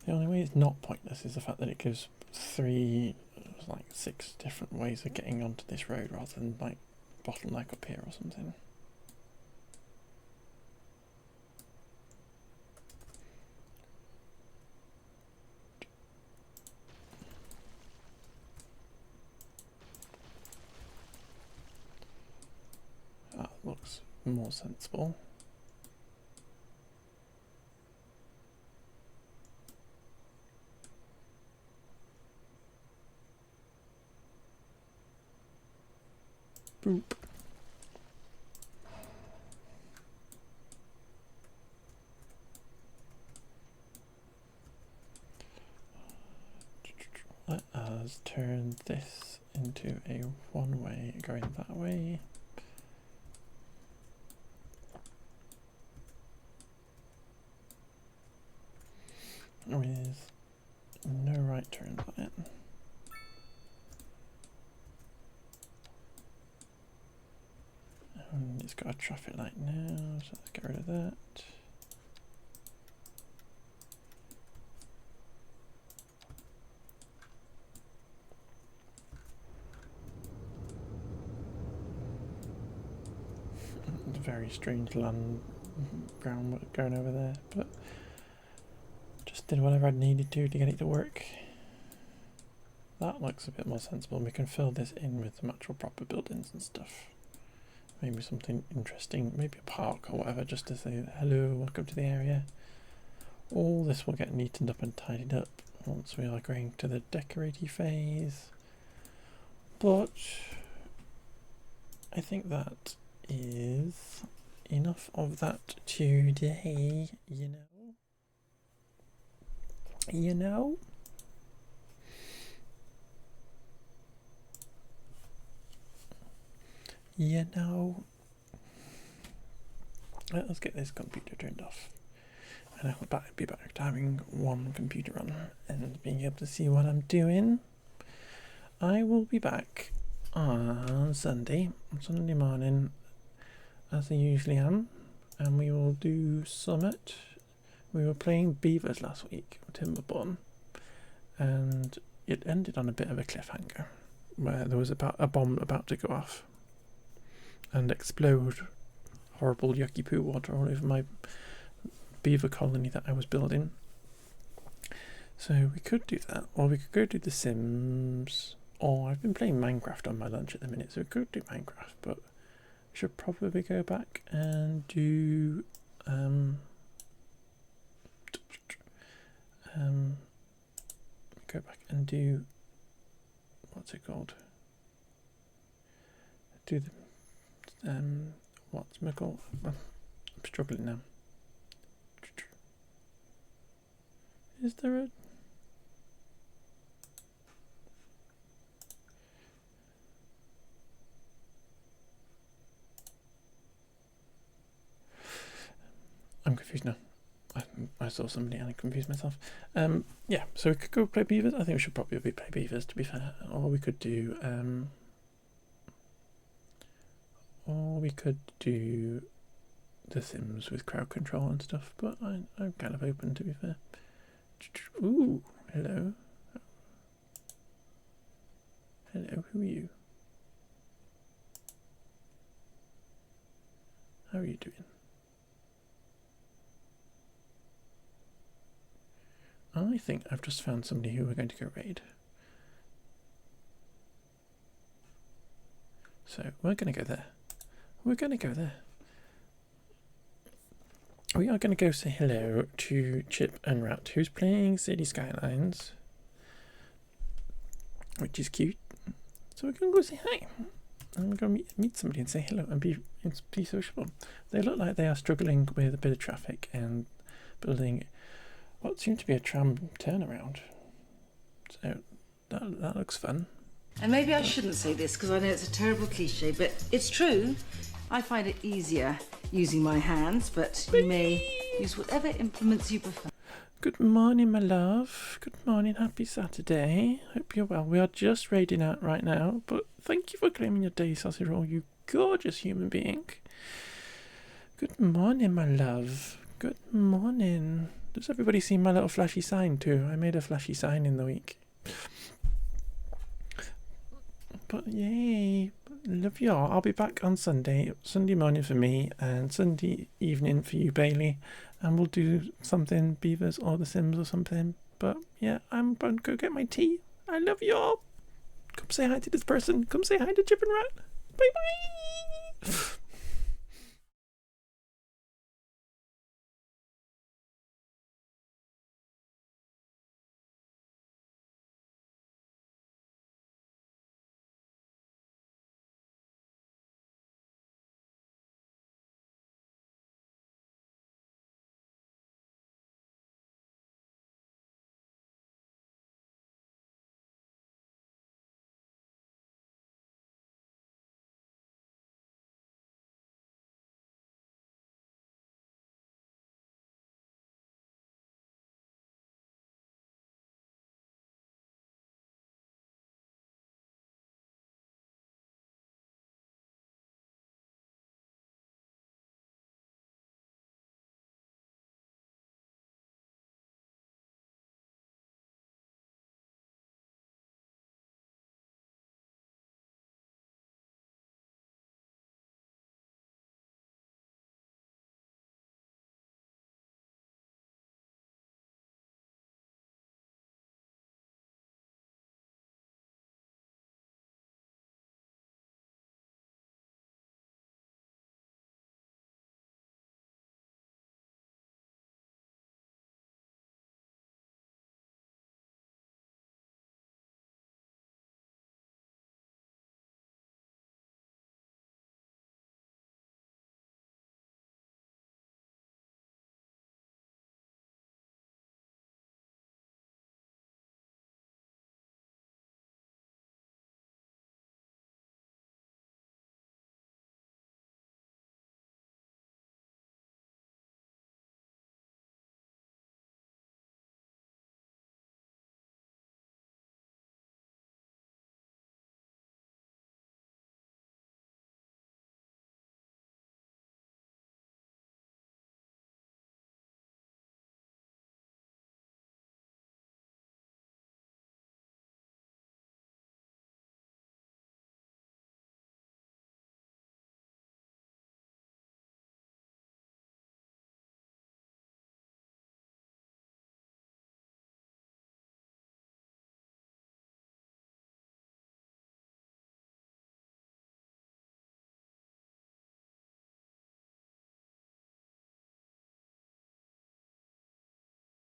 The only way it's not pointless is the fact that it gives 6 different ways of getting onto this road rather than like bottleneck up here or something. That looks more sensible. Boop. Let us turn this into a one-way going that way. With no right turns on it. And it's got a traffic light now, so let's get rid of that. Very strange land ground going over there, but just did whatever I needed to get it to work. That looks a bit more sensible, and we can fill this in with some actual proper buildings and stuff. Maybe something interesting, maybe a park or whatever, just to say hello, welcome to the area. All this will get neatened up and tidied up once we are going to the decorating phase. But I think that is enough of that today, you know. You know? You know? Let's get this computer turned off. And I'll be back to having one computer on and being able to see what I'm doing. I will be back on Sunday morning, as I usually am, and we will do Summit. We were playing Beavers last week, Timberborn, and it ended on a bit of a cliffhanger, where there was a bomb about to go off and explode horrible yucky poo water all over my beaver colony that I was building. So we could do that, or we could go do The Sims, or I've been playing Minecraft on my lunch at the minute, so we could do Minecraft, but we should probably go back and do what's it called? Do what's McCall? I'm struggling now. Is there a... I'm confused now. I saw somebody and I confused myself. Yeah, so we could go play beavers. I think we should probably play beavers, to be fair. Or we could do The Sims with crowd control and stuff, but I'm kind of open, to be fair. Ooh, hello. Hello, who are you? How are you doing? I think I've just found somebody who we're going to go raid. So we're going to go there. We're going to go there. We are going to go say hello to Chip and Rat, who's playing City Skylines, which is cute. So we're going to go say hi. And we're going to meet somebody and say hello and be sociable. They look like they are struggling with a bit of traffic and building what seemed to be a tram turnaround. So that looks fun. And maybe I shouldn't say this because I know it's a terrible cliche, but it's true. I find it easier using my hands, but you may use whatever implements you prefer. Good morning, my love. Good morning, happy Saturday. Hope you're well. We are just raiding out right now, but thank you for claiming your day sausage roll, you gorgeous human being. Good morning, my love. Good morning. Does everybody see my little flashy sign too? I made a flashy sign in the week. But yay, love y'all. I'll be back on Sunday morning for me and Sunday evening for you, Bailey. And we'll do something, Beavers or The Sims or something. But yeah, I'm going to go get my tea. I love y'all. Come say hi to this person. Come say hi to Chip and Rat. Bye bye.